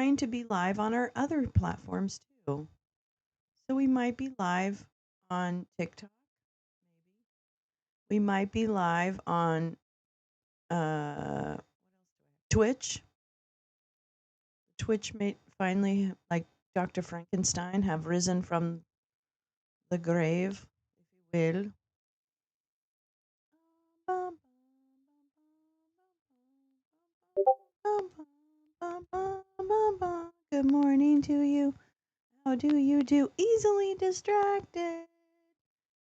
trying to be live on our other platforms too. So we might be live on TikTok, maybe. We might be live on Twitch. Twitch may finally, like Dr. Frankenstein, have risen from the grave, if you will. Good morning to you. How do you do? Easily distracted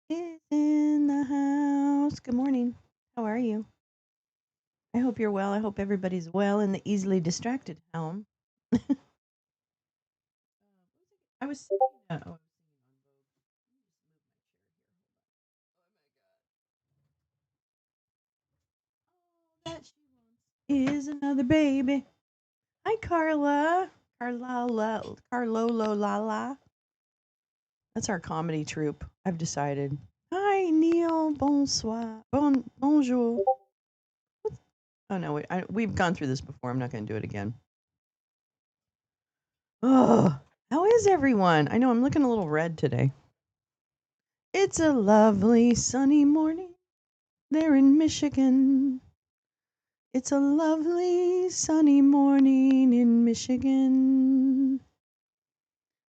is in the house. Good morning. How are you? I hope you're well. I hope everybody's well in the easily distracted home. I was singing. Oh, that she wants is another baby. Hi, Carla. Carlolo Lala. That's our comedy troupe. I've decided. Hi, Neil. Bonsoir. Bonjour. Oh no, we've gone through this before. I'm not going to do it again. Oh, how is everyone? I know I'm looking a little red today. It's a lovely sunny morning there in Michigan. It's a lovely sunny morning in Michigan.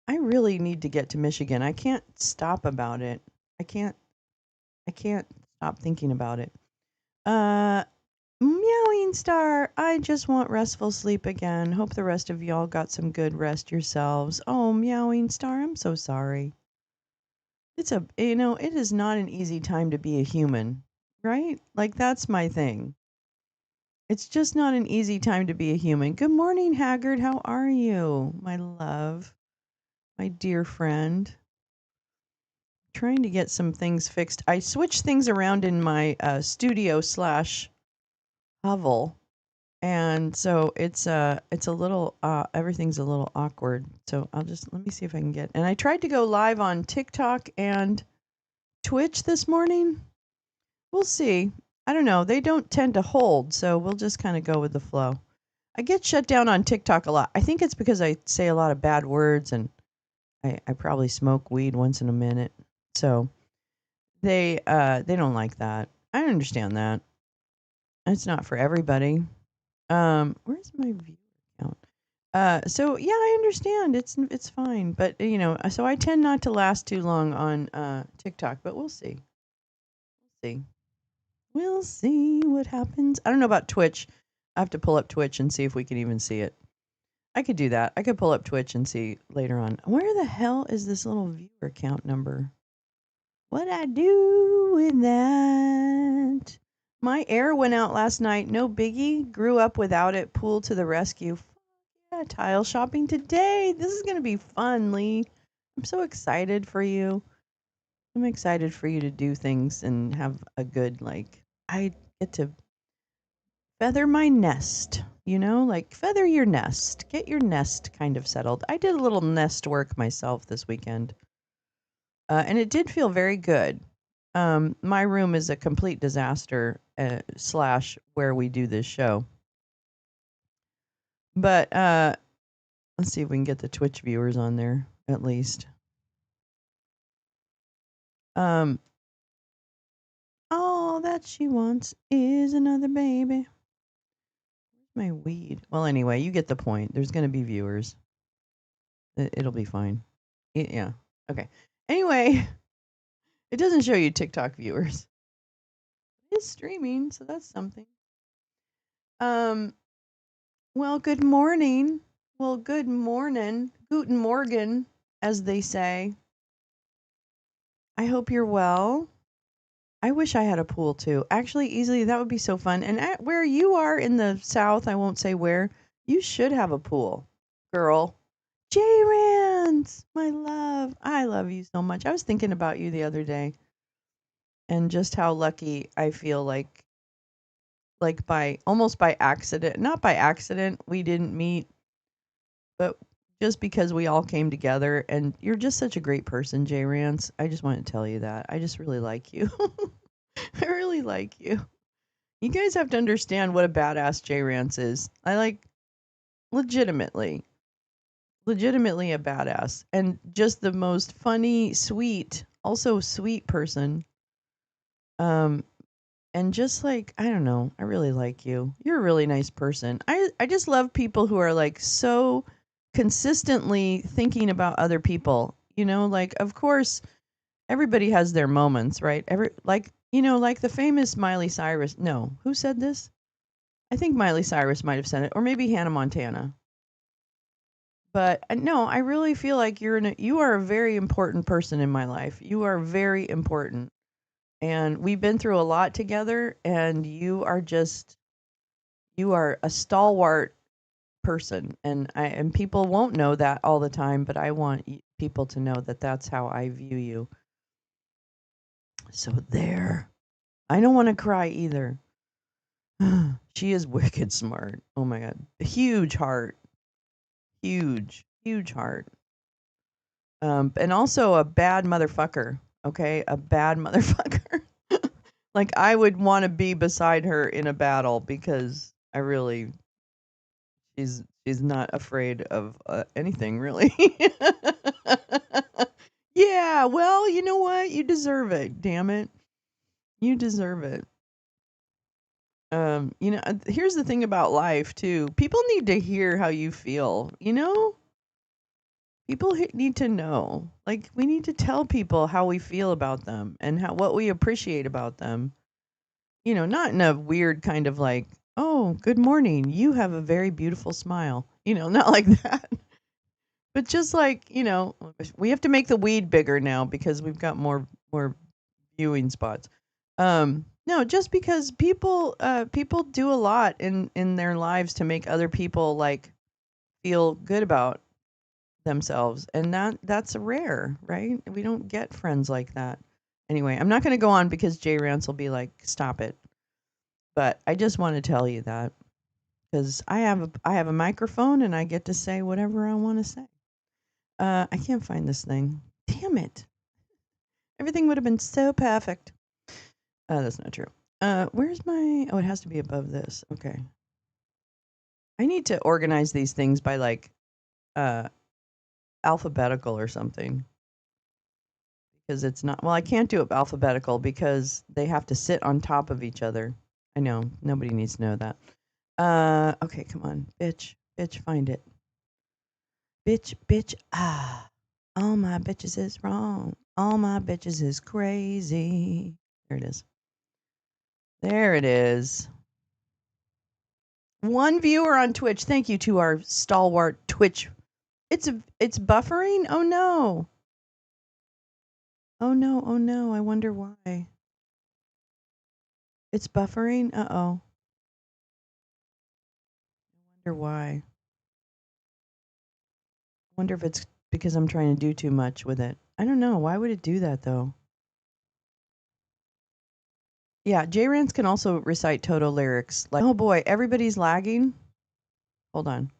I really need to get to Michigan. I can't stop about it. I can't stop thinking about it. Meowing star, I just want restful sleep again. Hope the rest of y'all got some good rest yourselves. Oh, meowing star, I'm so sorry. It is not an easy time to be a human, right? Like that's my thing. It's just not an easy time to be a human. Good morning, Haggard. How are you, my love, my dear friend? Trying to get some things fixed. I switched things around in my studio slash hovel, and so it's a little everything's a little awkward. So let me see if I can get. And I tried to go live on TikTok and Twitch this morning. We'll see. I don't know. They don't tend to hold, so we'll just kind of go with the flow. I get shut down on TikTok a lot. I think it's because I say a lot of bad words and I probably smoke weed once in a minute. So they don't like that. I understand that. It's not for everybody. Where's my view count? So yeah, I understand. It's fine, but so I tend not to last too long on TikTok, but we'll see. We'll see. We'll see what happens. I don't know about Twitch. I have to pull up Twitch and see if we can even see it. I could do that. I could pull up Twitch and see later on. Where the hell is this little viewer count number? What'd I do with that? My air went out last night. No biggie. Grew up without it. Pool to the rescue. Yeah, tile shopping today. This is going to be fun, Lee. I'm so excited for you. I'm excited for you to do things and have a good, I get to feather my nest, like feather your nest, get your nest kind of settled. I did a little nest work myself this weekend, and it did feel very good. My room is a complete disaster, slash where we do this show. But let's see if we can get the Twitch viewers on there at least. All that she wants is another baby. My weed. Well, anyway, you get the point. There's going to be viewers. It'll be fine. Yeah. Okay. Anyway, it doesn't show you TikTok viewers. It's streaming, so that's something. Well, good morning. Well, good morning. Guten Morgen, as they say. I hope you're well. I wish I had a pool too. Actually, easily, that would be so fun. And at where you are in the South, I won't say where, you should have a pool, girl. J Rans, my love. I love you so much. I was thinking about you the other day and just how lucky I feel like by almost by accident, not by accident, we didn't meet, but just because we all came together. And you're just such a great person, J Rans. I just want to tell you that. I just really like you. I really like you. You guys have to understand what a badass J Rance is. I like legitimately. legitimately a badass and just the most funny, sweet, also sweet person. Um, and just like, I don't know, I really like you. You're a really nice person. I just love people who are like so consistently thinking about other people. Like of course everybody has their moments, right? Like the famous Miley Cyrus. No, who said this? I think Miley Cyrus might have said it, or maybe Hannah Montana. But no, I really feel like you are a very important person in my life. You are very important, and we've been through a lot together. And you are a stalwart person, and people won't know that all the time, but I want people to know that that's how I view you. So there, I don't want to cry either. She is wicked smart. Oh my god, huge heart, huge heart. And also a bad motherfucker. Okay, a bad motherfucker. Like I would want to be beside her in a battle because she's not afraid of anything really. Yeah, well, you know what? You deserve it. Damn it, you deserve it. Here's the thing about life too. People need to hear how you feel. People need to know. Like we need to tell people how we feel about them and what we appreciate about them. Not in a weird kind of like, "Oh, good morning. You have a very beautiful smile." Not like that. But just like, we have to make the weed bigger now because we've got more viewing spots. No, just because people do a lot in their lives to make other people like feel good about themselves, and that's rare, right? We don't get friends like that. Anyway, I'm not going to go on because Jay Rance will be like, "Stop it." But I just want to tell you that because I have a microphone and I get to say whatever I want to say. I can't find this thing. Damn it! Everything would have been so perfect. That's not true. Where's my? Oh, it has to be above this. Okay. I need to organize these things by like uh alphabetical or something because it's not. Well, I can't do it alphabetical because they have to sit on top of each other. I know nobody needs to know that. Okay, come on, bitch, find it. Bitch, ah. All my bitches is wrong. All my bitches is crazy. There it is. There it is. One viewer on Twitch. Thank you to our stalwart Twitch. It's buffering? Oh no. Oh no, oh no. I wonder why. It's buffering? Uh-oh. I wonder why. I wonder if it's because I'm trying to do too much with it. I don't know. Why would it do that though? Yeah, J-Rance can also recite Toto lyrics. Like, oh boy, everybody's lagging. Hold on.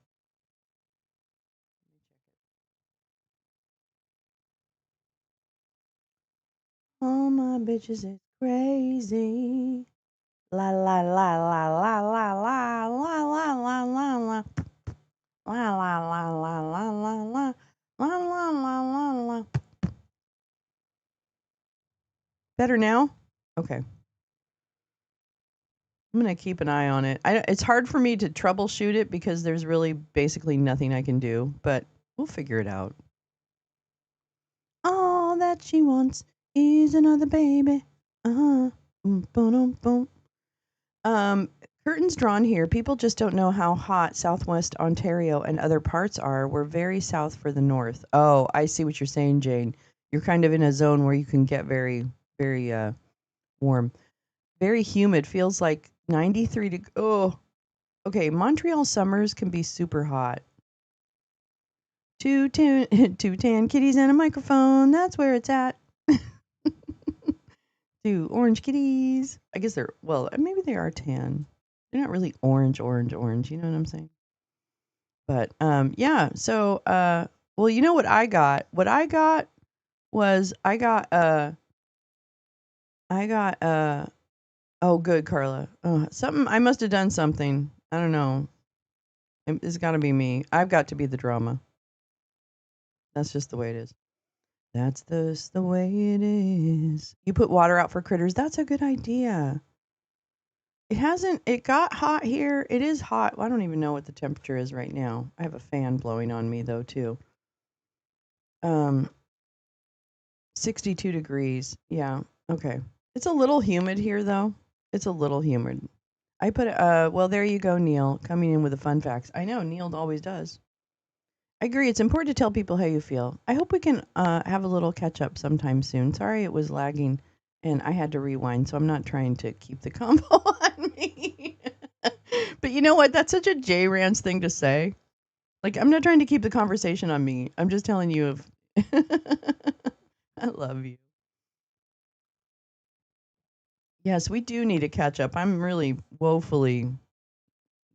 All my bitches is crazy. La la la la la la la la la la la la. La la la la la la la. La la la la la. Better now? Okay. I'm gonna keep an eye on it. It's hard for me to troubleshoot it because there's really basically nothing I can do, but we'll figure it out. All that she wants is another baby. Uh-huh. Boom, boom. Um, Curtains drawn here. People just don't know how hot Southwest Ontario and other parts are. We're very south for the north. Oh, I see what you're saying, Jane. You're kind of in a zone where you can get very, very warm. Very humid. Feels like 93 Oh, okay. Montreal summers can be super hot. Two tan kitties and a microphone. That's where it's at. Two orange kitties. I guess they're, well, maybe they are tan. They're not really orange. You know what I'm saying? But yeah. So well, you know what I got? What I got was I got oh good Carla. Something I must have done something. I don't know. It's got to be me. I've got to be the drama. That's just the way it is. That's just the way it is. You put water out for critters. That's a good idea. It got hot here. It is hot. Well, I don't even know what the temperature is right now. I have a fan blowing on me though too. 62 degrees. Yeah. Okay. It's a little humid here though. It's a little humid. I put well, there you go, Neil, coming in with the fun facts. I know Neil always does. I agree. It's important to tell people how you feel. I hope we can have a little catch up sometime soon. Sorry it was lagging and I had to rewind, so I'm not trying to keep the combo on me. But you know what? That's such a J Rance thing to say. Like, I'm not trying to keep the conversation on me. I'm just telling you if I love you. Yes, we do need to catch up. I'm really woefully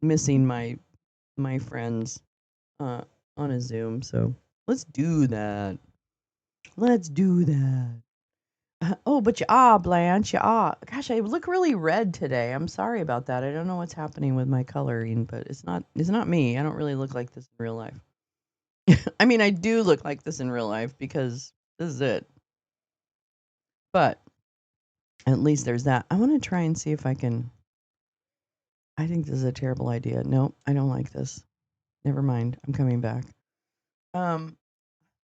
missing my friends uh, on a Zoom, so let's do that. Let's do that. Oh, but you are, Blanche. You are. Gosh, I look really red today. I'm sorry about that. I don't know what's happening with my coloring, but it's not me. I don't really look like this in real life. I mean, I do look like this in real life because this is it. But at least there's that. I want to try and see if I can. I think this is a terrible idea. No, I don't like this. Never mind. I'm coming back. Um,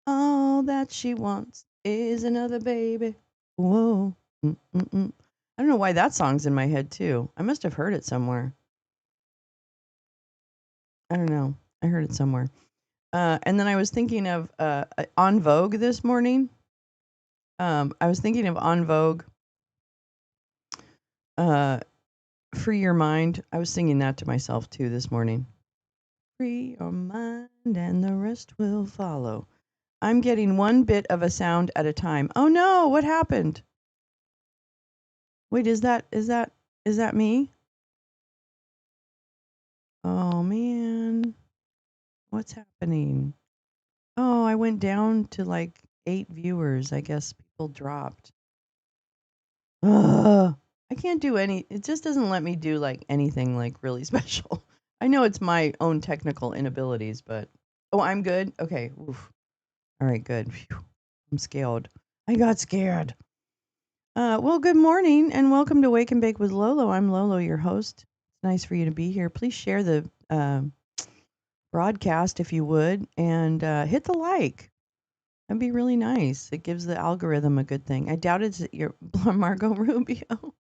all that she wants is another baby. Whoa. Mm-mm-mm. I don't know why that song's in my head too. I must have heard it somewhere. I don't know. I heard it somewhere. And then I was thinking of On Vogue this morning. I was thinking of On Vogue. Uh, Free Your Mind. I was singing that to myself too this morning. Free your mind and the rest will follow. I'm getting one bit of a sound at a time. Oh no, what happened? Wait, is that me? Oh man. What's happening? Oh, I went down to like 8 viewers. I guess people dropped. Ugh. I can't do any. It just doesn't let me do like anything like really special. I know it's my own technical inabilities, but oh, I'm good. Okay. Oof. All right, good. Phew. I'm scared. I got scared. Well, good morning and welcome to Wake and Bake with Lolo. I'm Lolo, your host. It's nice for you to be here. Please share the broadcast if you would, and hit the like. That'd be really nice. It gives the algorithm a good thing. I doubt it's your Margot Rubio.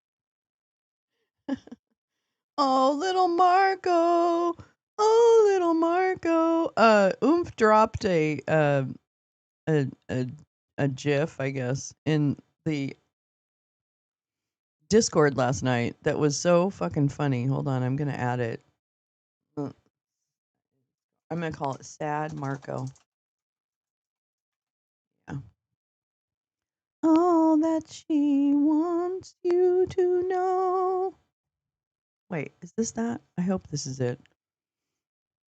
Oh, little Marco. Oh, little Marco. Oomph dropped a a a GIF, I guess, in the Discord last night that was so fucking funny. Hold on, I'm gonna add it. Uh, I'm gonna call it Sad Marco. Yeah. All that she wants you to know. Wait, is this that? I hope this is it.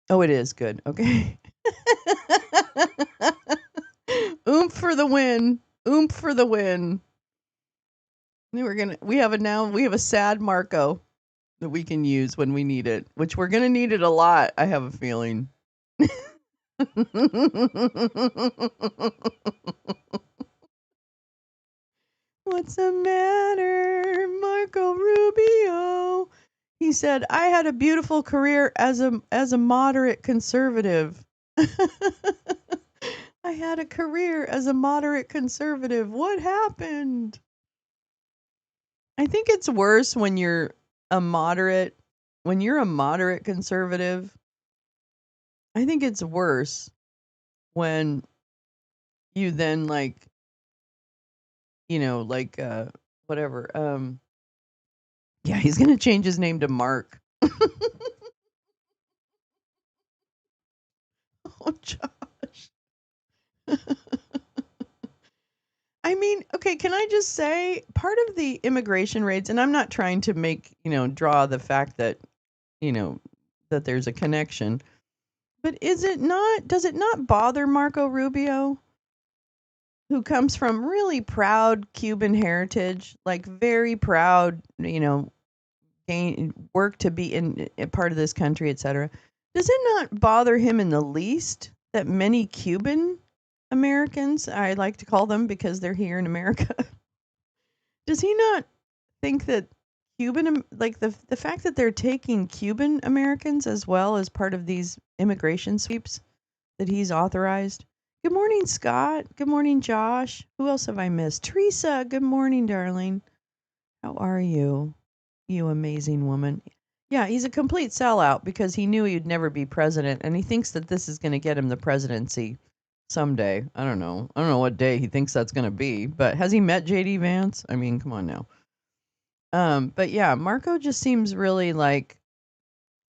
Oh, it is good. Okay. Oomph for the win. Oomph for the win. We have a sad Marco that we can use when we need it, which we're gonna need it a lot, I have a feeling. What's the matter, Marco Rubio? He said, I had a beautiful career as a moderate conservative. I had a career as a moderate conservative. What happened? I think it's worse when you're a moderate conservative. I think it's worse when you then whatever. Yeah, he's going to change his name to Mark. Oh, Josh. I mean, okay, can I just say part of the immigration raids, and I'm not trying to draw the fact that, you know, that there's a connection, but does it not bother Marco Rubio, who comes from really proud Cuban heritage, like very proud, work to be in a part of this country, etc. Does it not bother him in the least that many Cuban Americans, I like to call them because they're here in America. Does he not think that like the fact that they're taking Cuban Americans as well as part of these immigration sweeps that he's authorized? Good morning, Scott. Good morning, Josh. Who else have I missed? Teresa, good morning, darling. How are you? You amazing woman. Yeah, he's a complete sellout because he knew he'd never be president, and he thinks that this is going to get him the presidency someday. I don't know. I don't know what day he thinks that's going to be, but has he met JD Vance? I mean, come on now. But yeah, Marco just seems really like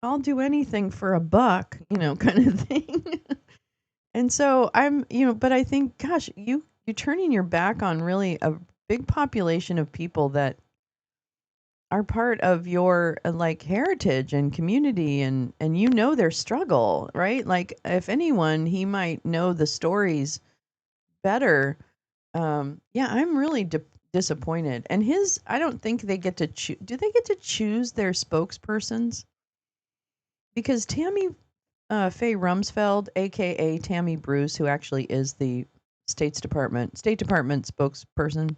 I'll do anything for a buck, kind of thing. And so but I think, gosh, you're turning your back on really a big population of people that are part of your like heritage and community, and their struggle, right? Like if anyone, he might know the stories better. Yeah, I'm really disappointed. And I don't think they get to choose. Do they get to choose their spokespersons? Because Tammy Faye Rumsfeld, aka Tammy Bruce, who actually is the State Department spokesperson,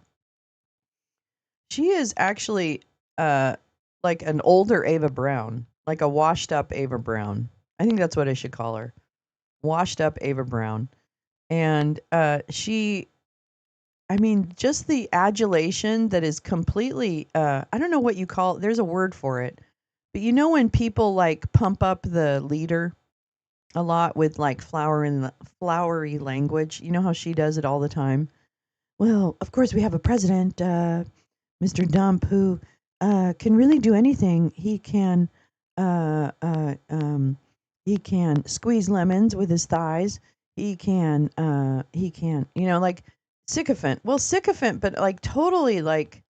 she is actually like an older Ava Brown, like a washed up Ava Brown. I think that's what I should call her. Washed up Ava Brown. And I mean, just the adulation that is completely, I don't know what you call it. There's a word for it. But when people like pump up the leader a lot with like flowery language, you know how she does it all the time? Well, of course, we have a president, Mr. Dump, who can really do anything. Uh, uh, um, he can squeeze lemons with his thighs. He can, like sycophant. Well, sycophant, but like totally like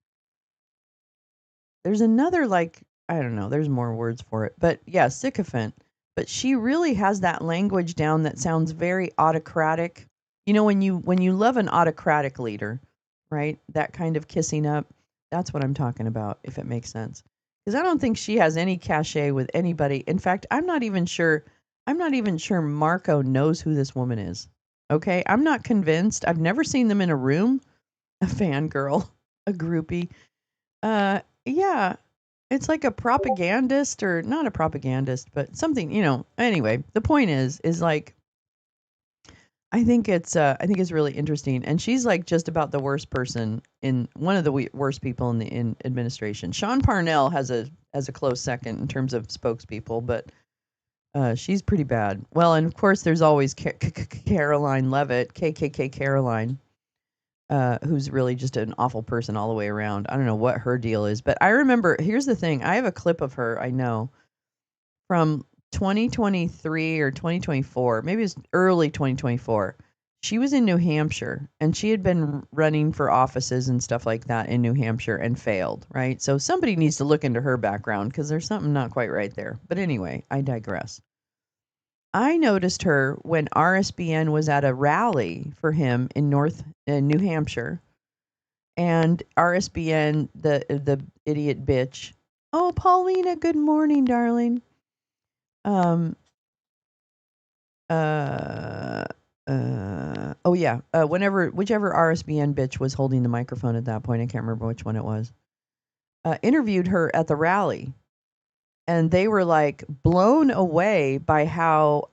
there's another like I don't know. There's more words for it, but yeah, sycophant. But she really has that language down that sounds very autocratic. When you love an autocratic leader, right? That kind of kissing up. That's what I'm talking about. If it makes sense, because I don't think she has any cachet with anybody. In fact, I'm not even sure. I'm not even sure Marco knows who this woman is. Okay, I'm not convinced. I've never seen them in a room. A fangirl, a groupie. Yeah, it's like a propagandist or not a propagandist, but something, Anyway, the point is like I think it's really interesting, and she's like just about the worst person in one of the worst people in administration. Sean Parnell has a close second in terms of spokespeople, but she's pretty bad. Well, and of course there's always Caroline Levitt, KKK Caroline, who's really just an awful person all the way around. I don't know what her deal is, but I remember. Here's the thing: I have a clip of her. I know from 2023 or 2024, maybe it's early 2024. She was in New Hampshire and she had been running for offices and stuff like that in New Hampshire and failed, right? So somebody needs to look into her background because there's something not quite right there. But anyway, I digress. I noticed her when RSBN was at a rally for him in New Hampshire, and RSBN, the idiot bitch. Oh, Paulina, good morning, darling. Um, uh, oh yeah. Whichever RSBN bitch was holding the microphone at that point, I can't remember which one it was. Interviewed her at the rally, and they were like blown away by how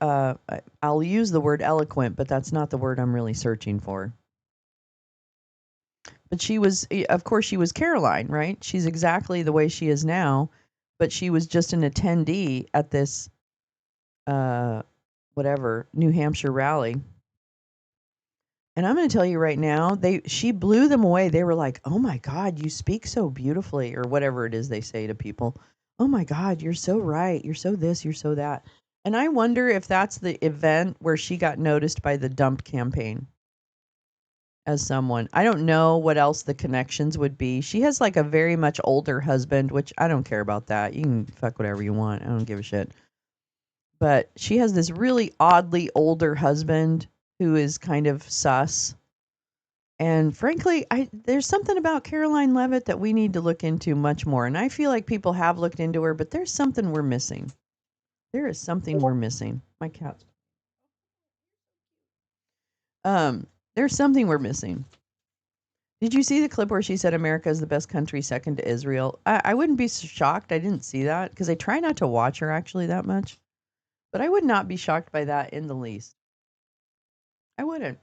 I'll use the word eloquent, but that's not the word I'm really searching for. But of course, she was Caroline, right? She's exactly the way she is now, but she was just an attendee at this uh, whatever New Hampshire rally. And I'm going to tell you right now, she blew them away. They were like, "Oh my God, you speak so beautifully," or whatever it is they say to people. "Oh my God, you're so right. You're so this. You're so that." And I wonder if that's the event where she got noticed by the Dump campaign as someone. I don't know what else the connections would be. She has like a very much older husband, which I don't care about that. You can fuck whatever you want. I don't give a shit. But she has this really oddly older husband who is kind of sus. And frankly, there's something about Caroline Levitt that we need to look into much more. And I feel like people have looked into her, but there's something we're missing. There is something we're missing. My cat's There's something we're missing. Did you see the clip where she said America is the best country second to Israel? I wouldn't be shocked. I didn't see that because I try not to watch her actually that much. But I would not be shocked by that in the least. I wouldn't.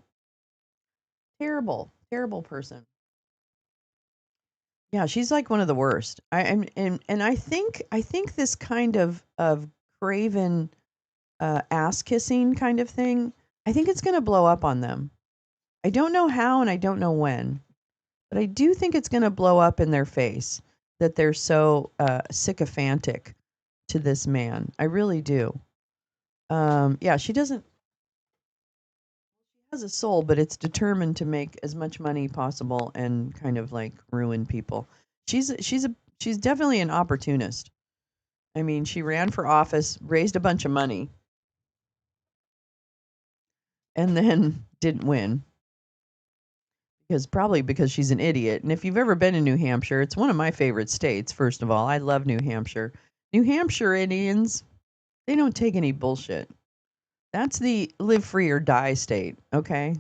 Terrible, terrible person. Yeah, she's like one of the worst. And I think this kind of craven ass kissing kind of thing, I think it's going to blow up on them. I don't know how and I don't know when, but I do think it's going to blow up in their face that they're so sycophantic to this man. I really do. Yeah, she doesn't has a soul, but it's determined to make as much money possible and kind of like ruin people. She's definitely an opportunist. I mean, she ran for office, raised a bunch of money, and then didn't win because she's an idiot. And if you've ever been in New Hampshire, it's one of my favorite states. First of all, I love New Hampshire. New Hampshire Indians, they don't take any bullshit. That's the live free or die state, okay?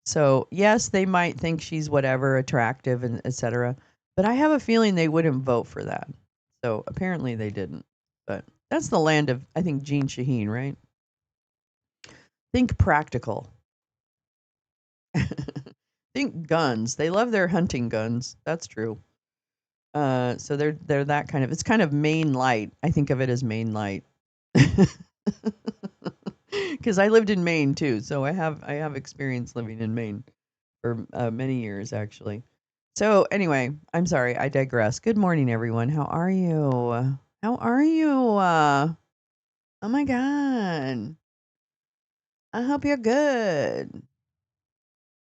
So, yes, they might think she's whatever, attractive and etc. But I have a feeling they wouldn't vote for that. So, apparently they didn't. But that's the land of I think Gene Shaheen, right? Think practical. Think guns. They love their hunting guns. That's true. So they're that kind of it's kind of Maine light. I think of it as Maine light. Cuz I lived in Maine too, so I have experience living in Maine for many years actually. So anyway, I'm sorry, I digress. Good morning everyone. How are you? How are you? Oh my god. I hope you're good.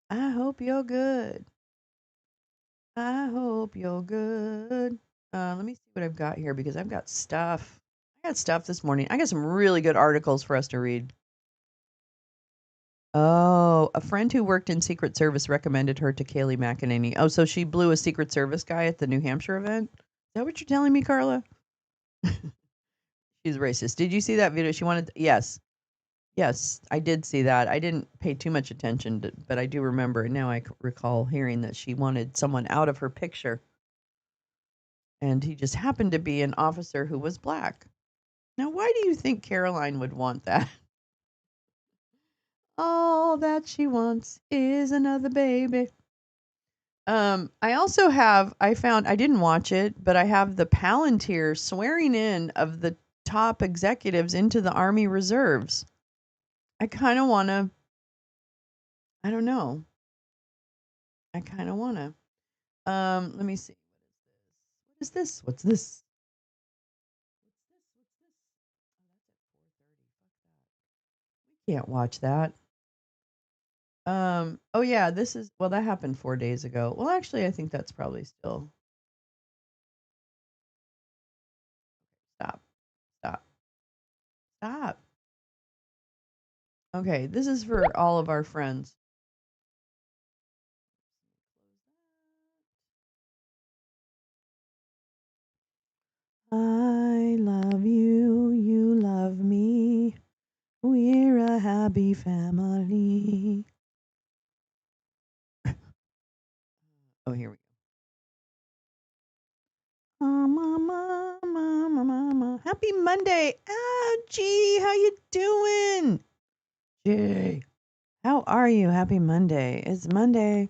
I hope you're good. I hope you're good. Let me see what I've got here because I've got stuff. I got stuff this morning. I got some really good articles for us to read. Oh, a friend who worked in Secret Service recommended her to Kayleigh McEnany. Oh, so she blew a Secret Service guy at the New Hampshire event? Is that what you're telling me, Carla? She's racist. Did you see that video? She wanted, yes. Yes, I did see that. I didn't pay too much attention, but I do remember. Now I recall hearing that she wanted someone out of her picture. And he just happened to be an officer who was black. Now, why do you think Caroline would want that? All that she wants is another baby. I also have, I found, I didn't watch it, but I have the Palantir swearing in of the top executives into the Army Reserves. I kind of want to, I don't know. I kind of want to. Let me see. What is this? What's this? Can't watch that. Oh yeah, this is well that happened 4 days ago. Well, actually, I think that's probably still stop. Stop. Stop. Okay, this is for all of our friends. I love you, you love me. We're a happy family. Oh, here we go. Mama, mama, mama. Happy Monday. Oh, gee, how you doing? Gee, how are you? Happy Monday. It's Monday.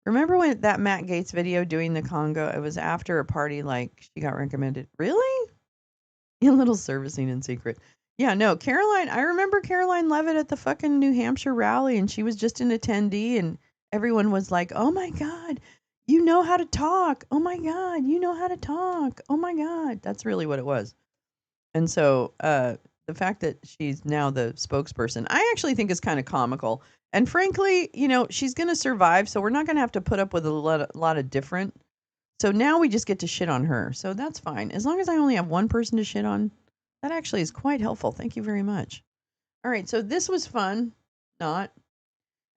Remember when that Matt Gaetz video doing the Congo? It was after a party, like she got recommended. Really? A little servicing in secret. Yeah, no, Caroline. I remember Caroline Levitt at the fucking New Hampshire rally, and she was just an attendee, and everyone was like, "Oh my god, you know how to talk! Oh my god, you know how to talk! Oh my god!" That's really what it was. And so, the fact that she's now the spokesperson, I actually think is kind of comical. And frankly, she's going to survive, so we're not going to have to put up with a lot of different. So now we just get to shit on her. So that's fine. As long as I only have one person to shit on, that actually is quite helpful. Thank you very much. All right, so this was fun. Not.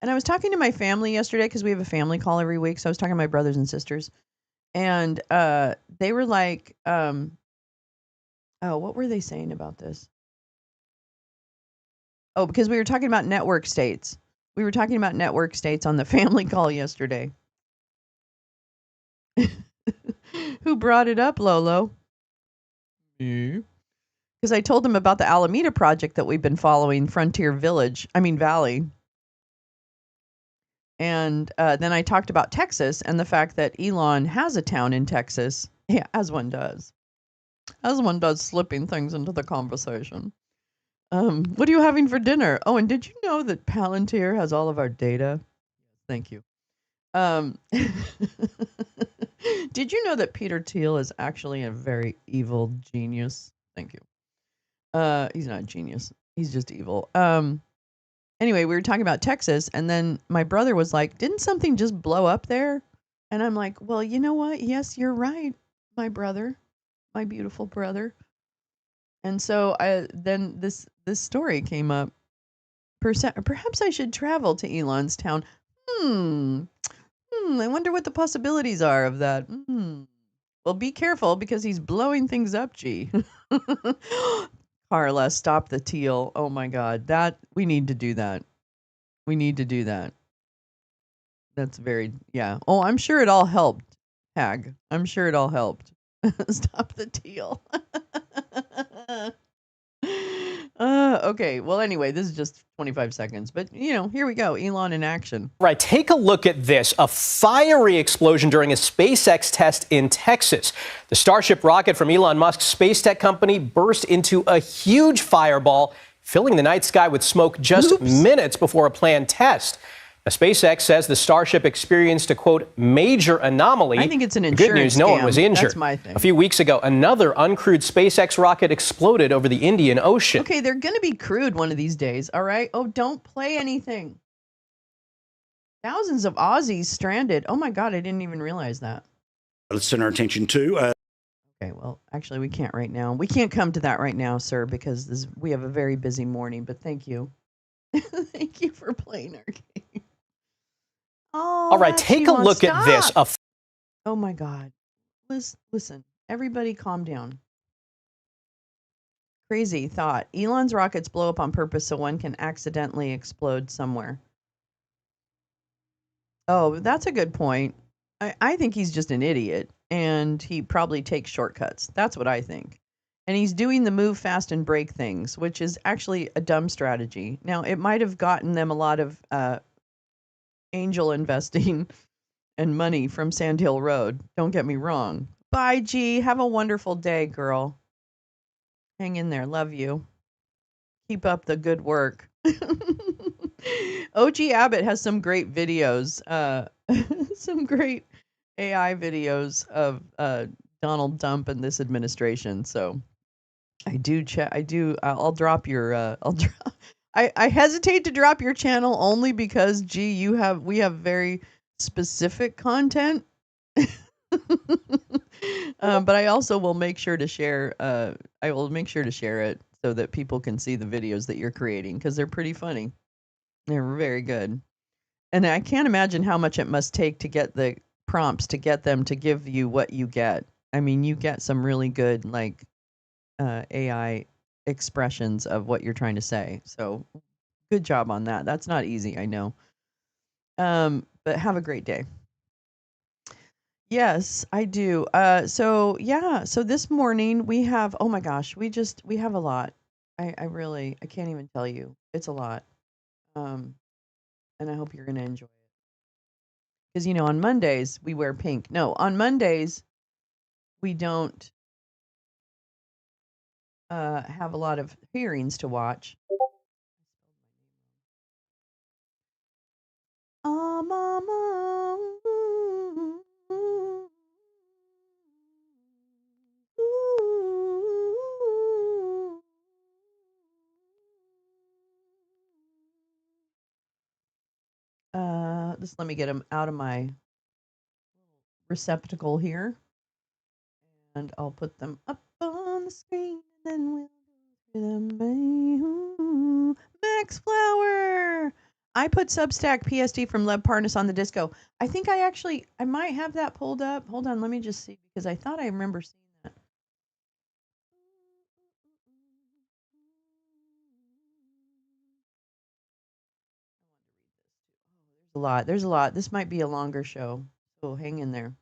And I was talking to my family yesterday because we have a family call every week. So I was talking to my brothers and sisters, and they were like, oh, what were they saying about this? Oh, because we were talking about network states. We were talking about network states on the family call yesterday. Who brought it up, Lolo? You. Because I told them about the Alameda project that we've been following, Frontier Valley. And then I talked about Texas and the fact that Elon has a town in Texas. Yeah, as one does. As one does, slipping things into the conversation. What are you having for dinner? Oh, and did you know that Palantir has all of our data? Thank you. Did you know that Peter Thiel is actually a very evil genius? Thank you. He's not a genius. He's just evil. Anyway, we were talking about Texas, and then my brother was like, "Didn't something just blow up there?" And I'm like, "Well, you know what? Yes, you're right, my brother, my beautiful brother." And so then this story came up. Perhaps I should travel to Elon's town. I wonder what the possibilities are of that. Well, be careful because he's blowing things up, G. Carla, stop the teal. Oh my God, we need to do that. We need to do that. That's yeah. Oh, I'm sure it all helped, Hag. I'm sure it all helped. Stop the teal. Okay. Well, anyway, this is just 25 seconds, but here we go. Elon in action. Right. Take a look at this. A fiery explosion during a SpaceX test in Texas. The Starship rocket from Elon Musk's space tech company burst into a huge fireball, filling the night sky with smoke just minutes before a planned test. Now, SpaceX says the Starship experienced a, quote, major anomaly. I think it's an insurance Good news, no one was injured. That's my thing. A few weeks ago, another uncrewed SpaceX rocket exploded over the Indian Ocean. Okay, they're going to be crewed one of these days, all right? Oh, don't play anything. Thousands of Aussies stranded. Oh my God, I didn't even realize that. Let's turn our attention to. Okay, well, actually, we can't right now. We can't come to that right now, sir, because we have a very busy morning, but thank you. Thank you for playing our game. Oh, all right, take a look at this. Oh my God. Listen, everybody calm down. Crazy thought. Elon's rockets blow up on purpose so one can accidentally explode somewhere. Oh, that's a good point. I think he's just an idiot, and he probably takes shortcuts. That's what I think. And he's doing the move fast and break things, which is actually a dumb strategy. Now, it might have gotten them a lot of angel investing and money from Sand Hill Road. Don't get me wrong. Bye, G. Have a wonderful day, girl. Hang in there. Love you. Keep up the good work. OG Abbott has some great videos, some great AI videos of Donald Trump and this administration. So I'll drop your, I hesitate to drop your channel only because, gee, we have very specific content. But I also will make sure to share, I will make sure to share it so that people can see the videos that you're creating because they're pretty funny. They're very good. And I can't imagine how much it must take to get the prompts to get them to give you what you get. I mean, you get some really good AI expressions of what you're trying to say. So good job on that. That's not easy, I know. But have a great day. Yes, I do. So this morning we have, oh my gosh, we have a lot. I can't even tell you. It's a lot. And I hope you're going to enjoy it. Because, on Mondays we wear pink. No, on Mondays we don't have a lot of hearings to watch. Mama. Just let me get them out of my receptacle here. And I'll put them up on the screen, and then we'll do them. Max Flower! I put Substack PSD from Lev Parnas on the disco. I think I might have that pulled up. Hold on, let me just see, because I thought I remember seeing that. a lot. There's a lot. This might be a longer show, so hang in there.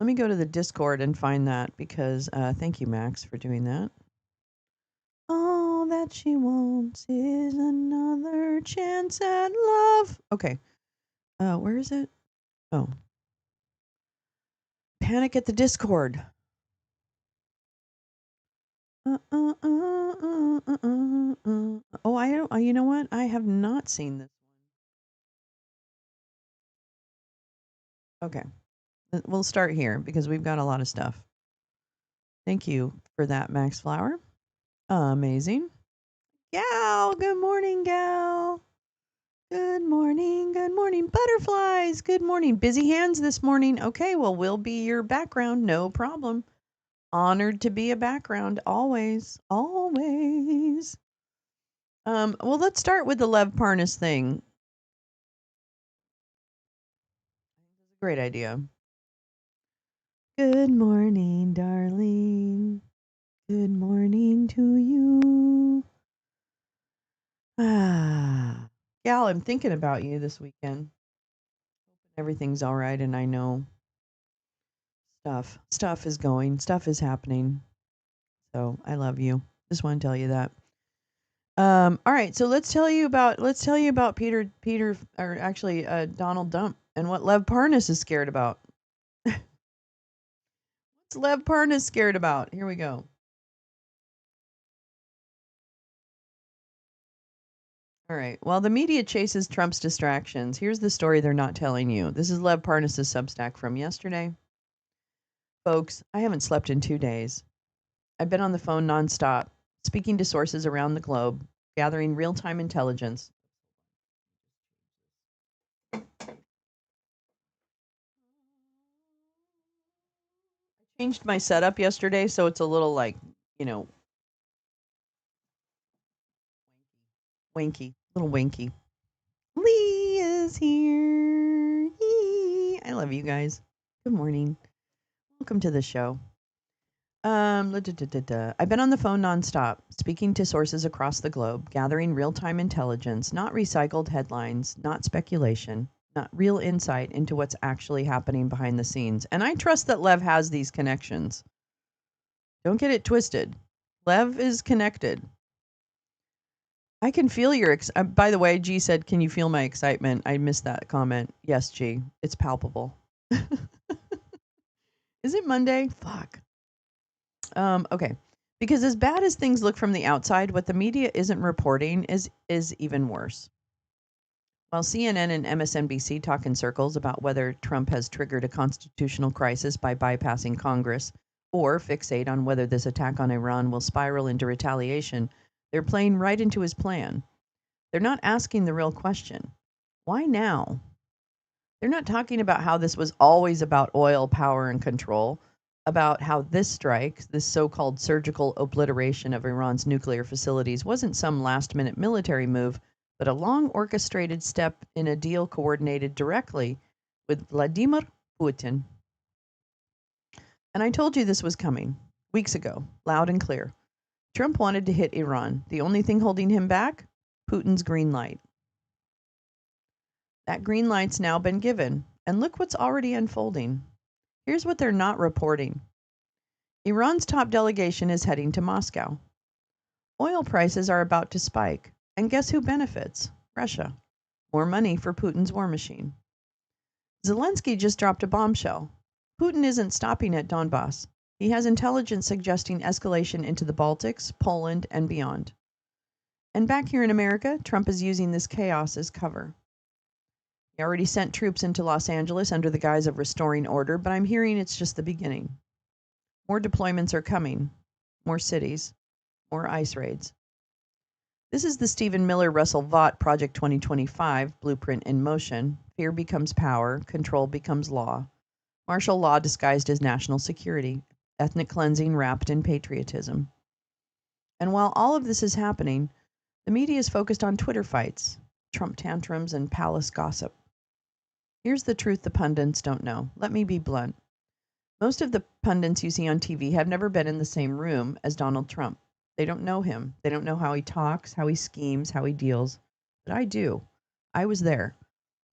Let me go to the Discord and find that because thank you, Max, for doing that. All that she wants is another chance at love. Okay. Where is it? Oh. Panic at the Discord. Oh, I don't. You know what? I have not seen this one. Okay. We'll start here because we've got a lot of stuff. Thank you for that, Max Flower. Amazing. Gal, good morning, Gal. Good morning, butterflies. Good morning. Busy hands this morning. Okay, well, we'll be your background. No problem. Honored to be a background. Always. Always. Well, let's start with the Lev Parnas thing. Great idea. Good morning, darling. Good morning to you. Ah, Gal, I'm thinking about you this weekend. Everything's all right, and I know stuff is going, stuff is happening. So I love you. Just want to tell you that. All right, so let's tell you about Peter, or actually Donald Dump, and what Lev Parnas is scared about. What's Lev Parnas scared about? Here we go. All right. While the media chases Trump's distractions, here's the story they're not telling you. This is Lev Parnas' Substack from yesterday. Folks, I haven't slept in 2 days. I've been on the phone nonstop, speaking to sources around the globe, gathering real-time intelligence. I changed my setup yesterday, so it's a little like, you know, wanky, little wanky. Lee is here. Yee. I love you guys. Good morning. Welcome to the show. I've been on the phone nonstop, speaking to sources across the globe, gathering real-time intelligence, not recycled headlines, not speculation, not real insight into what's actually happening behind the scenes. And I trust that Lev has these connections. Don't get it twisted. Lev is connected. I can feel your by the way, G said, "Can you feel my excitement?" I missed that comment. Yes, G. It's palpable. Is it Monday? Fuck. Okay. Because as bad as things look from the outside, what the media isn't reporting is even worse. While CNN and MSNBC talk in circles about whether Trump has triggered a constitutional crisis by bypassing Congress, or fixate on whether this attack on Iran will spiral into retaliation, they're playing right into his plan. They're not asking the real question. Why now? They're not talking about how this was always about oil, power, and control, about how this strike, this so-called surgical obliteration of Iran's nuclear facilities, wasn't some last-minute military move, but a long orchestrated step in a deal coordinated directly with Vladimir Putin. And I told you this was coming weeks ago, loud and clear. Trump wanted to hit Iran. The only thing holding him back? Putin's green light. That green light's now been given, and look what's already unfolding. Here's what they're not reporting. Iran's top delegation is heading to Moscow. Oil prices are about to spike, and guess who benefits? Russia. More money for Putin's war machine. Zelensky just dropped a bombshell. Putin isn't stopping at Donbass. He has intelligence suggesting escalation into the Baltics, Poland, and beyond. And back here in America, Trump is using this chaos as cover. He already sent troops into Los Angeles under the guise of restoring order, but I'm hearing it's just the beginning. More deployments are coming. More cities. More ICE raids. This is the Stephen Miller Russell Vought Project 2025 blueprint in motion. Fear becomes power. Control becomes law. Martial law disguised as national security. Ethnic cleansing wrapped in patriotism. And while all of this is happening, the media is focused on Twitter fights, Trump tantrums, and palace gossip. Here's the truth the pundits don't know. Let me be blunt. Most of the pundits you see on TV have never been in the same room as Donald Trump. They don't know him. They don't know how he talks, how he schemes, how he deals. But I do. I was there.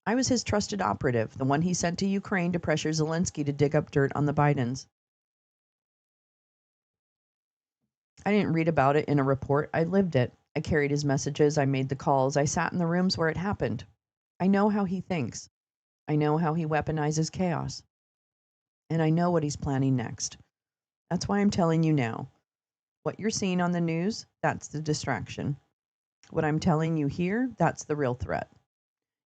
I was his trusted operative, the one he sent to Ukraine to pressure Zelensky to dig up dirt on the Bidens. I didn't read about it in a report. I lived it. I carried his messages. I made the calls. I sat in the rooms where it happened. I know how he thinks. I know how he weaponizes chaos. And I know what he's planning next. That's why I'm telling you now. What you're seeing on the news, that's the distraction. What I'm telling you here, that's the real threat.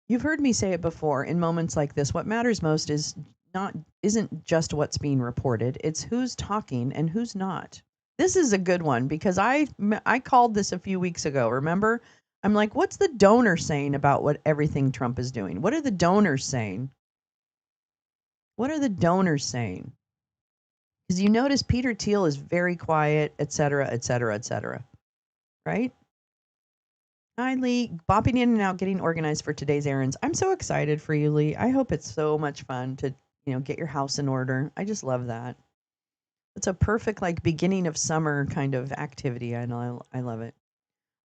You've heard me say it before. In moments like this, what matters most isn't just what's being reported. It's who's talking and who's not. This is a good one because I called this a few weeks ago. Remember? I'm like, what's the donor saying about what everything Trump is doing? What are the donors saying? What are the donors saying? Because you notice Peter Thiel is very quiet, et cetera, et cetera, et cetera. Right? Hi, Lee. Bopping in and out, getting organized for today's errands. I'm so excited for you, Lee. I hope it's so much fun to, get your house in order. I just love that. It's a perfect, beginning of summer kind of activity. I know. I love it.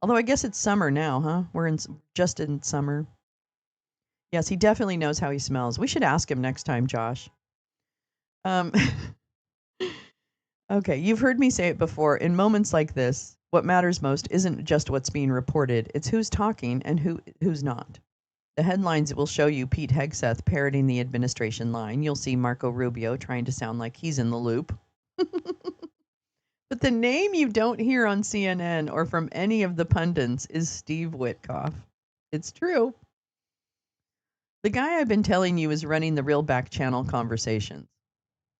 Although I guess it's summer now, huh? We're just in summer. Yes, he definitely knows how he smells. We should ask him next time, Josh. Okay, you've heard me say it before. In moments like this, what matters most isn't just what's being reported. It's who's talking and who's not. The headlines will show you Pete Hegseth parroting the administration line. You'll see Marco Rubio trying to sound like he's in the loop. But the name you don't hear on CNN or from any of the pundits is Steve Witkoff. It's true. The guy I've been telling you is running the Real Back Channel conversations.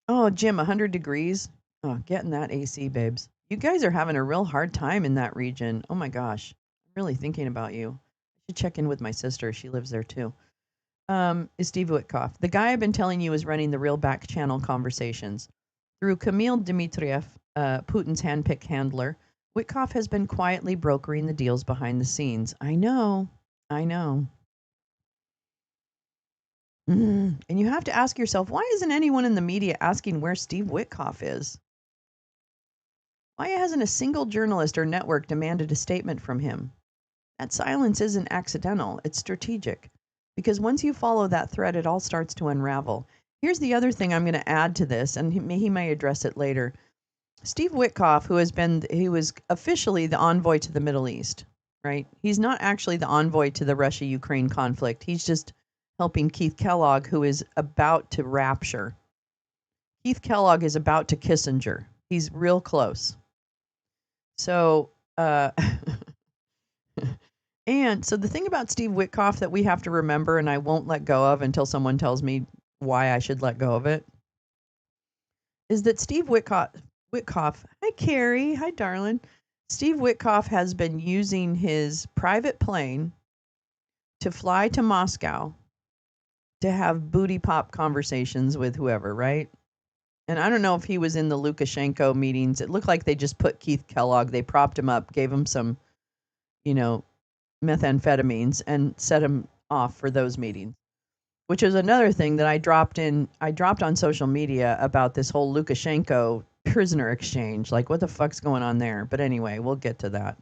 Oh, Jim, 100 degrees. Oh, getting that AC, babes. You guys are having a real hard time in that region. Oh my gosh. I'm really thinking about you. I should check in with my sister. She lives there too. Is Steve Witkoff. The guy I've been telling you is running the Real Back Channel conversations. Through Kamil Dmitriev, Putin's handpicked handler, Witkoff has been quietly brokering the deals behind the scenes. I know. And you have to ask yourself, why isn't anyone in the media asking where Steve Witkoff is? Why hasn't a single journalist or network demanded a statement from him? That silence isn't accidental, it's strategic. Because once you follow that thread, it all starts to unravel. Here's the other thing I'm going to add to this, and he may address it later. Steve Witkoff, he was officially the envoy to the Middle East, right? He's not actually the envoy to the Russia-Ukraine conflict. He's just helping Keith Kellogg, who is about to rapture. Keith Kellogg is about to Kissinger. He's real close. So, and so the thing about Steve Witkoff that we have to remember, and I won't let go of until someone tells me why I should let go of it, is that Steve Witkoff, hi Carrie, hi darling. Steve Witkoff has been using his private plane to fly to Moscow to have booty pop conversations with whoever, right? And I don't know if he was in the Lukashenko meetings. It looked like they just put Keith Kellogg, they propped him up, gave him some, methamphetamines and set him off for those meetings. Which is another thing that I dropped on social media about this whole Lukashenko prisoner exchange. Like, what the fuck's going on there? But anyway, we'll get to that.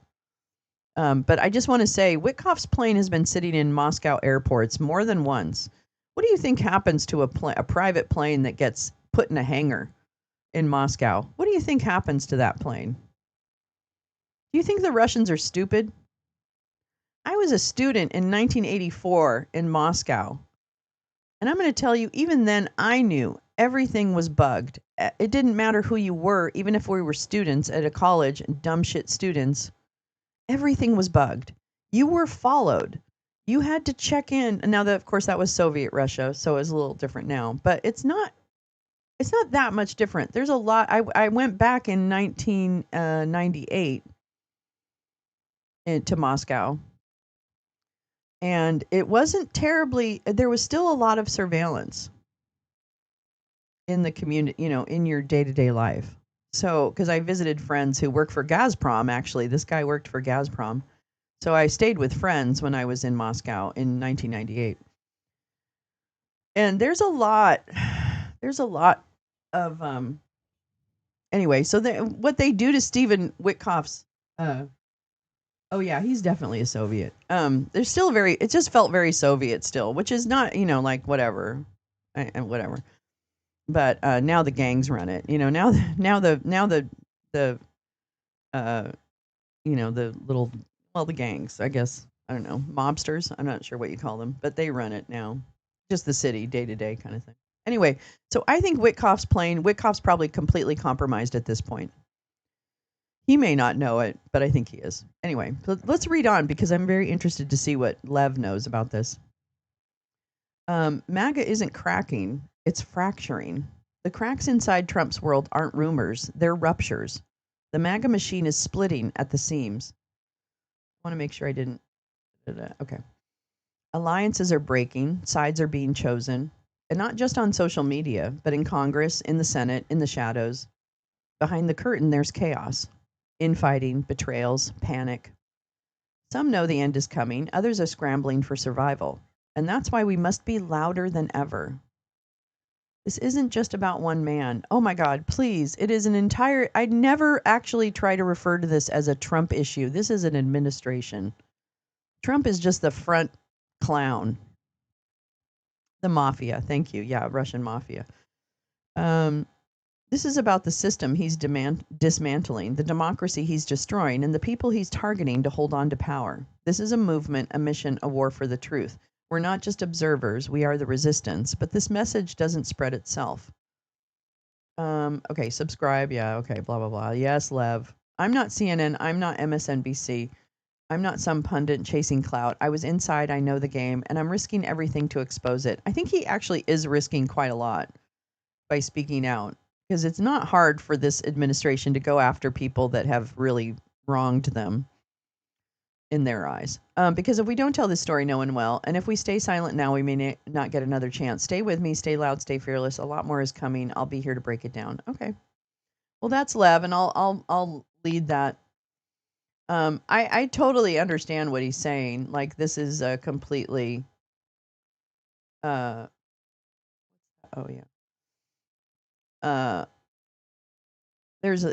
But I just want to say, Witkoff's plane has been sitting in Moscow airports more than once. What do you think happens to a private plane that gets put in a hangar in Moscow? What do you think happens to that plane? Do you think the Russians are stupid? I was a student in 1984 in Moscow. And I'm going to tell you, even then, I knew everything was bugged. It didn't matter who you were, even if we were students at a college, dumb shit students. Everything was bugged. You were followed. You had to check in. And now, of course, that was Soviet Russia, so it's a little different now. But it's not that much different. There's a lot. I went back in 1998 to Moscow. And it wasn't terribly, there was still a lot of surveillance in the community, in your day-to-day life. So, because I visited friends who work for Gazprom, actually. This guy worked for Gazprom. So I stayed with friends when I was in Moscow in 1998. And there's a lot of, anyway, so what they do to Stephen Witkoff's Oh yeah, he's definitely a Soviet. There's still very. It just felt very Soviet still, which is not, like whatever, and whatever. But now the gangs run it. The uh, the little, well, the gangs, I guess. I don't know, mobsters. I'm not sure what you call them, but they run it now. Just the city, day to day kind of thing. Anyway, so I think Witkoff's probably completely compromised at this point. He may not know it, but I think he is. Anyway, let's read on because I'm very interested to see what Lev knows about this. MAGA isn't cracking, it's fracturing. The cracks inside Trump's world aren't rumors, they're ruptures. The MAGA machine is splitting at the seams. I want to make sure I didn't. Okay. Alliances are breaking, sides are being chosen, and not just on social media, but in Congress, in the Senate, in the shadows. Behind the curtain, there's chaos, infighting, betrayals, panic. Some know the end is coming, others are scrambling for survival. And that's why we must be louder than ever. This isn't just about one man. Oh my God, please. It is an entire. I never actually try to refer to this as a Trump issue. This is an administration. Trump is just the front clown. The mafia. Thank you. Yeah, Russian mafia. This is about the system he's dismantling, the democracy he's destroying, and the people he's targeting to hold on to power. This is a movement, a mission, a war for the truth. We're not just observers, we are the resistance, but this message doesn't spread itself. Okay, subscribe. Yeah, okay, blah, blah, blah. Yes, Lev. I'm not CNN. I'm not MSNBC. I'm not some pundit chasing clout. I was inside. I know the game, and I'm risking everything to expose it. I think he actually is risking quite a lot by speaking out because it's not hard for this administration to go after people that have really wronged them in their eyes. Because if we don't tell this story, no one will. And if we stay silent now, we may not get another chance. Stay with me, stay loud, stay fearless. A lot more is coming. I'll be here to break it down. Okay. Well, that's Lev, and I'll lead that. I totally understand what he's saying. Like this is a completely. Oh yeah. There's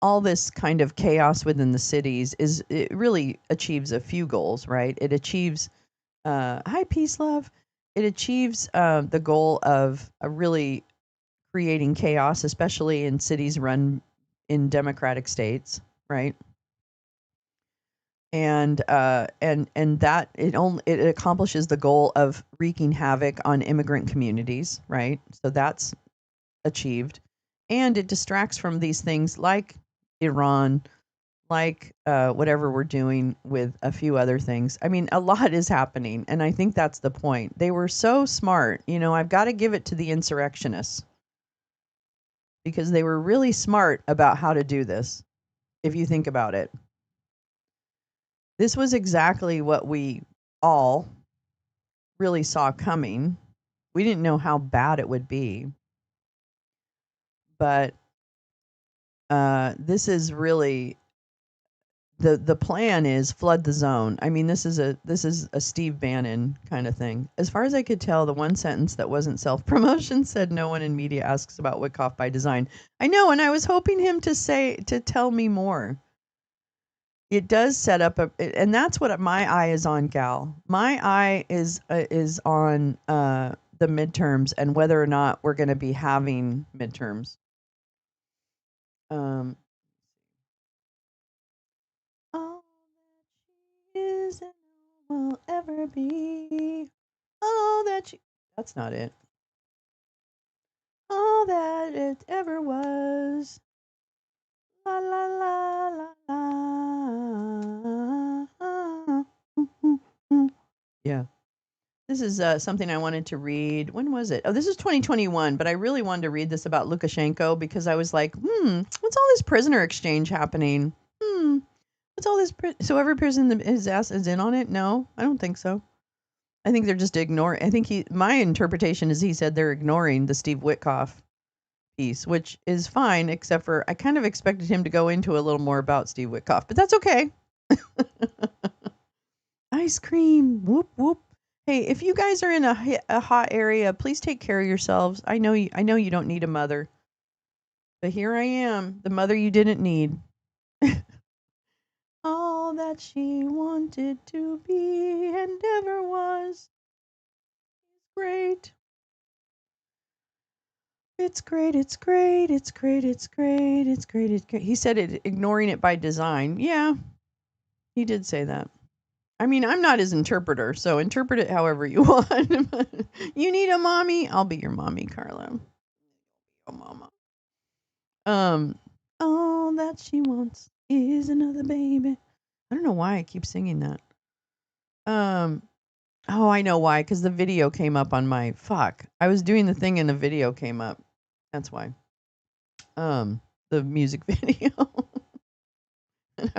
all this kind of chaos within the cities it really achieves a few goals, right? It achieves hi peace love. It achieves the goal of really creating chaos, especially in cities run in democratic states, right? And that it accomplishes the goal of wreaking havoc on immigrant communities, right? So that's achieved, and it distracts from these things like Iran, like whatever we're doing with a few other things. I mean, a lot is happening, and I think that's the point. They were so smart. I've got to give it to the insurrectionists because they were really smart about how to do this, if you think about it. This was exactly what we all really saw coming. We didn't know how bad it would be. But this is really the plan is flood the zone. I mean, this is a Steve Bannon kind of thing. As far as I could tell, the one sentence that wasn't self-promotion said no one in media asks about Witkoff by design. I know, and I was hoping him to tell me more. It does set up and that's what my eye is on, Gal. My eye is on the midterms and whether or not we're going to be having midterms. All that she is and will ever be. All that she. That's not it. All that it ever was. La la la la la. Yeah. This is something I wanted to read. When was it? Oh, this is 2021, but I really wanted to read this about Lukashenko because I was like, what's all this prisoner exchange happening? What's all this? So every person his ass is in on it? No, I don't think so. I think they're just ignoring. I think my interpretation is he said they're ignoring the Steve Witkoff piece, which is fine, except for I kind of expected him to go into a little more about Steve Witkoff, but that's okay. Ice cream, whoop whoop. Hey, if you guys are in a hot area, please take care of yourselves. I know you don't need a mother, but here I am, the mother you didn't need. all that she wanted to be and never was. Great. It's great, it's great, it's great, it's great, it's great, it's great. He said it, ignoring it by design. Yeah, he did say that. I mean, I'm not his interpreter, so interpret it however you want. You need a mommy? I'll be your mommy, Carla. Oh, mama. Um, all that she wants is another baby. I don't know why I keep singing that. Oh, I know why, because the video came up on my fuck. I was doing the thing and the video came up. That's why. The music video. And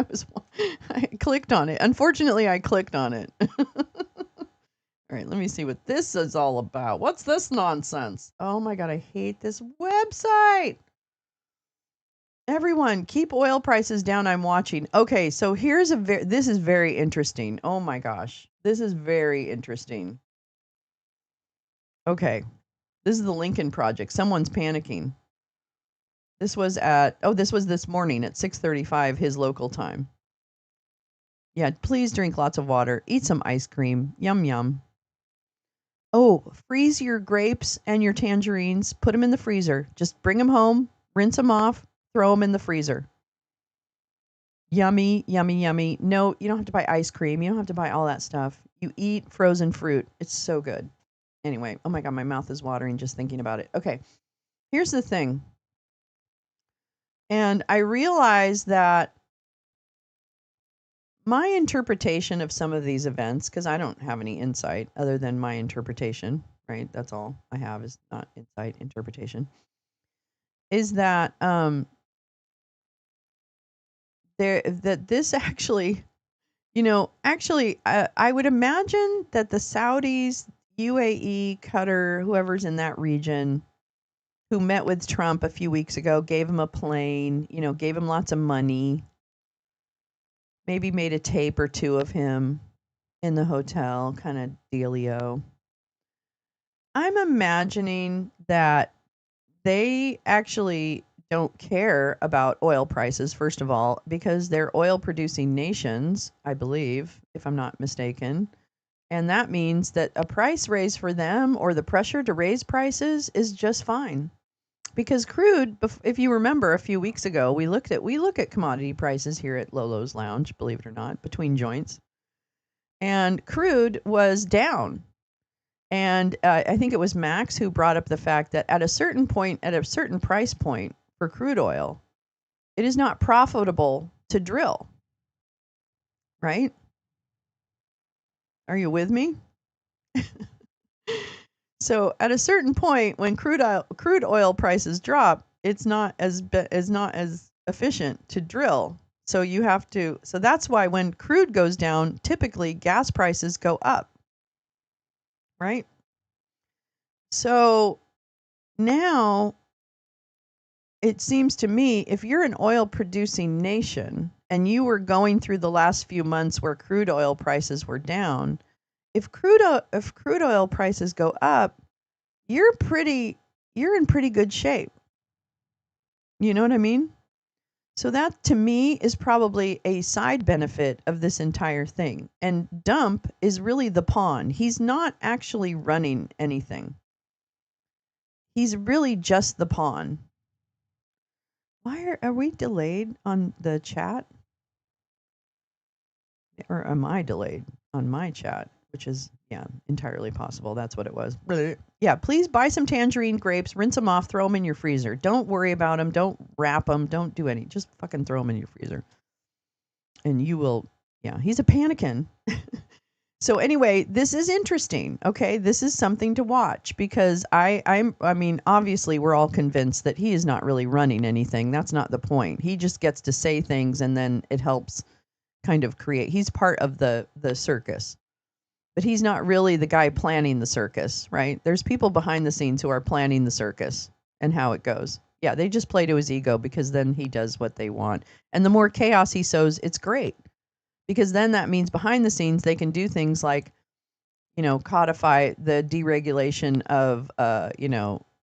I clicked on it. Unfortunately, I clicked on it. All right, let me see what this is all about. What's this nonsense? Oh my God, I hate this website. Everyone, keep oil prices down. I'm watching. Okay, so here's this is very interesting. Oh my gosh. This is very interesting. Okay. This is the Lincoln Project. Someone's panicking. This was this morning at 6:35 his local time. Yeah, please drink lots of water. Eat some ice cream. Yum yum. Oh, freeze your grapes and your tangerines. Put them in the freezer. Just bring them home, rinse them off, throw them in the freezer. Yummy, yummy, yummy. No, you don't have to buy ice cream. You don't have to buy all that stuff. You eat frozen fruit. It's so good. Anyway, oh my God, my mouth is watering just thinking about it. Okay, here's the thing. And I realize that my interpretation of some of these events, because I don't have any insight other than my interpretation, right? That's all I have is not insight, interpretation. Is that that this actually, I would imagine that the Saudis, UAE, Qatar, whoever's in that region, who met with Trump a few weeks ago, gave him a plane, gave him lots of money, maybe made a tape or two of him in the hotel, kind of dealio. I'm imagining that they actually don't care about oil prices, first of all, because they're oil producing nations, I believe, if I'm not mistaken. And that means that a price raise for them or the pressure to raise prices is just fine. Because crude, if you remember a few weeks ago, we look at commodity prices here at Lolo's Lounge, believe it or not, between joints. And crude was down. And I think it was Max who brought up the fact that at a certain point, at a certain price point for crude oil, it is not profitable to drill. Right? Are you with me? So at a certain point, when crude oil prices drop, it's not as efficient to drill. So you have to. So that's why when crude goes down, typically gas prices go up. Right? So now it seems to me if you're an oil producing nation and you were going through the last few months where crude oil prices were down, if crude oil prices go up, you're in pretty good shape. You know what I mean? So that to me is probably a side benefit of this entire thing. And Dump is really the pawn. He's not actually running anything. He's really just the pawn. Why are we delayed on the chat? Or am I delayed on my chat? Which is, yeah, entirely possible. That's what it was. Yeah, please buy some tangerine grapes, rinse them off, throw them in your freezer. Don't worry about them. Don't wrap them. Don't do any. Just fucking throw them in your freezer. And you will, yeah, he's a panikin. So anyway, this is interesting. Okay, this is something to watch because I mean, obviously we're all convinced that he is not really running anything. That's not the point. He just gets to say things and then it helps kind of create. He's part of the circus. But he's not really the guy planning the circus, right? There's people behind the scenes who are planning the circus and how it goes. Yeah, they just play to his ego because then he does what they want. And the more chaos he sows, it's great. Because then that means behind the scenes they can do things like, codify the deregulation of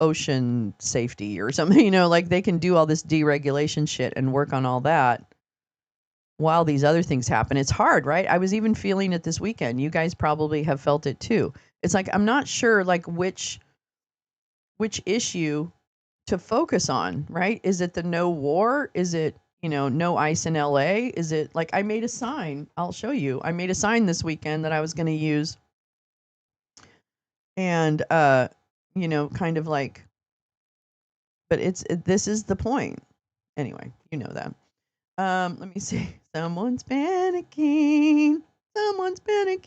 ocean safety or something, like they can do all this deregulation shit and work on all that while these other things happen. It's hard, right? I was even feeling it this weekend. You guys probably have felt it too. It's like I'm not sure like which issue to focus on, right? Is it the no war? Is it, no ice in LA? Is it like I made a sign? I'll show you. I made a sign this weekend that I was going to use and kind of like, but this is the point. Anyway, you know that. Let me see. Someone's panicking. Someone's panicking.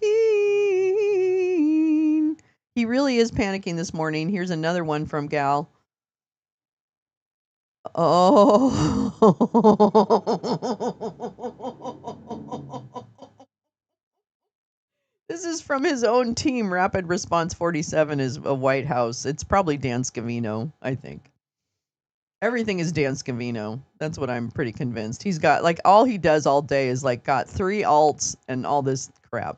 He really is panicking this morning. Here's another one from Gal. Oh. This is from his own team. Rapid Response 47 is a White House. It's probably Dan Scavino, I think. Everything is Dan Scavino. That's what I'm pretty convinced. He's got, like, all he does all day is, like, got 3 alts and all this crap.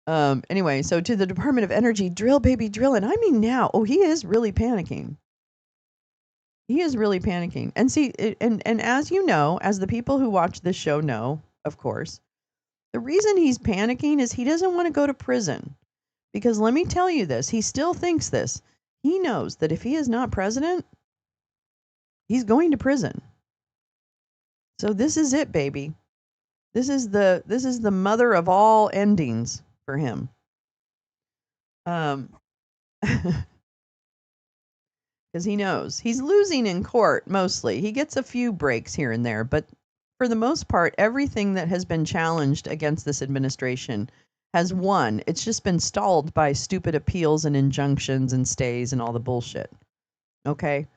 Anyway, so to the Department of Energy, drill, baby, drill. And I mean now. Oh, he is really panicking. He is really panicking. And see, and as you know, as the people who watch this show know, of course, the reason he's panicking is he doesn't want to go to prison. Because let me tell you this, he still thinks this. He knows that if he is not president, he's going to prison. So this is it, baby. This is the mother of all endings for him. Because he knows he's losing in court mostly. He gets a few breaks here and there, but for the most part, everything that has been challenged against this administration has won. It's just been stalled by stupid appeals and injunctions and stays and all the bullshit. Okay?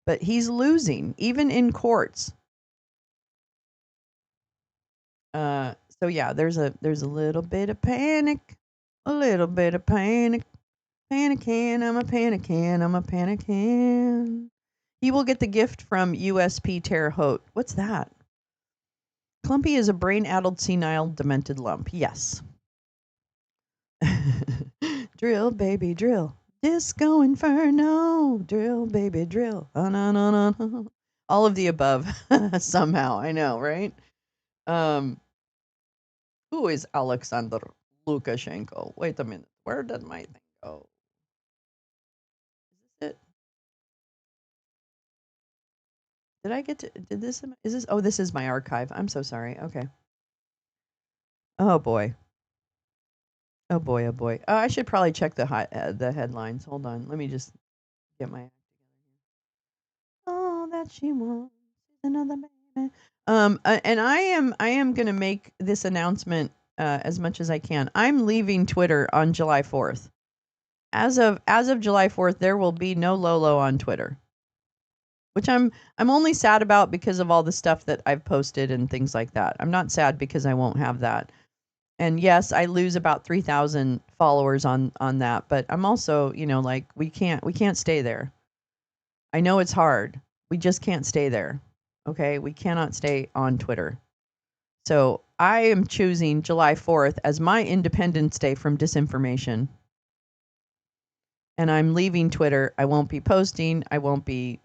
But he's losing, even in courts. So yeah, there's a little bit of panic. A little bit of panic. Panicking, I'm a panicking. He will get the gift from USP Terre Haute. What's that? Clumpy is a brain-addled, senile, demented lump. Yes. Drill, baby, drill. Disco Inferno. Drill, baby, drill. No. All of the above. Somehow, I know, right? Who is Alexander Lukashenko? Wait a minute. Where did my thing go? Is this it? Did I get to, did this, is this, oh, this is my archive. I'm so sorry. Okay. Oh boy. Oh boy, oh boy. Oh, I should probably check the headlines. Hold on. Let me just get my act together. Oh, that she wants another baby. And I am going to make this announcement as much as I can. I'm leaving Twitter on July 4th. As of July 4th, there will be no Lolo on Twitter. Which I'm only sad about because of all the stuff that I've posted and things like that. I'm not sad because I won't have that. And yes, I lose about 3,000 followers on that, but I'm also, like we can't stay there. I know it's hard. We just can't stay there. Okay? We cannot stay on Twitter. So, I am choosing July 4th as my Independence Day from disinformation. And I'm leaving Twitter. I won't be posting. I won't be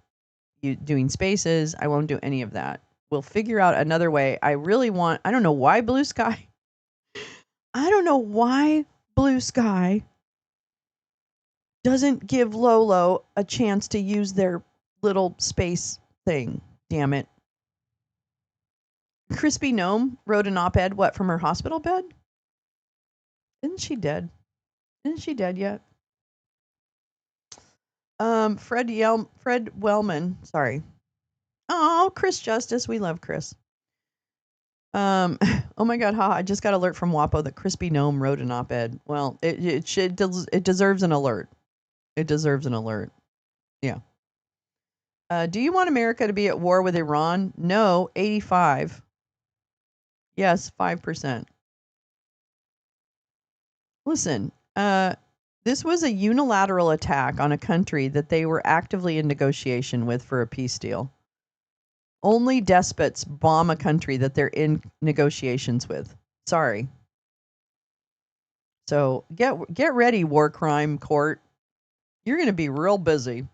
doing spaces. I won't do any of that. We'll figure out another way. I don't know why Blue Sky. I don't know why Blue Sky doesn't give Lolo a chance to use their little space thing. Damn it. Crispy Gnome wrote an op-ed, from her hospital bed? Isn't she dead? Isn't she dead yet? Fred Wellman, sorry. Oh, Chris Justice, we love Chris. Oh my God, I just got alert from WAPO that Crispy Gnome wrote an op-ed. Well, it deserves an alert. It deserves an alert. Yeah. Do you want America to be at war with Iran? No, 85. Yes, 5%. Listen, this was a unilateral attack on a country that they were actively in negotiation with for a peace deal. Only despots bomb a country that they're in negotiations with. Sorry. So get ready, war crime court. You're going to be real busy.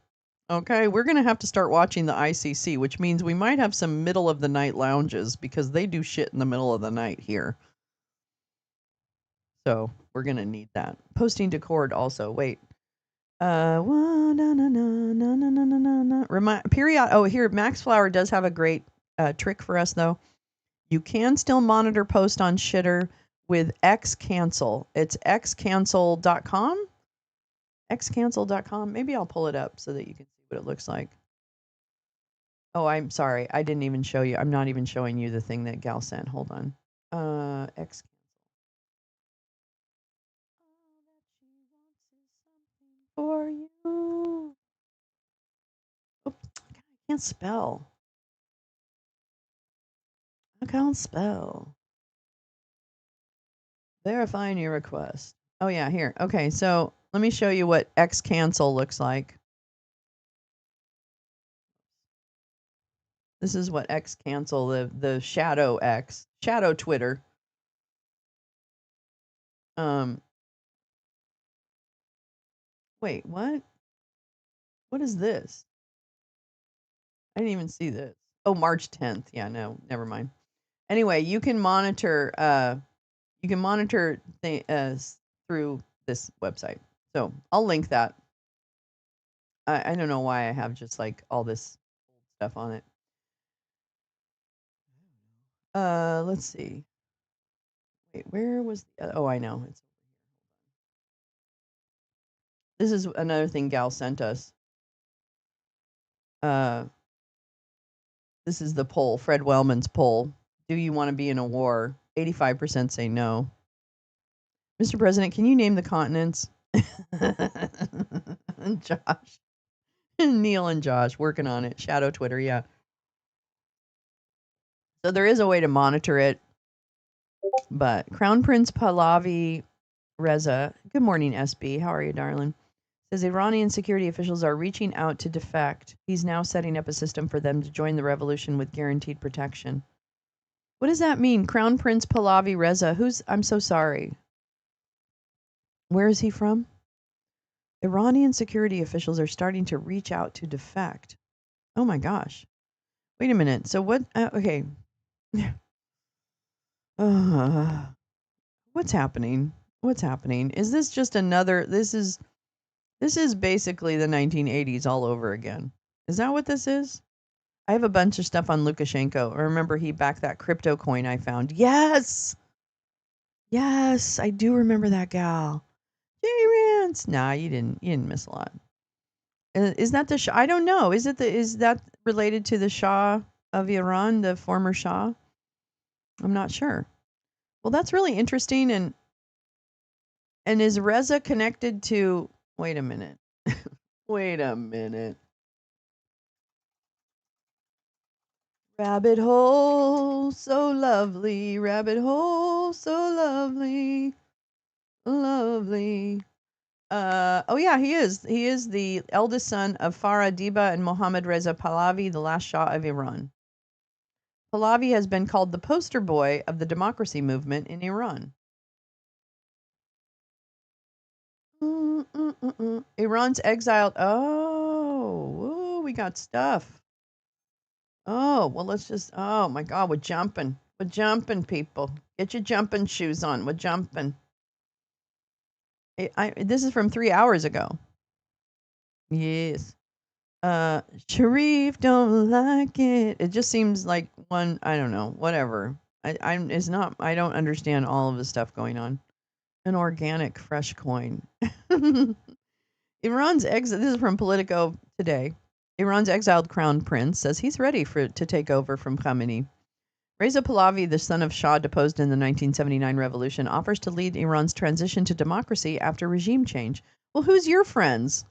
Okay, we're going to have to start watching the ICC, which means we might have some middle of the night lounges because they do shit in the middle of the night here. So we're going to need that. Posting to Cord also. Wait. Period. Oh, here, Max Flower does have a great trick for us, though. You can still monitor post on Shitter with Xcancel. It's xcancel.com. Xcancel.com. Maybe I'll pull it up so that you can see what it looks like. Oh, I'm sorry. I didn't even show you. I'm not even showing you the thing that Gal sent. Hold on. X. For you. Oh, God, I can't spell. I can't spell. Verifying your request. Oh, yeah, here. Okay, so let me show you what Xcancel looks like. This is what Xcancel, the shadow X, shadow Twitter. Wait, what? What is this? I didn't even see this. Oh, March 10th. Yeah, no, never mind. Anyway, you can monitor through this website. So I'll link that. I don't know why I have just like all this stuff on it. Let's see. Wait, where was the oh, I know. This is another thing Gal sent us. Uh this is the poll, Fred Wellman's poll. Do you want to be in a war? 85% say no. Mr. President, can you name the continents? Josh. Neil and Josh working on it. Shadow Twitter, yeah. So there is a way to monitor it. But Crown Prince Pahlavi Reza, good morning, SB. How are you, darling? Says Iranian security officials are reaching out to defect. He's now setting up a system for them to join the revolution with guaranteed protection. What does that mean? Crown Prince Pahlavi Reza. I'm so sorry. Where is he from? Iranian security officials are starting to reach out to defect. Oh my gosh. Wait a minute. So what? Okay. What's happening? What's happening? Is this just another? This is basically the 1980s all over again. Is that what this is? I have a bunch of stuff on Lukashenko. I remember he backed that crypto coin I found. Yes, yes, I do remember that gal. Jamie Rance. Nah, you didn't. You didn't miss a lot. Is that the Shah? I don't know. Is that related to the Shah of Iran, the former Shah? I'm not sure. Well, that's really interesting. And is Reza connected to? Wait a minute. Wait a minute. Rabbit hole, so lovely. Rabbit hole, so lovely, lovely. Oh yeah, he is. He is the eldest son of Farah Diba and Mohammad Reza Pahlavi, the last Shah of Iran. Pahlavi has been called the poster boy of the democracy movement in Iran. Iran's exiled. Oh, we got stuff. Oh, well, let's just. Oh my God, we're jumping. We're jumping, people. Get your jumping shoes on. We're jumping. This is from 3 hours ago. Yes. Sharif don't like it. It just seems like one. I don't know. Whatever. I'm. It's not. I don't understand all of the stuff going on. An organic fresh coin. Iran's exit. This is from Politico today. Iran's exiled crown prince says he's ready to take over from Khamenei. Reza Pahlavi, the son of Shah deposed in the 1979 revolution, offers to lead Iran's transition to democracy after regime change. Well, who's your friends?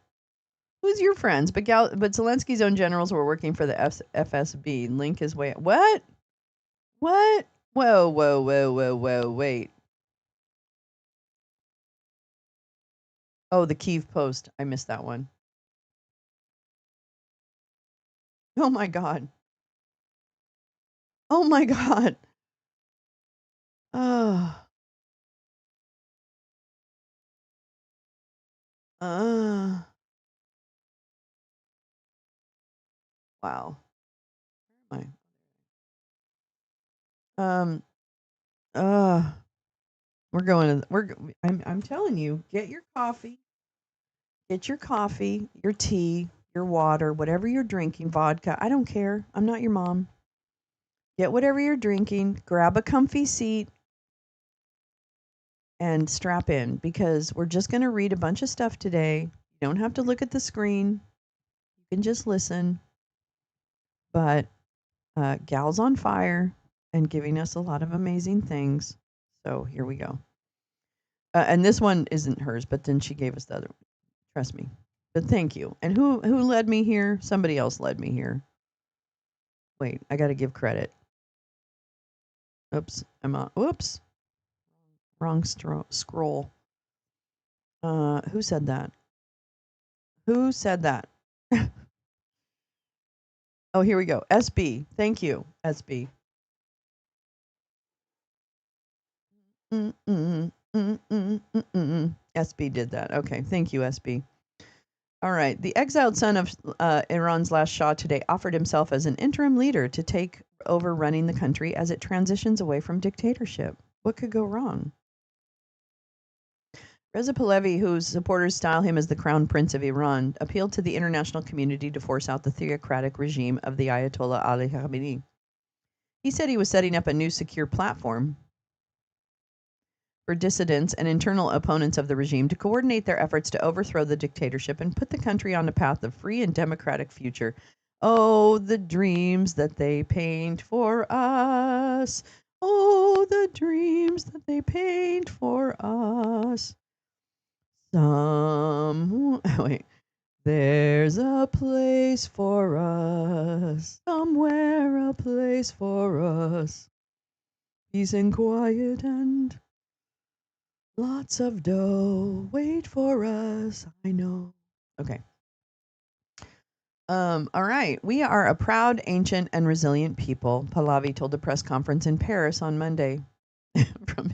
Who's your friends? But Zelensky's own generals were working for the FSB. Link his way. What? What? Whoa, whoa, whoa, whoa, whoa, wait. Oh, the Kyiv Post. I missed that one. Oh my God. Oh my God. Oh. Uh. Wow. Where am I? I'm telling you, get your coffee, your tea, your water, whatever you're drinking, vodka. I don't care. I'm not your mom. Get whatever you're drinking, grab a comfy seat, and strap in because we're just going to read a bunch of stuff today. You don't have to look at the screen, you can just listen. But Gal's on fire and giving us a lot of amazing things. So here we go. And this one isn't hers, but then she gave us the other one. Trust me. But thank you. And who led me here? Somebody else led me here. Wait, I got to give credit. Oops, I'm on. Whoops, wrong scroll. Who said that? Who said that? Oh, here we go. SB. Thank you, SB. SB did that. Okay, thank you, SB. All right. The exiled son of Iran's last Shah today offered himself as an interim leader to take over running the country as it transitions away from dictatorship. What could go wrong? Reza Pahlavi, whose supporters style him as the crown prince of Iran, appealed to the international community to force out the theocratic regime of the Ayatollah Ali Khamenei. He said he was setting up a new secure platform for dissidents and internal opponents of the regime to coordinate their efforts to overthrow the dictatorship and put the country on a path of free and democratic future. Oh, the dreams that they paint for us. Oh, the dreams that they paint for us. Wait. There's a place for us, somewhere a place for us. Peace and quiet and lots of dough. Wait for us, I know. Okay. All right. We are a proud, ancient, and resilient people, Pahlavi told a press conference in Paris on Monday from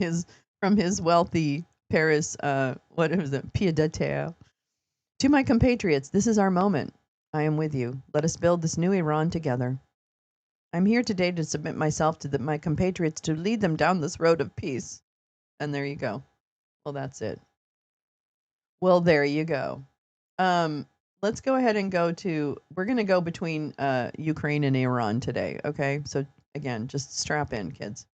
his wealthy Paris, what was it, pied à terre. To my compatriots, this is our moment. I am with you. Let us build this new Iran together. I'm here today to submit myself to my compatriots to lead them down this road of peace. And there you go. Well, that's it. Well, there you go. Let's go ahead and we're going to go between Ukraine and Iran today, okay? So, again, just strap in, kids.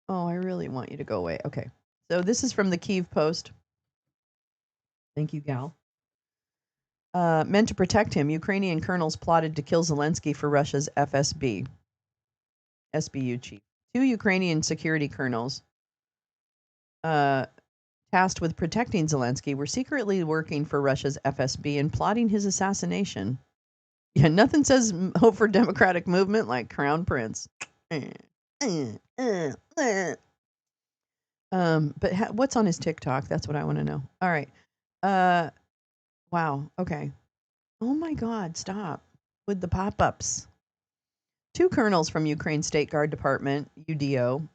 Oh, I really want you to go away. Okay. So, this is from the Kyiv Post. Thank you, Gal. Meant to protect him, Ukrainian colonels plotted to kill Zelensky for Russia's SBU chief. Two Ukrainian security colonels tasked with protecting Zelensky were secretly working for Russia's FSB and plotting his assassination. Yeah, nothing says hope for democratic movement like Crown Prince. But what's on his TikTok? That's what I want to know. All right. Wow. Okay. Oh my God! Stop with the pop-ups. Two colonels from Ukraine's State Guard Department, UDO,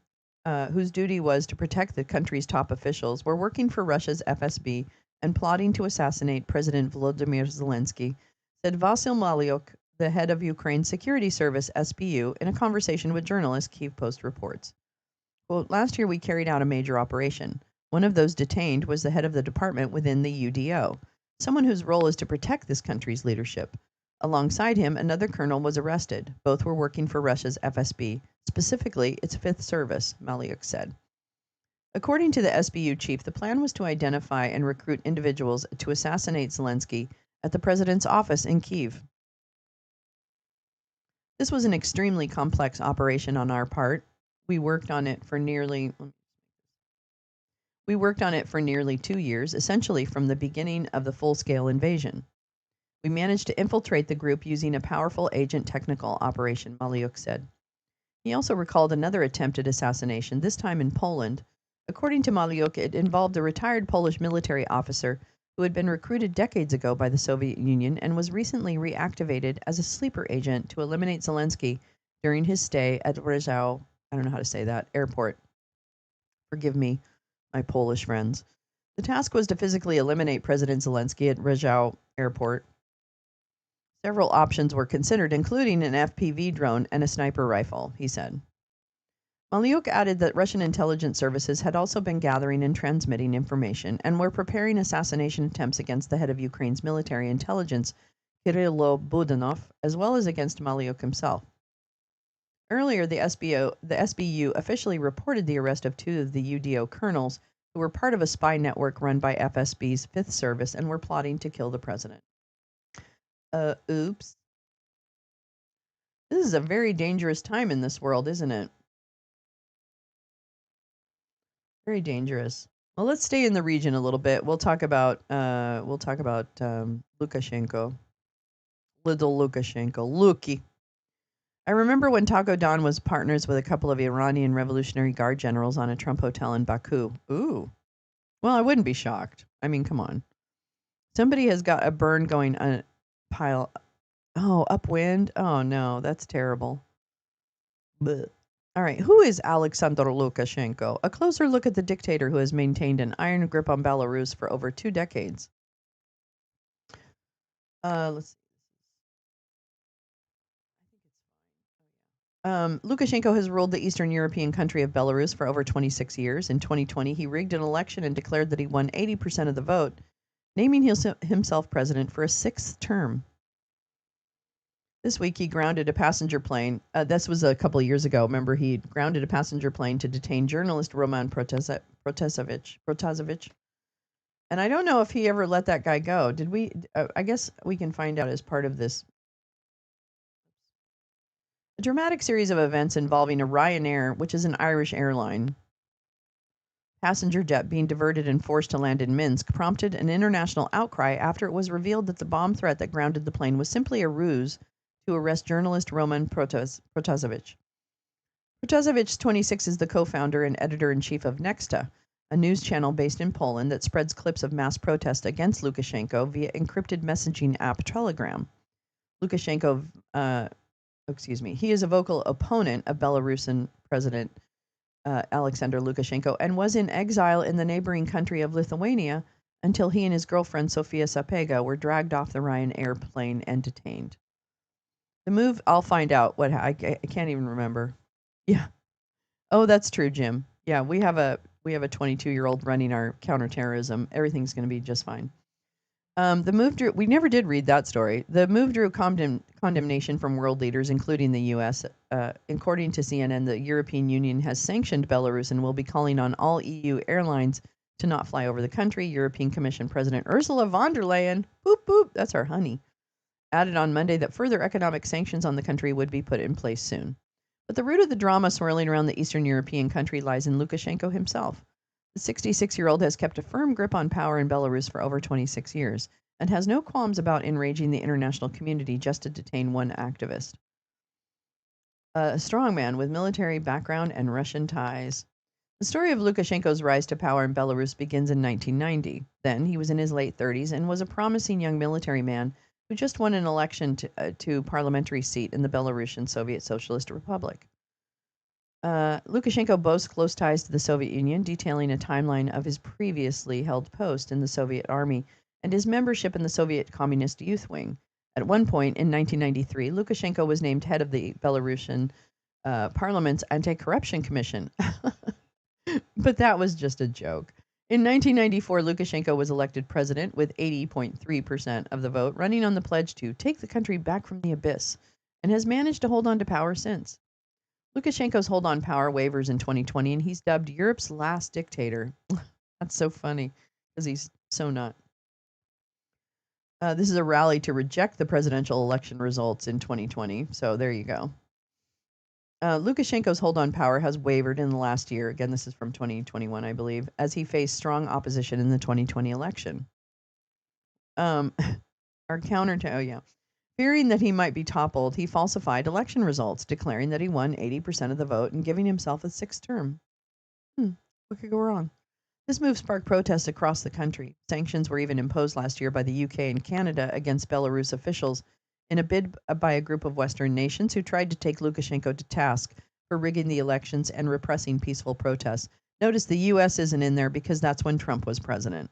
whose duty was to protect the country's top officials, were working for Russia's FSB and plotting to assassinate President Volodymyr Zelensky, said Vasyl Malyuk, the head of Ukraine's security service, SBU, in a conversation with journalists, Kyiv Post reports. Quote, last year we carried out a major operation. One of those detained was the head of the department within the UDO, someone whose role is to protect this country's leadership. Alongside him, another colonel was arrested. Both were working for Russia's FSB, specifically its Fifth Service, Malyuk said. According to the SBU chief, the plan was to identify and recruit individuals to assassinate Zelensky at the president's office in Kyiv. This was an extremely complex operation on our part. We worked on it for nearly 2 years, essentially from the beginning of the full-scale invasion. We managed to infiltrate the group using a powerful agent technical operation, Malyuk said. He also recalled another attempted assassination, this time in Poland. According to Malyuk, it involved a retired Polish military officer who had been recruited decades ago by the Soviet Union and was recently reactivated as a sleeper agent to eliminate Zelensky during his stay at Rzeszów, I don't know how to say that, airport. Forgive me, my Polish friends. The task was to physically eliminate President Zelensky at Rzeszów airport. Several options were considered, including an FPV drone and a sniper rifle, he said. Maliuk added that Russian intelligence services had also been gathering and transmitting information and were preparing assassination attempts against the head of Ukraine's military intelligence, Kirilo Budanov, as well as against Maliuk himself. Earlier, the SBU officially reported the arrest of two of the UDO colonels who were part of a spy network run by FSB's Fifth Service and were plotting to kill the president. Oops. This is a very dangerous time in this world, isn't it? Very dangerous. Well, let's stay in the region a little bit. We'll talk about Lukashenko, little Lukashenko, Luki. I remember when Taco Don was partners with a couple of Iranian Revolutionary Guard generals on a Trump hotel in Baku. Ooh. Well, I wouldn't be shocked. I mean, come on. Somebody has got a burn going on a pile. Oh, upwind. Oh no, that's terrible. But all right, who is Alexander Lukashenko? A closer look at the dictator who has maintained an iron grip on Belarus for over 2 decades. Let's see. Lukashenko has ruled the Eastern European country of Belarus for over 26 years. In 2020, he rigged an election and declared that he won 80% of the vote, naming himself president for a 6th term. This week, he grounded a passenger plane. This was a couple of years ago. Remember, he grounded a passenger plane to detain journalist Roman Protasevich. And I don't know if he ever let that guy go. Did we? I guess we can find out as part of this. A dramatic series of events involving a Ryanair, which is an Irish airline, passenger jet being diverted and forced to land in Minsk, prompted an international outcry after it was revealed that the bomb threat that grounded the plane was simply a ruse to arrest journalist Roman Protasevich. Protasevich, 26, is the co-founder and editor-in-chief of Nexta, a news channel based in Poland that spreads clips of mass protest against Lukashenko via encrypted messaging app Telegram. He is a vocal opponent of Belarusian President Alexander Lukashenko and was in exile in the neighboring country of Lithuania until he and his girlfriend Sofia Sapega were dragged off the Ryanair plane and detained. The move, I'll find out what I can't even remember. Yeah. Oh, that's true, Jim. Yeah, we have a 22-year-old running our counterterrorism. Everything's going to be just fine. The move drew. We never did read that story. The move drew condemnation from world leaders, including the U.S. According to CNN, the European Union has sanctioned Belarus and will be calling on all EU airlines to not fly over the country. European Commission President Ursula von der Leyen, boop boop, that's our honey, added on Monday that further economic sanctions on the country would be put in place soon. But the root of the drama swirling around the Eastern European country lies in Lukashenko himself. The 66-year-old has kept a firm grip on power in Belarus for over 26 years and has no qualms about enraging the international community just to detain one activist. A strongman with military background and Russian ties. The story of Lukashenko's rise to power in Belarus begins in 1990. Then he was in his late 30s and was a promising young military man who just won an election to parliamentary seat in the Belarusian Soviet Socialist Republic. Lukashenko boasts close ties to the Soviet Union, detailing a timeline of his previously held post in the Soviet Army and his membership in the Soviet Communist Youth Wing. At one point in 1993, Lukashenko was named head of the Belarusian Parliament's Anti-Corruption Commission. But that was just a joke. In 1994, Lukashenko was elected president with 80.3% of the vote, running on the pledge to take the country back from the abyss, and has managed to hold on to power since. Lukashenko's hold on power wavers in 2020, and he's dubbed Europe's last dictator. That's so funny, because he's so not. This is a rally to reject the presidential election results in 2020, so there you go. Lukashenko's hold on power has wavered in the last year. Again, this is from 2021, I believe, as he faced strong opposition in the 2020 election. Fearing that he might be toppled, he falsified election results, declaring that he won 80% of the vote and giving himself a 6th term. What could go wrong? This move sparked protests across the country. Sanctions were even imposed last year by the UK and Canada against Belarus officials in a bid by a group of Western nations who tried to take Lukashenko to task for rigging the elections and repressing peaceful protests. Notice the U.S. isn't in there because that's when Trump was president.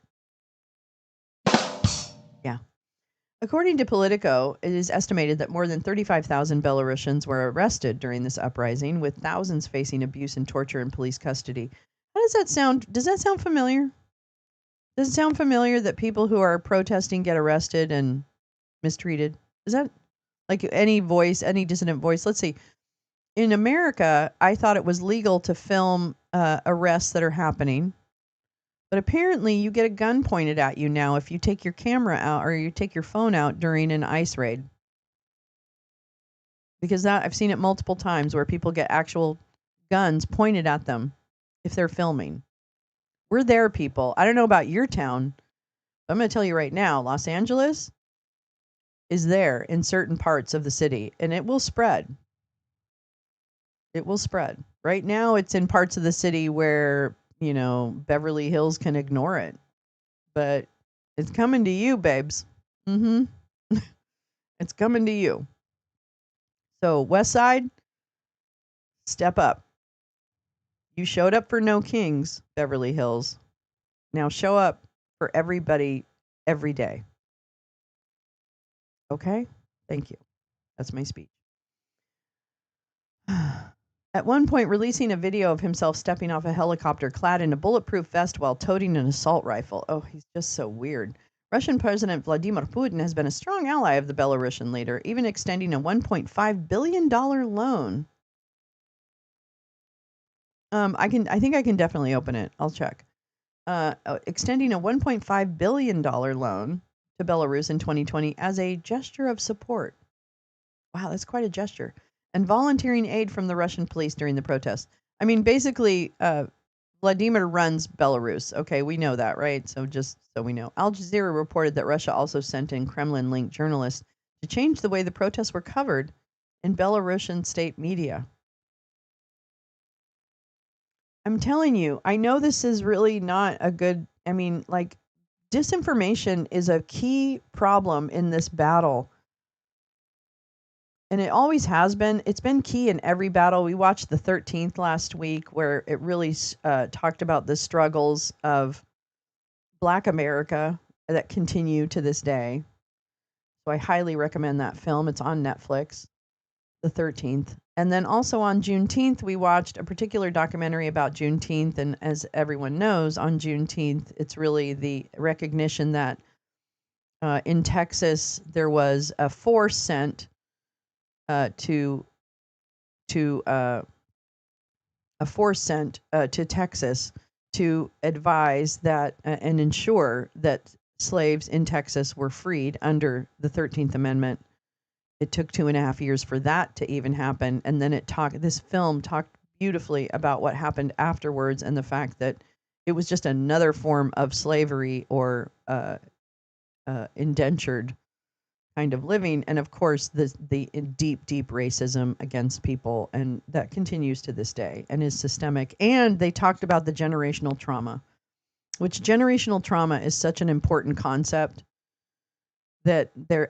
Yeah. According to Politico, it is estimated that more than 35,000 Belarusians were arrested during this uprising, with thousands facing abuse and torture in police custody. How does that sound? Does that sound familiar? Does it sound familiar that people who are protesting get arrested and mistreated? Is that like any dissident voice? Let's see. In America, I thought it was legal to film arrests that are happening. But apparently, you get a gun pointed at you now if you take your camera out or you take your phone out during an ICE raid. Because that I've seen it multiple times where people get actual guns pointed at them if they're filming. We're there, people. I don't know about your town, but I'm going to tell you right now, Los Angeles is there in certain parts of the city, and it will spread. It will spread. Right now, it's in parts of the city where, Beverly Hills can ignore it. But it's coming to you, babes. Mm-hmm. It's coming to you. So, West Side, step up. You showed up for no kings, Beverly Hills. Now show up for everybody every day. Okay? Thank you. That's my speech. At one point, releasing a video of himself stepping off a helicopter clad in a bulletproof vest while toting an assault rifle. Oh, he's just so weird. Russian President Vladimir Putin has been a strong ally of the Belarusian leader, even extending a $1.5 billion loan. I think I can definitely open it. I'll check. Extending a $1.5 billion loan to Belarus in 2020 as a gesture of support. Wow, that's quite a gesture. And volunteering aid from the Russian police during the protests. I mean, basically, Vladimir runs Belarus. Okay, we know that, right? So just so we know. Al Jazeera reported that Russia also sent in Kremlin-linked journalists to change the way the protests were covered in Belarusian state media. I'm telling you, I know this is really not a good, disinformation is a key problem in this battle. And it always has been. It's been key in every battle. We watched the 13th last week, where it really talked about the struggles of Black America that continue to this day. So I highly recommend that film. It's on Netflix, the 13th. And then also on Juneteenth, we watched a particular documentary about Juneteenth. And as everyone knows, on Juneteenth, it's really the recognition that in Texas, there was a force sent to Texas to advise that and ensure that slaves in Texas were freed under the 13th Amendment. It took 2.5 years for that to even happen, and then this film talked beautifully about what happened afterwards and the fact that it was just another form of slavery or indentured kind of living, and of course the deep racism against people, and that continues to this day and is systemic. And they talked about the generational trauma, which generational trauma is such an important concept that there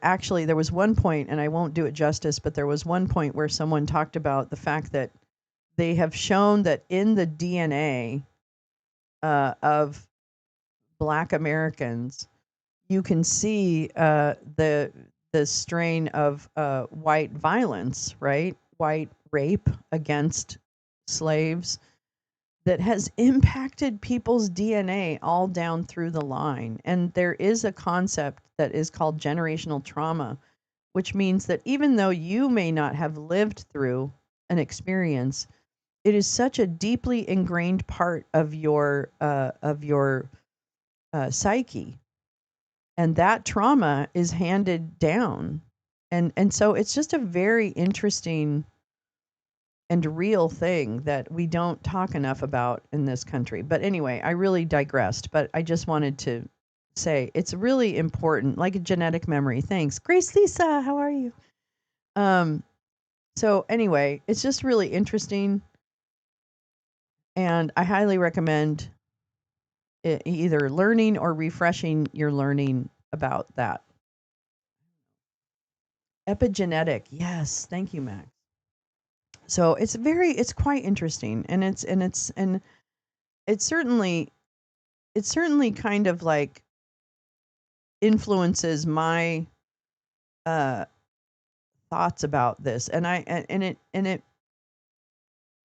was one point, and I won't do it justice, but there was one point where someone talked about the fact that they have shown that in the DNA of Black Americans, you can see the strain of white violence, right? White rape against slaves that has impacted people's DNA all down through the line. And there is a concept that is called generational trauma, which means that even though you may not have lived through an experience, it is such a deeply ingrained part of your psyche, and that trauma is handed down, and so it's just a very interesting and real thing that we don't talk enough about in this country. But anyway, I really digressed, but I just wanted to say it's really important, like a genetic memory. Thanks, Grace Lisa. How are you? So anyway, it's just really interesting, and I highly recommend either learning or refreshing your learning about that. Epigenetic. Yes, thank you, Max. So it's quite interesting, and it certainly kind of like influences my thoughts about this, and it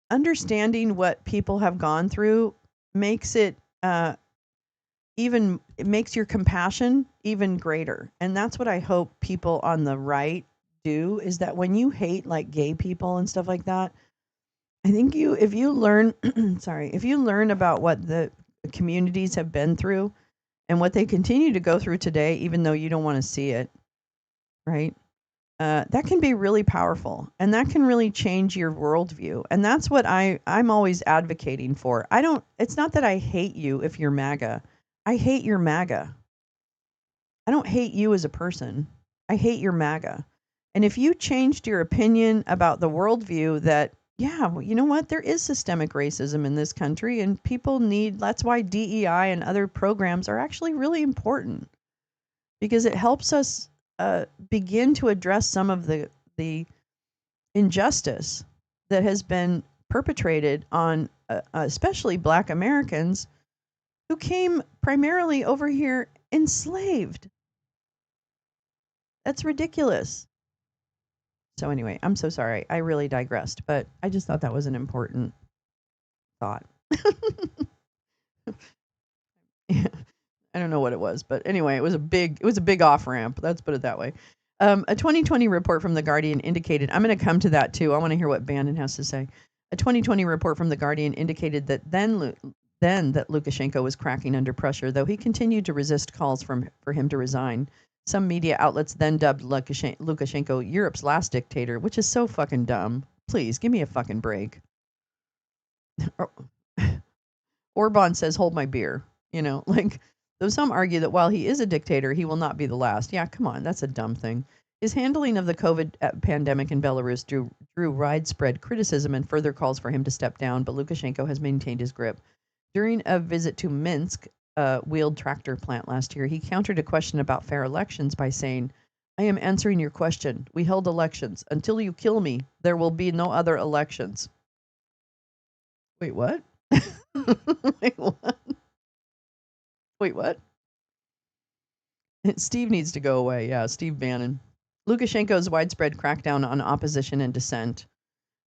understanding what people have gone through makes it it makes your compassion even greater. And that's what I hope people on the right do, is that when you hate like gay people and stuff like that, I think if you learn if you learn about what the communities have been through and what they continue to go through today, even though you don't want to see it, right? That can be really powerful, and that can really change your worldview. And that's what I'm always advocating for. It's not that I hate you if you're MAGA. I hate your MAGA. I don't hate you as a person. I hate your MAGA. And if you changed your opinion about the worldview that, yeah, well, you know what? There is systemic racism in this country, and that's why DEI and other programs are actually really important, because it helps us begin to address some of the injustice that has been perpetrated on especially Black Americans who came primarily over here enslaved. That's ridiculous. So anyway, I'm so sorry. I really digressed, but I just thought that was an important thought. I don't know what it was, but anyway, it was a big off ramp. Let's put it that way. A 2020 report from The Guardian indicated, I'm going to come to that too. I want to hear what Bannon has to say. A 2020 report from The Guardian indicated that then that Lukashenko was cracking under pressure, though he continued to resist calls for him to resign. Some media outlets then dubbed Lukashenko Europe's last dictator, which is so fucking dumb. Please, give me a fucking break. Orban says, hold my beer. Though some argue that while he is a dictator, he will not be the last. Yeah, come on, that's a dumb thing. His handling of the COVID pandemic in Belarus drew widespread criticism and further calls for him to step down, but Lukashenko has maintained his grip. During a visit to Minsk, wheeled tractor plant last year, he countered a question about fair elections by saying, I am answering your question. We held elections. Until you kill me, there will be no other elections. Wait, what? Wait, what? Wait, what? Steve needs to go away. Yeah, Steve Bannon. Lukashenko's widespread crackdown on opposition and dissent.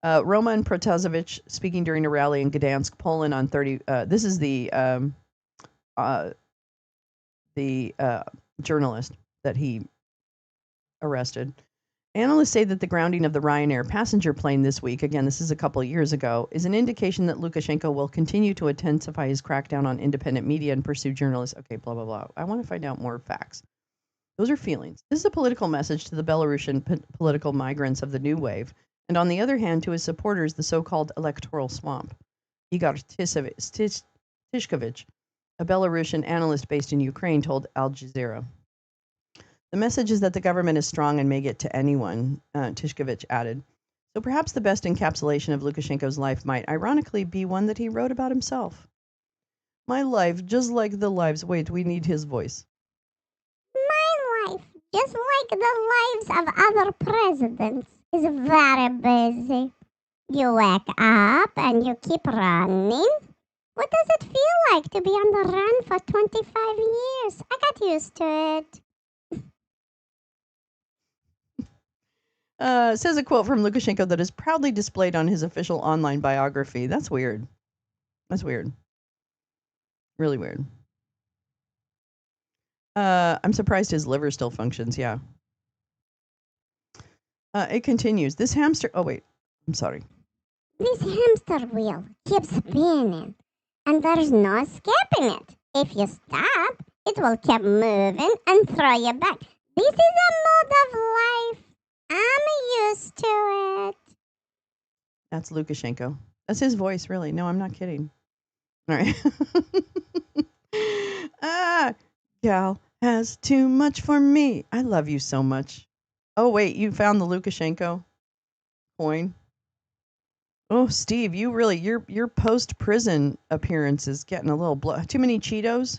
Roman Protasevich speaking during a rally in Gdansk, Poland on 30. This is the journalist that he arrested. Analysts say that the grounding of the Ryanair passenger plane this week, again, this is a couple of years ago, is an indication that Lukashenko will continue to intensify his crackdown on independent media and pursue journalists. Okay, blah, blah, blah. I want to find out more facts. Those are feelings. This is a political message to the Belarusian political migrants of the new wave, and on the other hand, to his supporters, the so-called electoral swamp. Igor Tishkovich, a Belarusian analyst based in Ukraine, told Al Jazeera. The message is that the government is strong and may get to anyone, Tishkovich added. So perhaps the best encapsulation of Lukashenko's life might ironically be one that he wrote about himself. My life, just like the lives. Wait, we need his voice. My life, just like the lives of other presidents, is very busy. You wake up and you keep running. What does it feel like to be on the run for 25 years? I got used to it. Says a quote from Lukashenko that is proudly displayed on his official online biography. That's weird. That's weird. Really weird. I'm surprised his liver still functions. Yeah. It continues. This hamster. Oh, wait. I'm sorry. This hamster wheel keeps spinning, and there's no escaping it. If you stop, it will keep moving and throw you back. This is a mode of life. I'm used to it. That's Lukashenko. That's his voice, really. No, I'm not kidding. All right. Gal has too much for me. I love you so much. Oh, wait, you found the Lukashenko coin? Oh, Steve, you really, your post-prison appearance is getting a little too many Cheetos?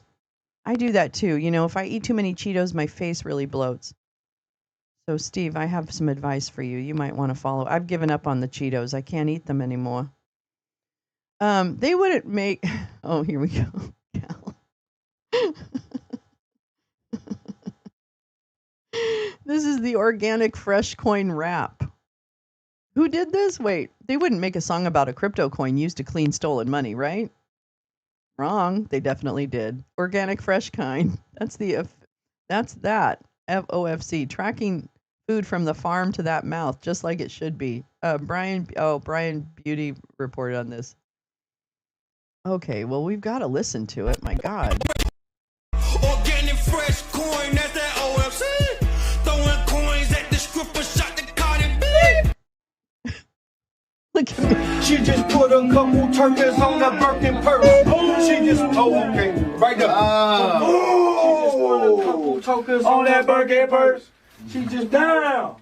I do that too. If I eat too many Cheetos, my face really bloats. So, Steve, I have some advice for you. You might want to follow. I've given up on the Cheetos. I can't eat them anymore. They wouldn't make. Oh, here we go. This is the organic fresh coin rap. Who did this? Wait, they wouldn't make a song about a crypto coin used to clean stolen money, right? Wrong. They definitely did. Organic fresh kind. That's that. FOFC. Tracking food from the farm to that mouth, just like it should be. Brian Beauty reported on this. Okay, well, we've got to listen to it. My God. Organic fresh coin, that's that OFC. Throwing coins at the stripper shot the Cardi B. Look at me. She just put a couple turkeys on the Birkin purse. She just, okay, right there. She just put a couple turkeys on that Birkin purse. She just down.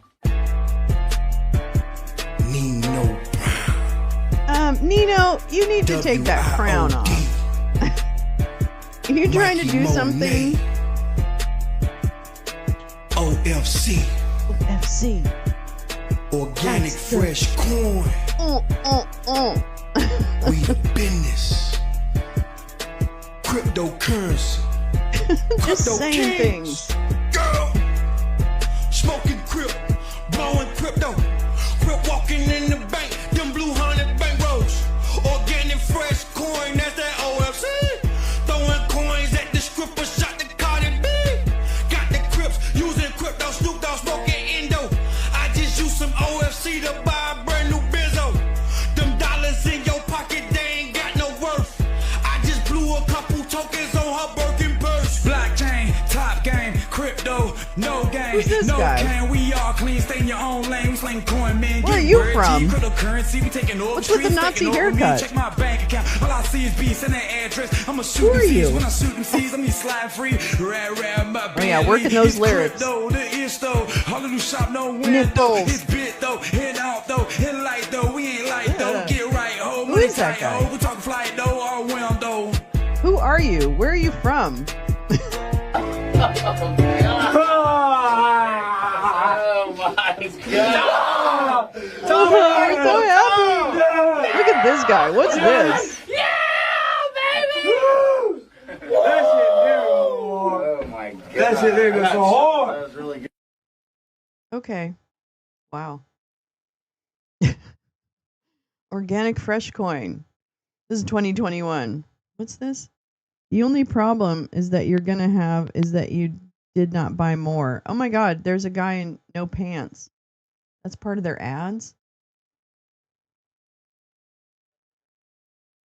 Nino, you need to take that crown off. Are you trying to do something? OFC. FC. Organic fresh corn. We the business. Cryptocurrency. Just Crypto saying kings. things. Girl. Smoking crip. Blowing crypto. Crip walking in the bank. Them blue hundred bank rolls. Organic fresh coin. That's that OFC. Throwing coins at the stripper shot the Cardi B. Got the crips using crypto. Snoop Dogg smoking Indo. I just used some OFC to buy a brand new Benzo. Them dollars in your pocket, they ain't got no worth. I just blew a couple tokens on her Birkin purse. Blockchain, top game, crypto, no game. Who's this no guy? game, we all clean, stay in your own lane. We sling coin, man. Where are get you word, from? G, cryptocurrency, we taking over What's with the streets, Nazi taking over me. haircut? Check my bank account. All I see is beats and that address. I'ma shoot Who are them C's. you? When I shoot them C's, I'm slide free. Rap, my Oh, yeah, working those lyrics. Crypto, the ish though. All of them shop, no window. Nipples. It's bit though, hit out though, hit light though. We ain't light though. Yeah. Get right, ho. Who is that guy? We talk flight though, or wind though. Who are you? Where are you from? Oh, I'm so happy. Look at this guy. What's this? That shit nigga so hard. Okay. Wow. Organic fresh coin. This is 2021. What's this? The only problem is that you're going to have is that you did not buy more. Oh my God, there's a guy in no pants. That's part of their ads?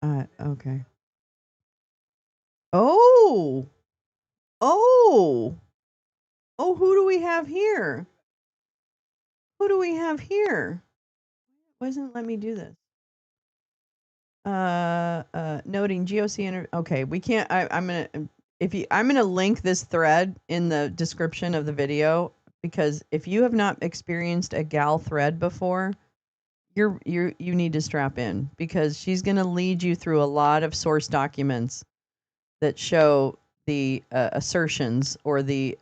Okay. Oh! Oh! Oh, who do we have here? Who do we have here? Why doesn't it let me do this? Noting GOC okay, we can't I'm gonna link this thread in the description of the video, because if you have not experienced a gal thread before, you need to strap in, because she's gonna lead you through a lot of source documents that show the assertions or the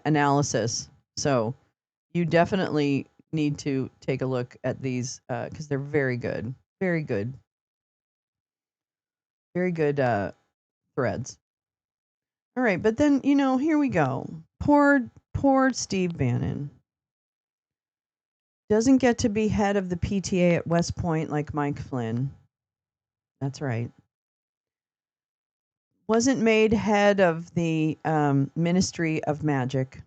analysis. So you definitely need to take a look at these because they're very good, very good. Very good threads. All right, but then, here we go. Poor Steve Bannon. Doesn't get to be head of the PTA at West Point like Mike Flynn. That's right. Wasn't made head of the Ministry of Magic.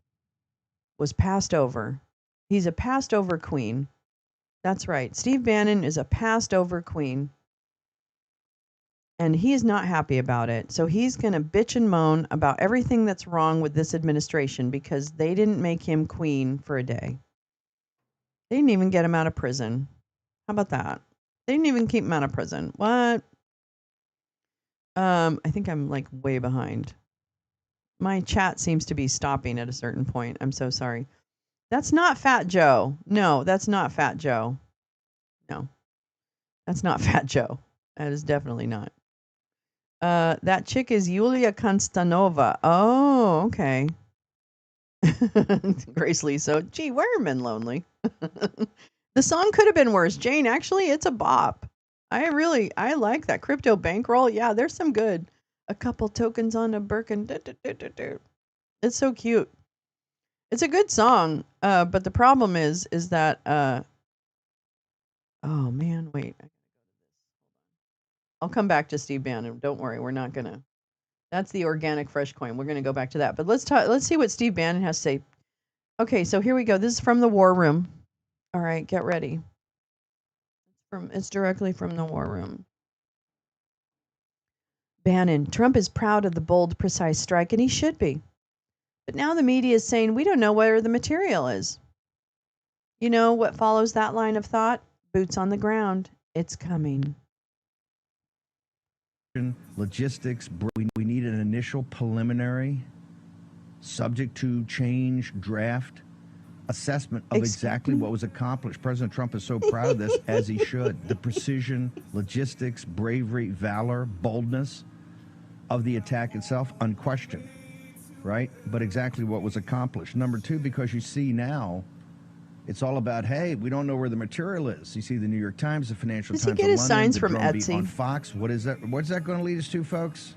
Was passed over. He's a passed over queen. That's right. Steve Bannon is a passed over queen. And he's not happy about it. So he's going to bitch and moan about everything that's wrong with this administration because they didn't make him queen for a day. They didn't even get him out of prison. How about that? They didn't even keep him out of prison. What? I think I'm like way behind. My chat seems to be stopping at a certain point. I'm so sorry. That's not Fat Joe. No, that's not Fat Joe. No, that's not Fat Joe. That is definitely not. That chick is Yulia Konstanova. Oh, okay. Grace Lee. So, gee, why are men lonely? The song could have been worse. Jane, actually, it's a bop. I like that. Crypto bankroll. Yeah, there's some good. A couple tokens on a Birkin. It's so cute. It's a good song, but the problem is that oh man, wait. I'll come back to Steve Bannon. Don't worry, we're not gonna. That's the organic fresh coin. We're gonna go back to that. But let's talk. Let's see what Steve Bannon has to say. Okay, so here we go. This is from the War Room. All right, get ready. It's directly from the War Room. Bannon, Trump is proud of the bold, precise strike, and he should be. But now the media is saying we don't know where the material is. You know what follows that line of thought? Boots on the ground. It's coming. Logistics. We need an initial preliminary, subject to change draft assessment of exactly what was accomplished. President Trump is so proud of this, as he should. The precision, logistics, bravery, valor, boldness of the attack itself, unquestioned, right? But exactly what was accomplished. Number two, because you see now, it's all about, hey, we don't know where the material is. You see the New York Times, the Financial Does Times he get of his London, signs the from drumbeat Etsy? on Fox. What is that? What's that going to lead us to, folks?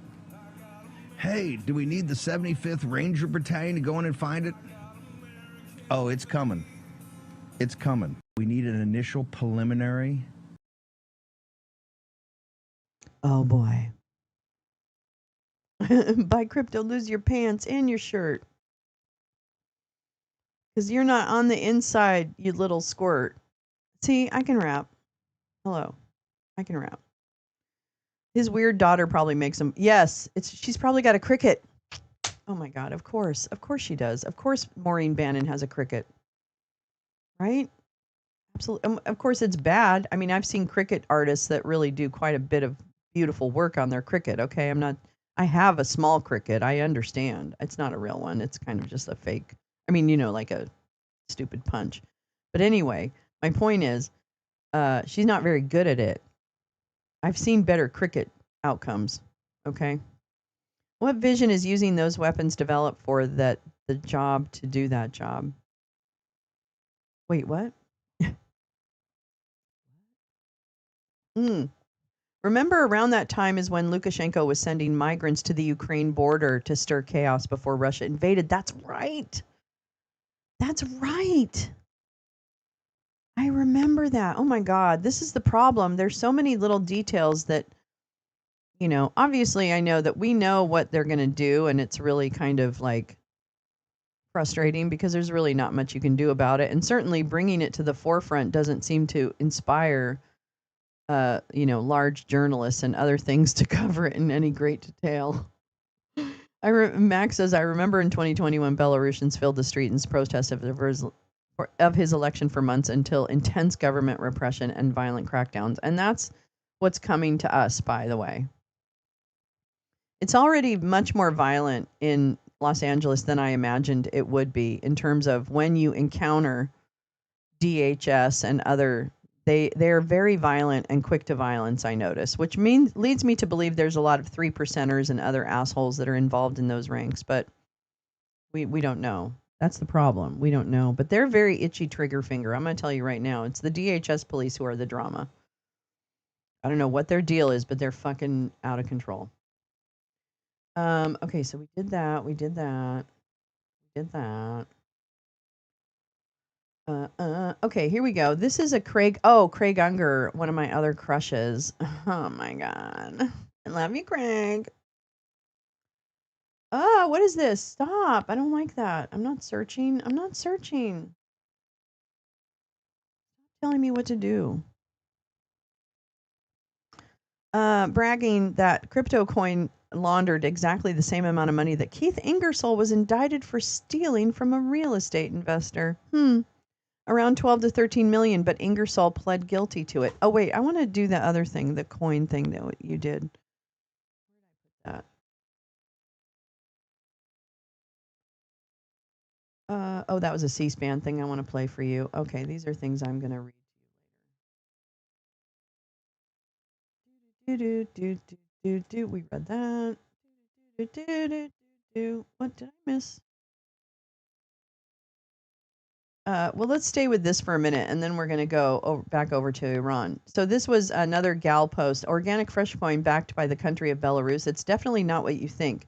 Hey, do we need the 75th Ranger Battalion to go in and find it? Oh, it's coming. It's coming. We need an initial preliminary. Oh boy. Buy crypto, lose your pants and your shirt. Because you're not on the inside, you little squirt. See, I can rap. Hello. I can rap. His weird daughter probably makes him. Yes, she's probably got a cricket. Oh my God, of course. Of course she does. Of course Maureen Bannon has a cricket. Right? Absolutely. Of course it's bad. I mean, I've seen cricket artists that really do quite a bit of beautiful work on their cricket. Okay, I have a small cricket. I understand. It's not a real one. It's kind of just a fake. I mean, like a stupid punch. But anyway, my point is, she's not very good at it. I've seen better cricket outcomes. Okay. What vision is using those weapons developed for the job to do that job? Wait, what? Remember, around that time is when Lukashenko was sending migrants to the Ukraine border to stir chaos before Russia invaded. That's right. That's right. I remember that. Oh my God. This is the problem. There's so many little details that, obviously I know that we know what they're going to do, and it's really kind of like frustrating because there's really not much you can do about it. And certainly bringing it to the forefront doesn't seem to inspire, large journalists and other things to cover it in any great detail. Max says, I remember in 2020 when Belarusians filled the street in protest of his election for months until intense government repression and violent crackdowns. And that's what's coming to us, by the way. It's already much more violent in Los Angeles than I imagined it would be in terms of when you encounter DHS and other. They're very violent and quick to violence, I notice, which leads me to believe there's a lot of 3%ers and other assholes that are involved in those ranks, but we don't know. That's the problem. We don't know. But they're very itchy trigger finger. I'm going to tell you right now, it's the DHS police who are the drama. I don't know what their deal is, but they're fucking out of control. Okay, so we did that. We did that. We did that. Okay, here we go. This is a Craig Unger, one of my other crushes. Oh my God. I love you, Craig. Oh, what is this? Stop. I don't like that. I'm not searching. Stop telling me what to do. Bragging that crypto coin laundered exactly the same amount of money that Keith Ingersoll was indicted for stealing from a real estate investor. Around 12 to 13 million, but Ingersoll pled guilty to it. Oh, wait, I want to do the other thing, the coin thing that you did. Where did I put that? Oh, that was a C-SPAN thing I want to play for you. Okay, these are things I'm going to read to you later. We read that. What did I miss? Well, let's stay with this for a minute, and then we're going to go back over to Iran. So this was another gal post, organic fresh coin backed by the country of Belarus. It's definitely not what you think.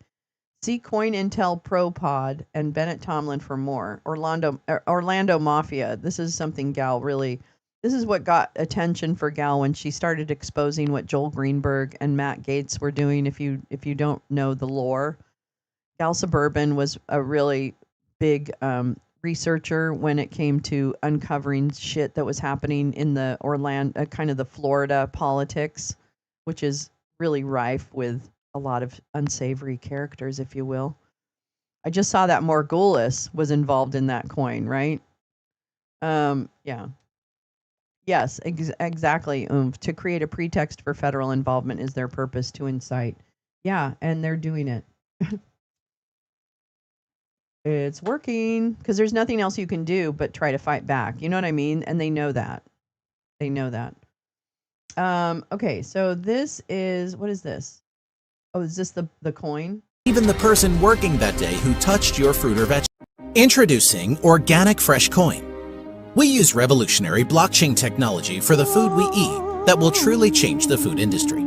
See Coin Intel Pro Pod and Bennett Tomlin for more. Orlando Mafia. This is something Gal really. This is what got attention for Gal when she started exposing what Joel Greenberg and Matt Gaetz were doing. If you don't know the lore, Gal Suburban was a really big researcher when it came to uncovering shit that was happening in the Orlando, kind of the Florida politics, which is really rife with a lot of unsavory characters, if you will. I just saw that Morgulis was involved in that coin, right? Yeah. Yes, exactly. To create a pretext for federal involvement is their purpose to incite. Yeah, and they're doing it. It's working because there's nothing else you can do but try to fight back. You know what I mean? And they know that. They know that. Okay, so this is, what is this? Oh, is this the coin? Even the person working that day who touched your fruit or vegetable. Introducing Organic Fresh Coin. We use revolutionary blockchain technology for the food we eat that will truly change the food industry.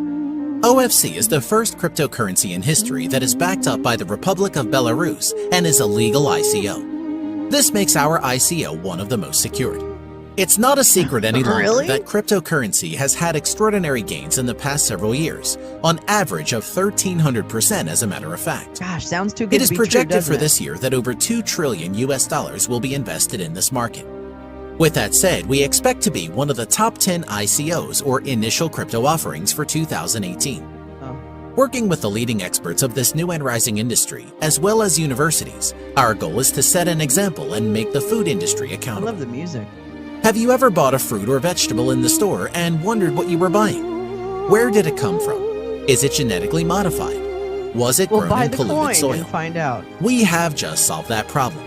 OFC is the first cryptocurrency in history that is backed up by the Republic of Belarus and is a legal ICO. This makes our ICO one of the most secured. It's not a secret any longer Really? that cryptocurrency has had extraordinary gains in the past several years, on average of 1,300% as a matter of fact. Gosh, sounds too good It is to be true, projected doesn't for it? this year that over $2 trillion will be invested in this market. With that said, we expect to be one of the top 10 ICOs or initial crypto offerings for 2018. Working with the leading experts of this new and rising industry, as well as universities, our goal is to set an example and make the food industry I accountable. love the music. Have you ever bought a fruit or vegetable in the store and wondered what you were buying? Where did it come from? Is it genetically modified? Was it We'll grown buy in the polluted coin soil? and find out. We have just solved that problem.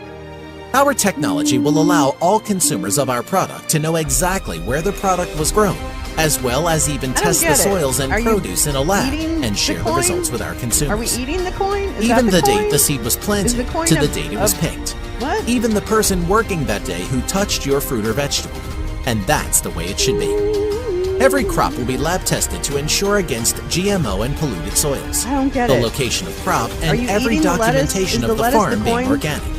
Our technology will allow all consumers of our product to know exactly where the product was grown, as well as even I don't test the get it. soils and Are you produce in a lab eating and the share the coin? results with our consumers. Are we eating the coin? Is Even that the coin? date the seed was Is planted the coin to the of- date it was of- picked. What? Even the person working that day who touched your fruit or vegetable. And that's the way it should be. Every crop will be lab tested to ensure against GMO and polluted soils. I don't get the it. location of crop Are and you every eating the lettuce? documentation Is of the the lettuce farm the being coin? organic.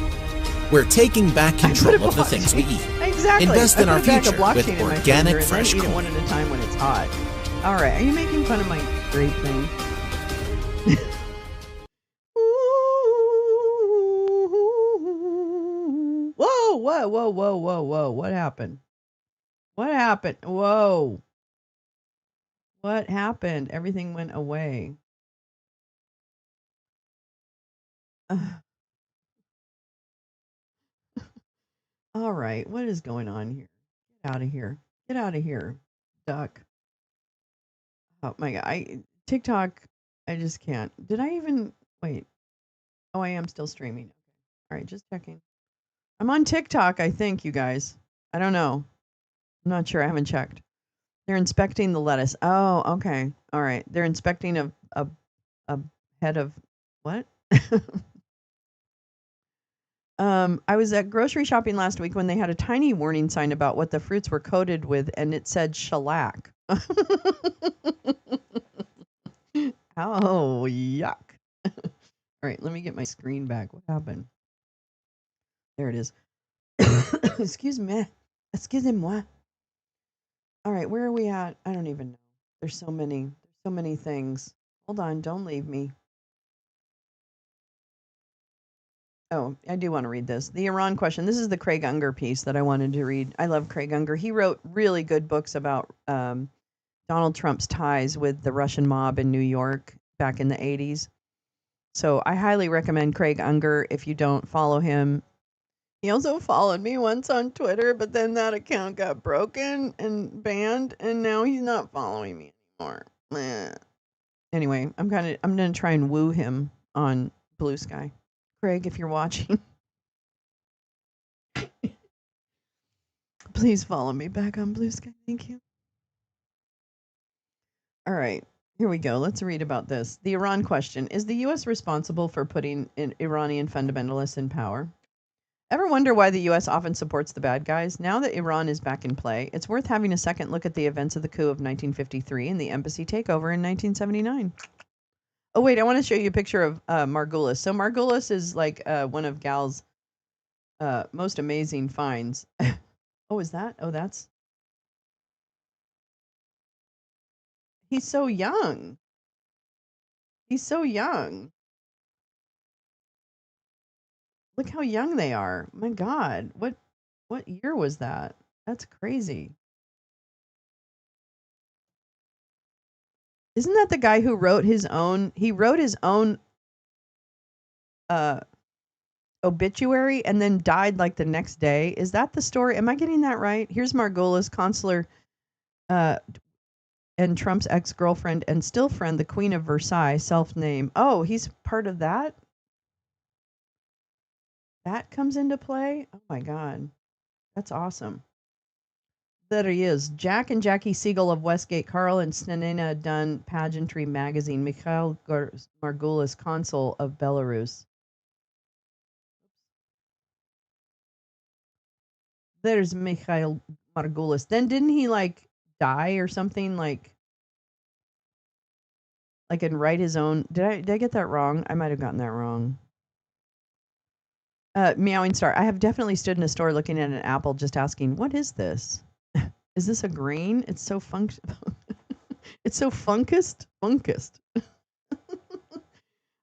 We're taking back control of the things we eat. Exactly. Invest in I our put a bag of future blockchain with in my organic freezer fresh and then eat it coin. one at a time when it's hot. All right. Are you making fun of my great thing? Whoa, whoa, whoa, whoa, whoa, whoa. What happened? What happened? Whoa. What happened? Everything went away. All right. What is going on here? Get out of here. Get out of here. Duck. Oh my god. TikTok, I just can't. Did I even wait? Oh, I am still streaming. All right, just checking. I'm on TikTok, I think, you guys. I don't know. I'm not sure. I haven't checked. They're inspecting the lettuce. Oh, okay. All right. They're inspecting a head of what? I was at grocery shopping last week when they had a tiny warning sign about what the fruits were coated with, and it said shellac. Oh, yuck. All right, let me get my screen back. What happened? There it is. Excuse me. Excusez-moi. All right, where are we at? I don't even know. There's so many things. Hold on, don't leave me. Oh, I do want to read this. The Iran question. This is the Craig Unger piece that I wanted to read. I love Craig Unger. He wrote really good books about Donald Trump's ties with the Russian mob in New York back in the 80s. So I highly recommend Craig Unger if you don't follow him. He also followed me once on Twitter, but then that account got broken and banned, and now he's not following me anymore. Meh. Anyway, I'm gonna try and woo him on Blue Sky. Craig, if you're watching, please follow me back on Blue Sky. Thank you. All right, here we go. Let's read about this. The Iran question. Is the U.S. responsible for putting Iranian fundamentalists in power? Ever wonder why the U.S. often supports the bad guys? Now that Iran is back in play, it's worth having a second look at the events of the coup of 1953 and the embassy takeover in 1979. Oh wait, I want to show you a picture of Margulis. So Margulis is like one of Gal's most amazing finds. Oh, is that? Oh, that's. He's so young. He's so young. Look how young they are. My God, what year was that? That's crazy. Isn't that the guy who wrote his own? He wrote his own uh obituary and then died like the next day. Is that the story? Am I getting that right? Here's Margulis, consular uh and Trump's ex-girlfriend and still friend, the Queen of Versailles, self-name. Oh, he's part of that? That comes into play? Oh my God. That's awesome. There he is. Jack and Jackie Siegel of Westgate, Carl and Snanina Dunn Pageantry Magazine, Mikhail Margulis, consul of Belarus. There's Mikhail Margulis. Then didn't he like die or something like and write his own? Did I get that wrong? I might have gotten that wrong. Meowing Star. I have definitely stood in a store looking at an apple, just asking, "What is this? Is this a green? It's so it's so funkest.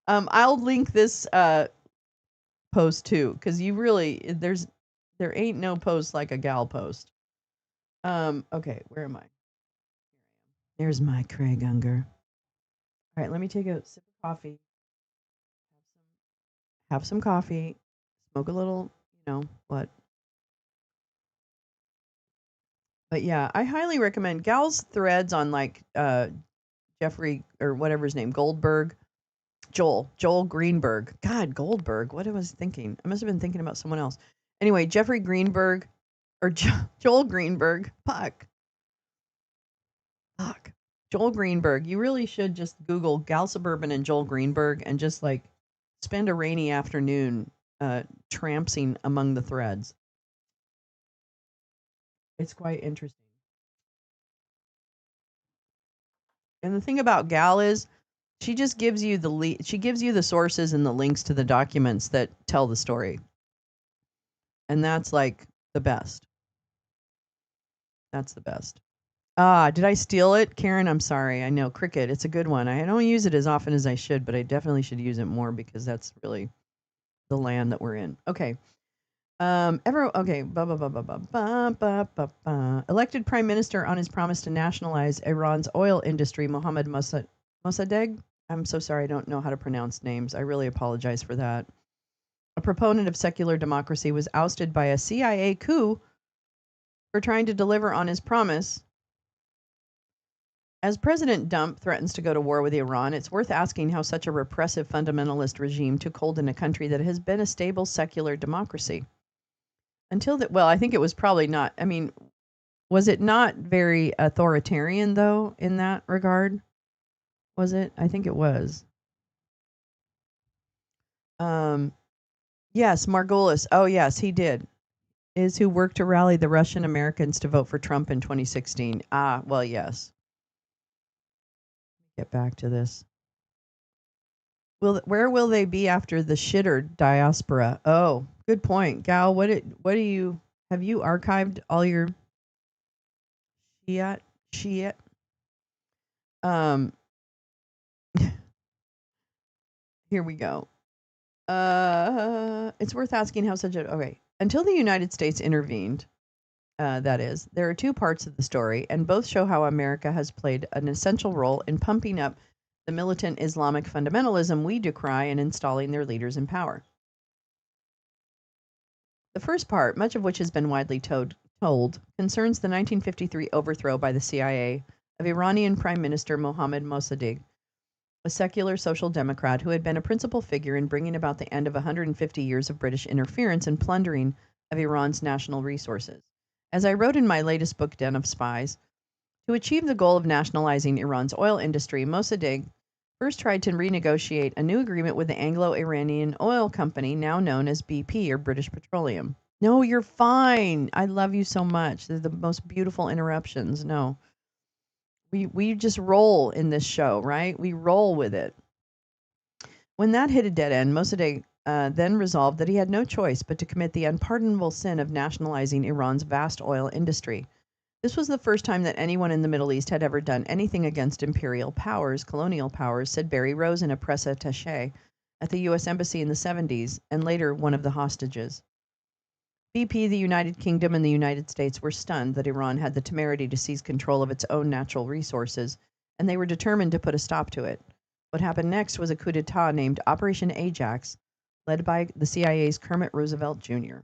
I'll link this post too, because you really there ain't no post like a gal post. Okay, where am I? There's my Craig Unger. All right, let me take a sip of coffee. Have some coffee. Smoke a little, what. But yeah, I highly recommend Gal's threads on like Jeffrey or whatever his name, Goldberg, Joel Greenberg. God, Goldberg. What was I thinking? I must have been thinking about someone else. Anyway, Jeffrey Greenberg or Joel Greenberg. Fuck. Joel Greenberg. You really should just Google Gal Suburban and Joel Greenberg and just like spend a rainy afternoon trampsing among the threads. It's quite interesting. And the thing about Gal is she just gives you she gives you the sources and the links to the documents that tell the story. And that's like the best. That's the best. Ah, did I steal it? Karen, I'm sorry. I know Cricket. It's a good one. I don't use it as often as I should, but I definitely should use it more because that's really the land that we're in. Okay. Okay. Elected prime minister on his promise to nationalize Iran's oil industry, Mohammad Mossadegh. I'm so sorry. I don't know how to pronounce names. I really apologize for that. A proponent of secular democracy was ousted by a CIA coup for trying to deliver on his promise. As President Dump threatens to go to war with Iran, it's worth asking how such a repressive fundamentalist regime took hold in a country that has been a stable secular democracy. Until that, well, I think it was probably not. I mean, was it not very authoritarian, though, in that regard? Was it? I think it was. Yes, Margulis. Oh, yes, he did. Is who worked to rally the Russian Americans to vote for Trump in 2016. Ah, well, yes. Get back to this. Where will they be after the shitter diaspora? Oh, good point, Gal. What do you have you archived all your shit? Um, here we go. It's worth asking how such a okay. Until the United States intervened, that is, there are two parts of the story, and both show how America has played an essential role in pumping up the militant Islamic fundamentalism we decry and installing their leaders in power. The first part, much of which has been widely told, concerns the 1953 overthrow by the CIA of Iranian Prime Minister Mohammad Mossadegh, a secular social democrat who had been a principal figure in bringing about the end of 150 years of British interference and plundering of Iran's national resources. As I wrote in my latest book, Den of Spies, to achieve the goal of nationalizing Iran's oil industry, Mossadegh first tried to renegotiate a new agreement with the Anglo-Iranian oil company, now known as BP, or British Petroleum. No, you're fine. I love you so much. They're the most beautiful interruptions. No. We just roll in this show, right? We roll with it. When that hit a dead end, Mossadegh then resolved that he had no choice but to commit the unpardonable sin of nationalizing Iran's vast oil industry. This was the first time that anyone in the Middle East had ever done anything against imperial powers, colonial powers, said Barry Rose, in a press attaché at the U.S. Embassy in the 70s, and later one of the hostages. BP, the United Kingdom, and the United States were stunned that Iran had the temerity to seize control of its own natural resources, and they were determined to put a stop to it. What happened next was a coup d'etat named Operation Ajax, led by the CIA's Kermit Roosevelt Jr.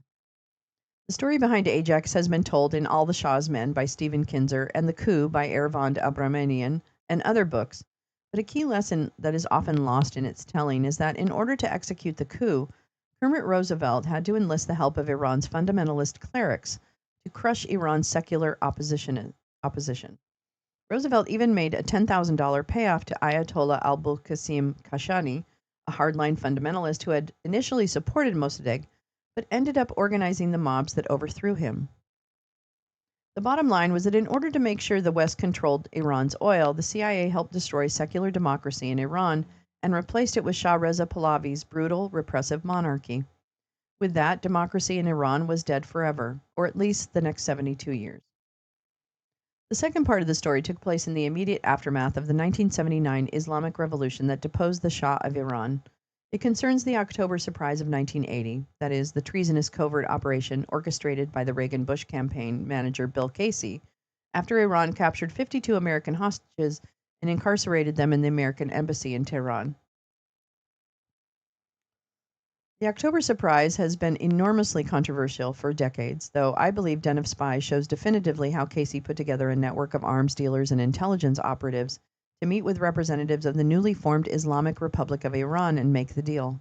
The story behind Ajax has been told in All the Shah's Men by Stephen Kinzer and The Coup by Ervand Abramanian and other books, but a key lesson that is often lost in its telling is that in order to execute the coup, Kermit Roosevelt had to enlist the help of Iran's fundamentalist clerics to crush Iran's secular opposition. Roosevelt even made a $10,000 payoff to Ayatollah Abul-Qasim Kashani, a hardline fundamentalist who had initially supported Mossadegh, but ended up organizing the mobs that overthrew him. The bottom line was that in order to make sure the West controlled Iran's oil, the CIA helped destroy secular democracy in Iran and replaced it with Shah Reza Pahlavi's brutal, repressive monarchy. With that, democracy in Iran was dead forever, or at least the next 72 years. The second part of the story took place in the immediate aftermath of the 1979 Islamic Revolution that deposed the Shah of Iran. It concerns the October surprise of 1980, that is, the treasonous covert operation orchestrated by the Reagan-Bush campaign manager Bill Casey, after Iran captured 52 American hostages and incarcerated them in the American embassy in Tehran. The October surprise has been enormously controversial for decades, though I believe Den of Spies shows definitively how Casey put together a network of arms dealers and intelligence operatives to meet with representatives of the newly formed Islamic Republic of Iran and make the deal.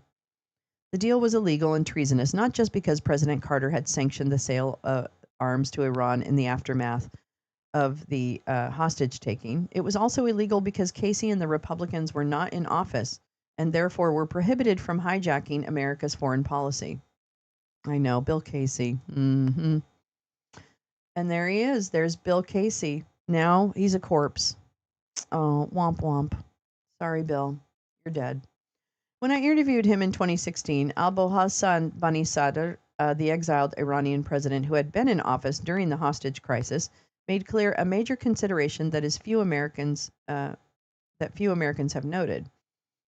The deal was illegal and treasonous, not just because President Carter had sanctioned the sale of arms to Iran in the aftermath of the hostage taking. It was also illegal because Casey and the Republicans were not in office and therefore were prohibited from hijacking America's foreign policy. I know, Bill Casey. And there he is. There's Bill Casey. Now he's a corpse. Oh, womp womp. Sorry, Bill. You're dead. When I interviewed him in 2016, Al-Hassan Bani Sadr, the exiled Iranian president who had been in office during the hostage crisis, made clear a major consideration that few Americans have noted.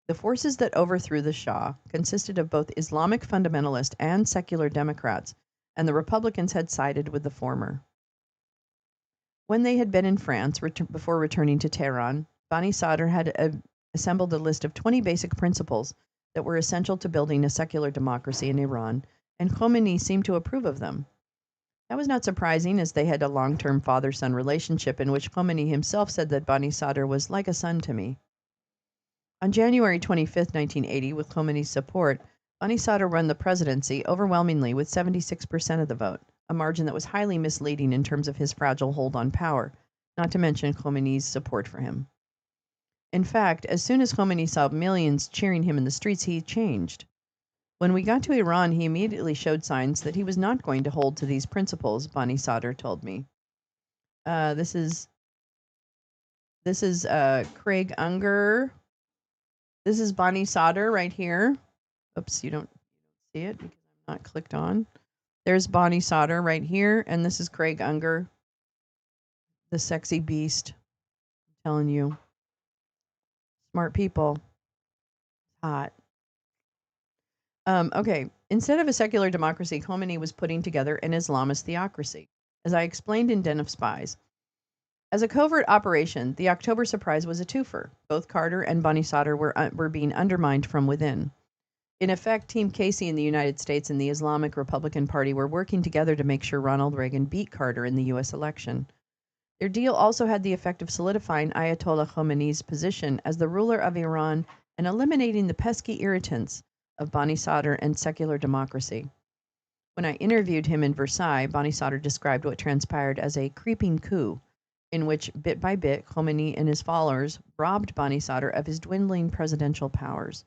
The forces that overthrew the Shah consisted of both Islamic fundamentalist and secular Democrats, and the Republicans had sided with the former. When they had been in France before returning to Tehran, Bani Sadr had assembled a list of 20 basic principles that were essential to building a secular democracy in Iran, and Khomeini seemed to approve of them. That was not surprising, as they had a long-term father-son relationship in which Khomeini himself said that Bani Sadr was like a son to me. On January 25, 1980, with Khomeini's support, Bani Sadr won the presidency overwhelmingly with 76% of the vote, a margin that was highly misleading in terms of his fragile hold on power, not to mention Khomeini's support for him. In fact, as soon as Khomeini saw millions cheering him in the streets, he changed. When we got to Iran, he immediately showed signs that he was not going to hold to these principles, Bani Sadr told me. This is Craig Unger. This is Bani Sadr right here. Oops, you don't see it because I'm not clicked on. There's Bani Sadr right here, and this is Craig Unger, the sexy beast. I'm telling you. Smart people. Hot. Okay. Instead of a secular democracy, Khomeini was putting together an Islamist theocracy, as I explained in Den of Spies. As a covert operation, the October surprise was a twofer. Both Carter and Bani Sadr were being undermined from within. In effect, Team Casey in the United States and the Islamic Republican Party were working together to make sure Ronald Reagan beat Carter in the U.S. election. Their deal also had the effect of solidifying Ayatollah Khomeini's position as the ruler of Iran and eliminating the pesky irritants of Bani Sadr and secular democracy. When I interviewed him in Versailles, Bani Sadr described what transpired as a creeping coup, in which, bit by bit, Khomeini and his followers robbed Bani Sadr of his dwindling presidential powers.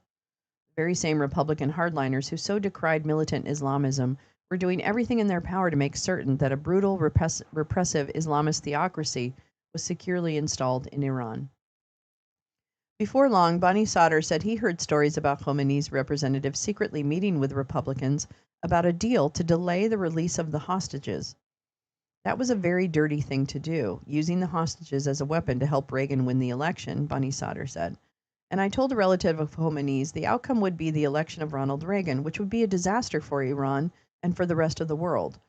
The very same Republican hardliners who so decried militant Islamism were doing everything in their power to make certain that a brutal, repressive Islamist theocracy was securely installed in Iran. Before long, Bonnie Sauter said he heard stories about Khomeini's representatives secretly meeting with Republicans about a deal to delay the release of the hostages. That was a very dirty thing to do, using the hostages as a weapon to help Reagan win the election, Bonnie Sauter said. And I told a relative of Khomeini's the outcome would be the election of Ronald Reagan, which would be a disaster for Iran and for the rest of the world.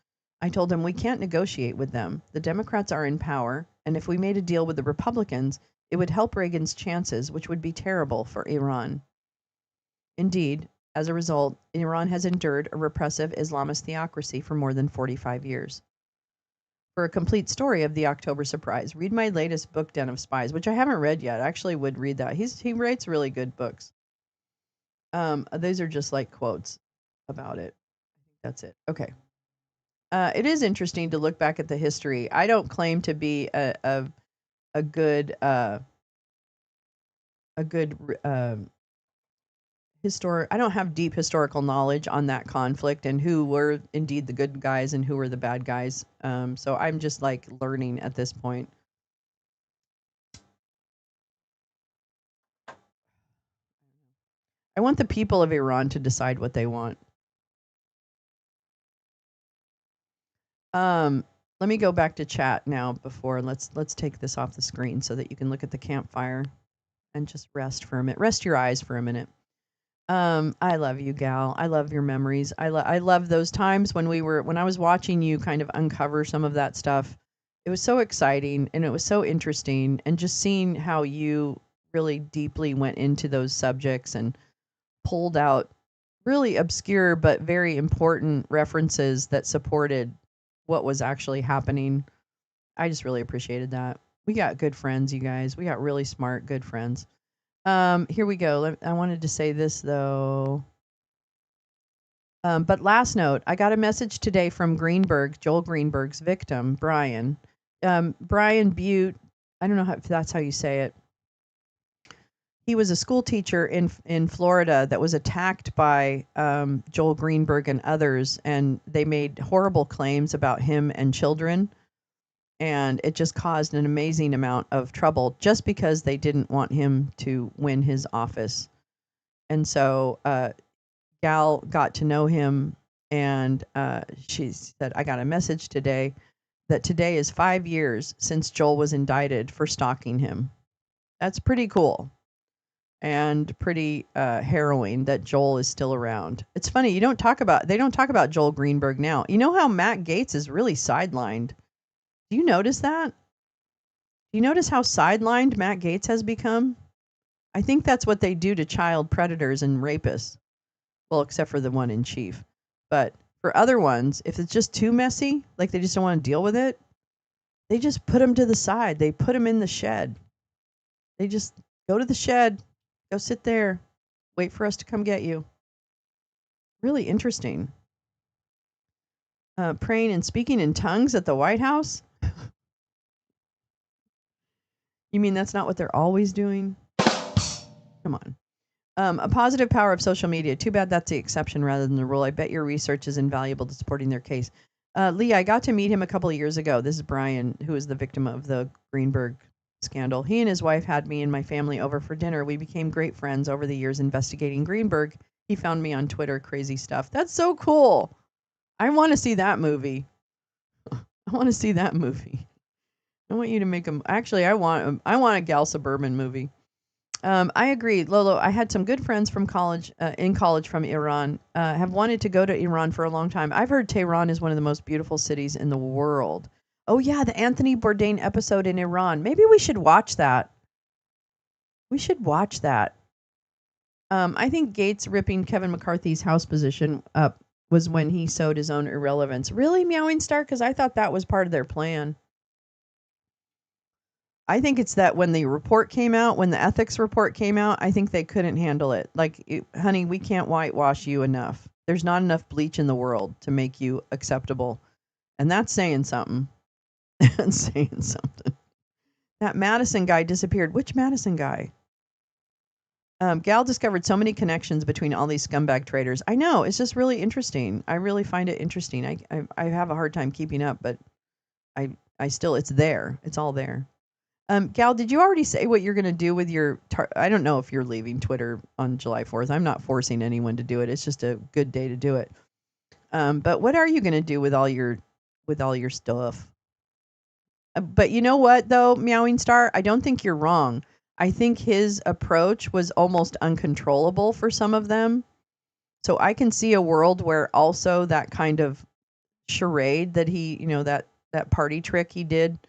I told him we can't negotiate with them. The Democrats are in power, and if we made a deal with the Republicans, it would help Reagan's chances, which would be terrible for Iran. Indeed, as a result, Iran has endured a repressive Islamist theocracy for more than 45 years. For a complete story of the October surprise, read my latest book, Den of Spies, which I haven't read yet. I actually would read that. He writes really good books. These are just like quotes about it. That's it. Okay. It is interesting to look back at the history. I don't claim to be a good I don't have deep historical knowledge on that conflict and who were indeed the good guys and who were the bad guys. So I'm just like learning at this point. I want the people of Iran to decide what they want. Let me go back to chat now before let's take this off the screen so that you can look at the campfire and just rest for a minute. Rest your eyes for a minute. I love you, Gal. I love your memories. I love those times when I was watching you kind of uncover some of that stuff. It was so exciting and it was so interesting, and just seeing how you really deeply went into those subjects and pulled out really obscure but very important references that supported what was actually happening. I just really appreciated that. We got good friends, you guys. We got really smart, good friends. Here we go. I wanted to say this though. But last note, I got a message today from Greenberg, Joel Greenberg's victim, Brian. Brian Butte, I don't know if that's how you say it. He was a school teacher in Florida that was attacked by Joel Greenberg and others, and they made horrible claims about him and children. And it just caused an amazing amount of trouble just because they didn't want him to win his office. And so Gal got to know him, and she said, I got a message today that today is 5 years since Joel was indicted for stalking him. That's pretty cool and pretty harrowing that Joel is still around. It's funny, they don't talk about Joel Greenberg now. You know how Matt Gaetz is really sidelined? Do you notice that? Do you notice how sidelined Matt Gaetz has become? I think that's what they do to child predators and rapists. Well, except for the one in chief. But for other ones, if it's just too messy, like they just don't want to deal with it, they just put them to the side. They put them in the shed. They just go to the shed, go sit there, wait for us to come get you. Really interesting. Praying and speaking in tongues at the White House? You mean that's not what they're always doing? Come on. A positive power of social media. Too bad that's the exception rather than the rule. I bet your research is invaluable to supporting their case. Lee, I got to meet him a couple of years ago. This is Brian, who is the victim of the Greenberg scandal. He and his wife had me and my family over for dinner. We became great friends over the years investigating Greenberg. He found me on Twitter, crazy stuff. That's so cool. I want to see that movie. I want to see that movie. I want you to make them. Actually, I want a Gal Suburban movie. I agree, Lolo. I had some good friends from college, in college from Iran, have wanted to go to Iran for a long time. I've heard Tehran is one of the most beautiful cities in the world. Oh yeah, the Anthony Bourdain episode in Iran. Maybe we should watch that. We should watch that. I think Gates ripping Kevin McCarthy's House position up was when he sowed his own irrelevance. Really, Meowing Star? Because I thought that was part of their plan. I think it's that when the report came out, when the ethics report came out, I think they couldn't handle it. Like, honey, we can't whitewash you enough. There's not enough bleach in the world to make you acceptable. And that's saying something. That's saying something. That Madison guy disappeared. Which Madison guy? Gal discovered so many connections between all these scumbag traders. I know. It's just really interesting. I really find it interesting. I have a hard time keeping up, but I still, it's there. It's all there. Gal, did you already say what you're going to do with your? I don't know if you're leaving Twitter on July 4th. I'm not forcing anyone to do it. It's just a good day to do it. But what are you going to do with all your stuff? But you know what, though, Meowing Star, I don't think you're wrong. I think his approach was almost uncontrollable for some of them. So I can see a world where also that kind of charade that he, that party trick he did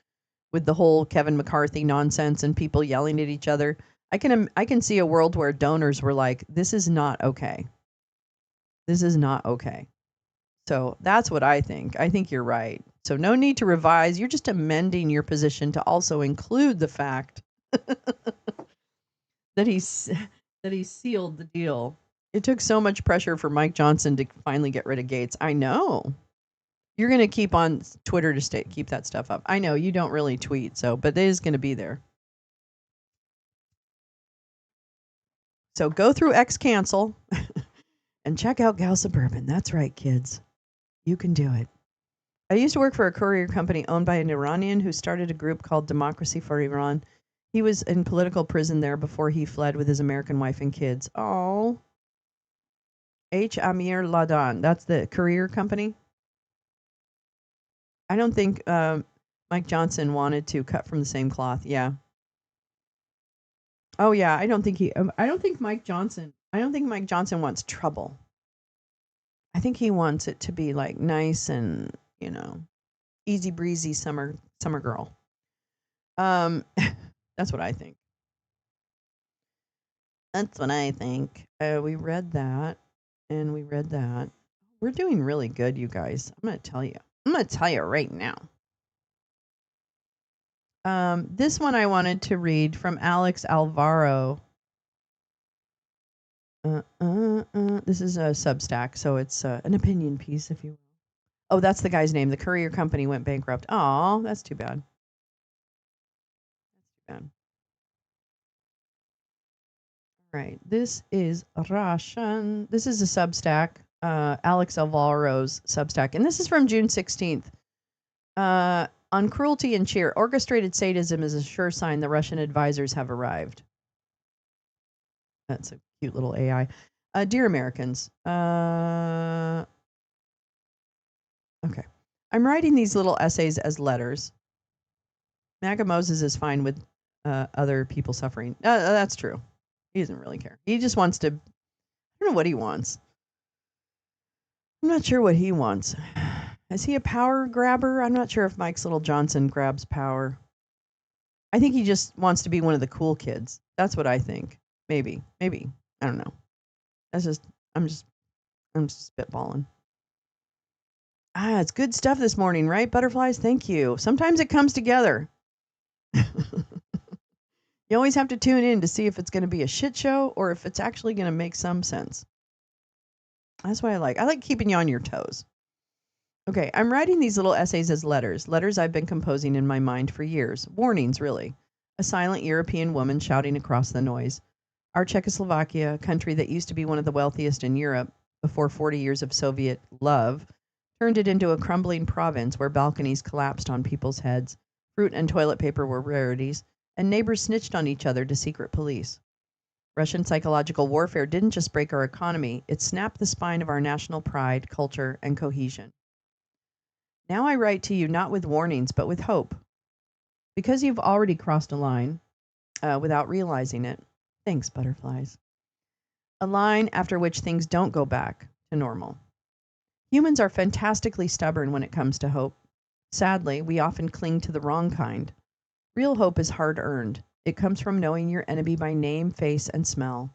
with the whole Kevin McCarthy nonsense and people yelling at each other. I can see a world where donors were like, this is not okay. This is not okay. So that's what I think. I think you're right. So no need to revise. You're just amending your position to also include the fact that he sealed the deal. It took so much pressure for Mike Johnson to finally get rid of Gates. I know. You're going to keep on Twitter to keep that stuff up. I know you don't really tweet, but it is going to be there. So go through X Cancel and check out Gal Suburban. That's right, kids. You can do it. I used to work for a courier company owned by an Iranian who started a group called Democracy for Iran. He was in political prison there before he fled with his American wife and kids. Oh. H. Amir Ladan. That's the courier company. I don't think Mike Johnson wanted to cut from the same cloth. Yeah. Oh yeah. I don't think Mike Johnson wants trouble. I think he wants it to be like nice and, easy breezy summer girl. That's what I think. That's what I think. We read that and we read that. We're doing really good, you guys. I'm going to tell you right now. This one I wanted to read from Alex Alvaro. This is a Substack, so it's an opinion piece, if you will. Oh, that's the guy's name. The courier company went bankrupt. Oh, that's too bad. That's too bad. All right, this is Russian. This is a Substack, Alex Alvaro's Substack, and this is from June 16th. On cruelty and cheer, orchestrated sadism is a sure sign the Russian advisors have arrived. That's a cute little AI. Dear Americans, okay. I'm writing these little essays as letters. MAGA Moses is fine with other people suffering. That's true. He doesn't really care. He just wants to, I don't know what he wants. I'm not sure what he wants. Is he a power grabber? I'm not sure if Mike's little Johnson grabs power. I think he just wants to be one of the cool kids. That's what I think. Maybe. I don't know. I'm just spitballing. It's good stuff this morning, right? Butterflies, thank you. Sometimes it comes together. You always have to tune in to see if it's going to be a shit show or if it's actually going to make some sense. That's what I like. I like keeping you on your toes. Okay, I'm writing these little essays as letters I've been composing in my mind for years. Warnings, really. A silent European woman shouting across the noise. Our Czechoslovakia, a country that used to be one of the wealthiest in Europe before 40 years of Soviet love, turned it into a crumbling province where balconies collapsed on people's heads, fruit and toilet paper were rarities, and neighbors snitched on each other to secret police. Russian psychological warfare didn't just break our economy, it snapped the spine of our national pride, culture, and cohesion. Now I write to you not with warnings, but with hope. Because you've already crossed a line without realizing it. Thanks, butterflies. A line after which things don't go back to normal. Humans are fantastically stubborn when it comes to hope. Sadly, we often cling to the wrong kind. Real hope is hard-earned. It comes from knowing your enemy by name, face, and smell,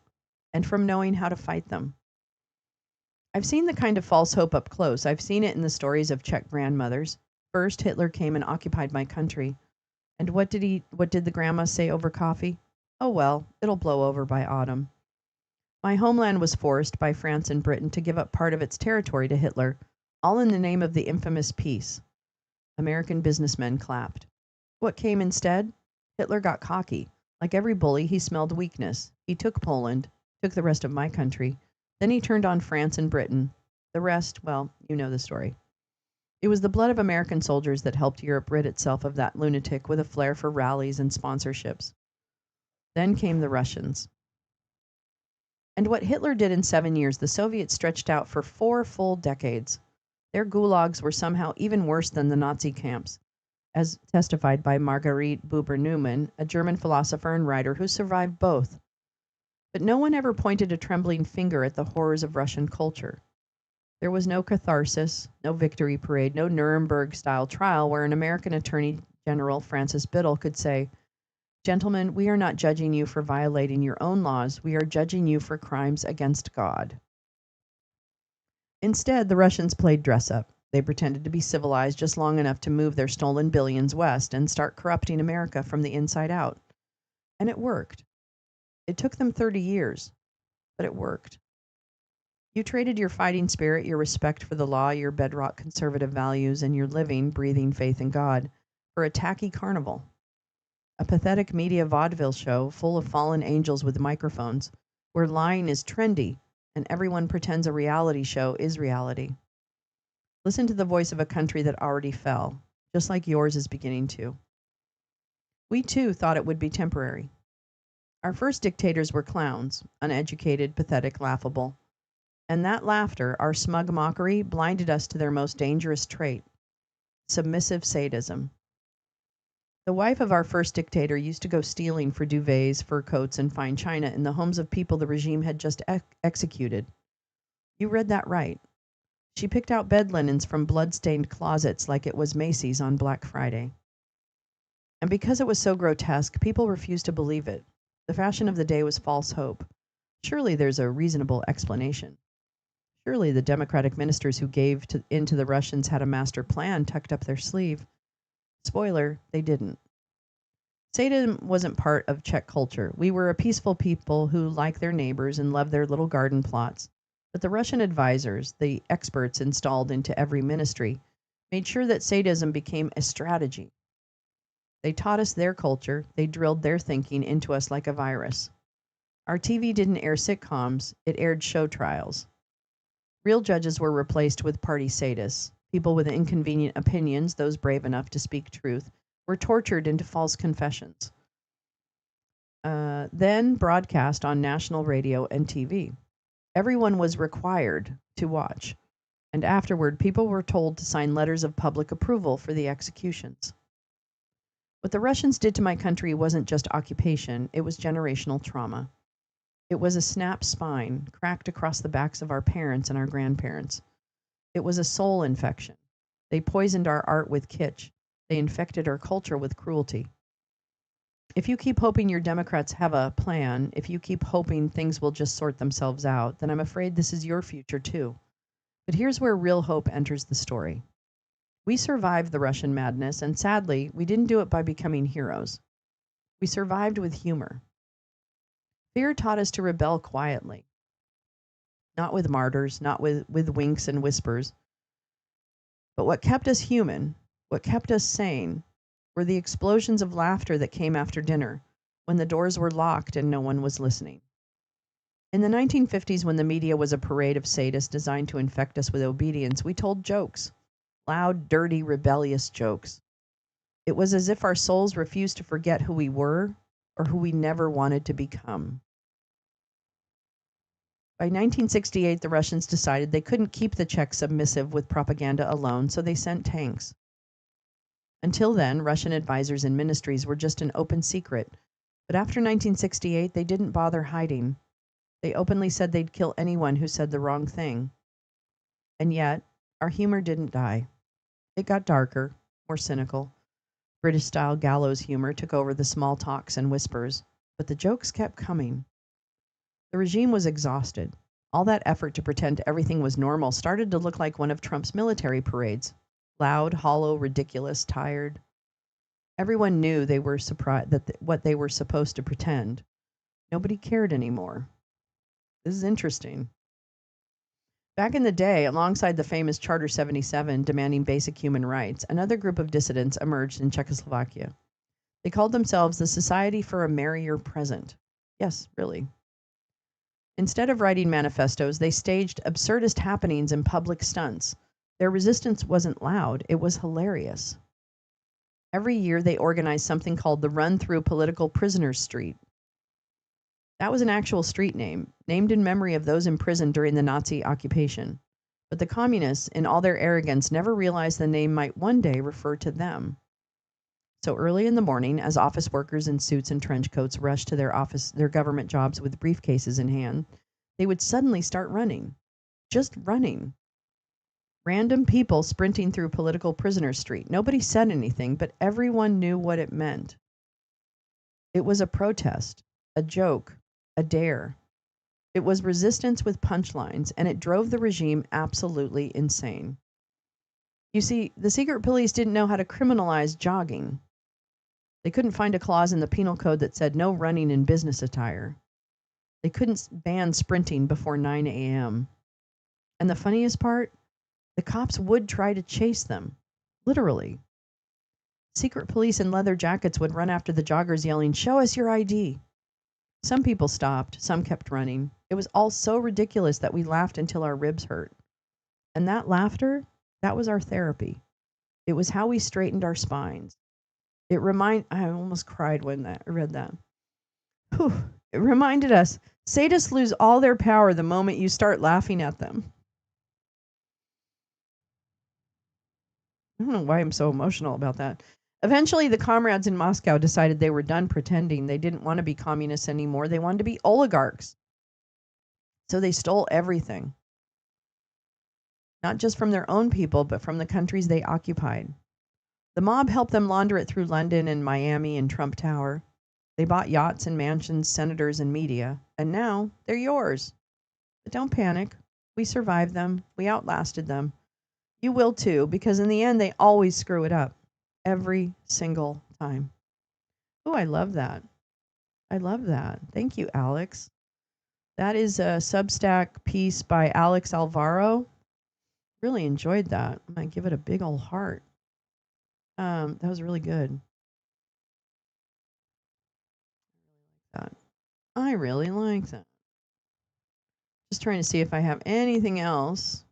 and from knowing how to fight them. I've seen the kind of false hope up close. I've seen it in the stories of Czech grandmothers. First, Hitler came and occupied my country. And what did the grandma say over coffee? Oh well, it'll blow over by autumn. My homeland was forced by France and Britain to give up part of its territory to Hitler, all in the name of the infamous peace. American businessmen clapped. What came instead? Hitler got cocky. Like every bully, he smelled weakness. He took Poland, took the rest of my country. Then he turned on France and Britain. The rest, well, you know the story. It was the blood of American soldiers that helped Europe rid itself of that lunatic with a flair for rallies and sponsorships. Then came the Russians. And what Hitler did in 7 years, the Soviets stretched out for 4 full decades. Their gulags were somehow even worse than the Nazi camps, as testified by Marguerite Buber-Newman, a German philosopher and writer who survived both. But no one ever pointed a trembling finger at the horrors of Russian culture. There was no catharsis, no victory parade, no Nuremberg-style trial where an American Attorney General, Francis Biddle, could say, "Gentlemen, we are not judging you for violating your own laws. We are judging you for crimes against God." Instead, the Russians played dress-up. They pretended to be civilized just long enough to move their stolen billions west and start corrupting America from the inside out. And it worked. It took them 30 years, but it worked. You traded your fighting spirit, your respect for the law, your bedrock conservative values, and your living, breathing faith in God for a tacky carnival. A pathetic media vaudeville show full of fallen angels with microphones, where lying is trendy and everyone pretends a reality show is reality. Listen to the voice of a country that already fell, just like yours is beginning to. We too thought it would be temporary. Our first dictators were clowns, uneducated, pathetic, laughable. And that laughter, our smug mockery, blinded us to their most dangerous trait, submissive sadism. The wife of our first dictator used to go stealing for duvets, fur coats, and fine china in the homes of people the regime had just executed. You read that right. She picked out bed linens from blood-stained closets like it was Macy's on Black Friday. And because it was so grotesque, people refused to believe it. The fashion of the day was false hope. Surely there's a reasonable explanation. Surely the Democratic ministers who gave in to the Russians had a master plan tucked up their sleeve. Spoiler, they didn't. Sadism wasn't part of Czech culture. We were a peaceful people who liked their neighbors and loved their little garden plots. But the Russian advisors, the experts installed into every ministry, made sure that sadism became a strategy. They taught us their culture. They drilled their thinking into us like a virus. Our TV didn't air sitcoms. It aired show trials. Real judges were replaced with party sadists. People with inconvenient opinions, those brave enough to speak truth, were tortured into false confessions. Then broadcast on national radio and TV. Everyone was required to watch. And afterward, people were told to sign letters of public approval for the executions. What the Russians did to my country wasn't just occupation, it was generational trauma. It was a snapped spine, cracked across the backs of our parents and our grandparents. It was a soul infection. They poisoned our art with kitsch. They infected our culture with cruelty. If you keep hoping your Democrats have a plan, if you keep hoping things will just sort themselves out, then I'm afraid this is your future too. But here's where real hope enters the story. We survived the Russian madness, and sadly, we didn't do it by becoming heroes. We survived with humor. Fear taught us to rebel quietly, not with martyrs, not with winks and whispers. But what kept us human, what kept us sane, were the explosions of laughter that came after dinner, when the doors were locked and no one was listening. In the 1950s, when the media was a parade of sadists designed to infect us with obedience, we told jokes, loud, dirty, rebellious jokes. It was as if our souls refused to forget who we were or who we never wanted to become. By 1968, the Russians decided they couldn't keep the Czechs submissive with propaganda alone, so they sent tanks. Until then, Russian advisors and ministries were just an open secret. But after 1968, they didn't bother hiding. They openly said they'd kill anyone who said the wrong thing. And yet, our humor didn't die. It got darker, more cynical. British-style gallows humor took over the small talks and whispers, but the jokes kept coming. The regime was exhausted. All that effort to pretend everything was normal started to look like one of Trump's military parades. Loud, hollow, ridiculous, tired. Everyone knew they were surprised that what they were supposed to pretend. Nobody cared anymore. This is interesting. Back in the day, alongside the famous Charter 77 demanding basic human rights, another group of dissidents emerged in Czechoslovakia. They called themselves the Society for a Merrier Present. Yes, really. Instead of writing manifestos, they staged absurdist happenings and public stunts, Their resistance wasn't loud, it was hilarious. Every year they organized something called the Run Through Political Prisoners Street. That was an actual street name, named in memory of those imprisoned during the Nazi occupation. But the communists, in all their arrogance, never realized the name might one day refer to them. So early in the morning, as office workers in suits and trench coats rushed to their government jobs with briefcases in hand, they would suddenly start running. Just running. Random people sprinting through Political Prisoner Street. Nobody said anything, but everyone knew what it meant. It was a protest, a joke, a dare. It was resistance with punchlines, and it drove the regime absolutely insane. You see, the secret police didn't know how to criminalize jogging. They couldn't find a clause in the penal code that said no running in business attire. They couldn't ban sprinting before 9 a.m. And the funniest part, the cops would try to chase them, literally. Secret police in leather jackets would run after the joggers yelling, "Show us your ID." Some people stopped, some kept running. It was all so ridiculous that we laughed until our ribs hurt. And that laughter, that was our therapy. It was how we straightened our spines. I almost cried when I read that. Whew. It reminded us, sadists lose all their power the moment you start laughing at them. I don't know why I'm so emotional about that. Eventually, the comrades in Moscow decided they were done pretending. They didn't want to be communists anymore. They wanted to be oligarchs. So they stole everything. Not just from their own people, but from the countries they occupied. The mob helped them launder it through London and Miami and Trump Tower. They bought yachts and mansions, senators and media, and now they're yours. But don't panic. We survived them. We outlasted them. You will too, because in the end, they always screw it up. Every single time. Oh, I love that. I love that. Thank you, Alex. That is a Substack piece by Alex Alvaro. Really enjoyed that. I might give it a big old heart. That was really good. I really like that. Just trying to see if I have anything else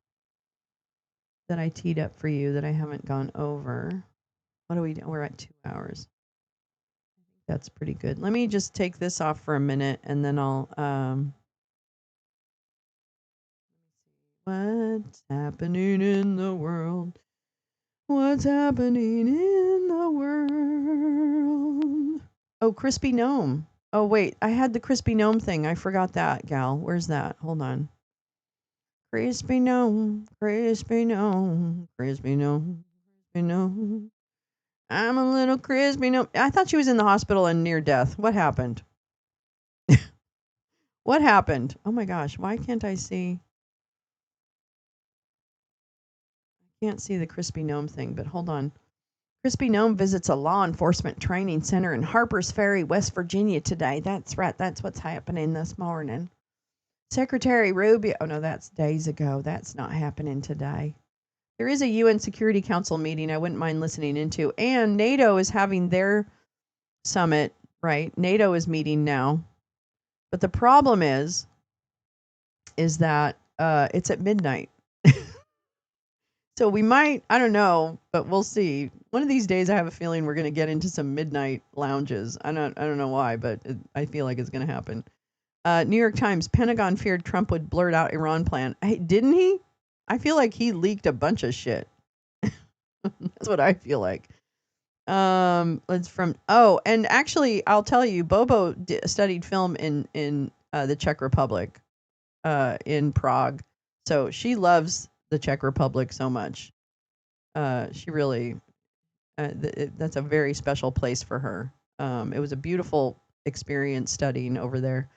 that I teed up for you that I haven't gone over. What do we do? We're at 2 hours. That's pretty good. Let me just take this off for a minute and then I'll what's happening in the world? What's happening in the world? Oh, Crispy Gnome. Oh, wait. I had the Crispy Gnome thing. I forgot that, gal. Where's that? Hold on. Crispy Gnome, Crispy Gnome, Crispy Gnome, Crispy Gnome. I'm a little crispy gnome. I thought she was in the hospital and near death. What happened? What happened? Oh my gosh. Why can't I see? I can't see the Crispy Gnome thing, but hold on. Crispy Gnome visits a law enforcement training center in Harpers Ferry, West Virginia today. That's right. That's what's happening this morning. Secretary Rubio. Oh, no, that's days ago. That's not happening today. There is a UN Security Council meeting I wouldn't mind listening into. And NATO is having their summit, right? NATO is meeting now. But the problem is that it's at midnight. So we might, I don't know, but we'll see. One of these days I have a feeling we're going to get into some midnight lounges. I don't know why, but I feel like it's going to happen. New York Times, Pentagon feared Trump would blurt out Iran plan. Hey, didn't he? I feel like he leaked a bunch of shit. That's what I feel like. It's from, and actually, I'll tell you, Bobo studied film in the Czech Republic, in Prague. So she loves the Czech Republic so much. She really, that's a very special place for her. It was a beautiful experience studying over there.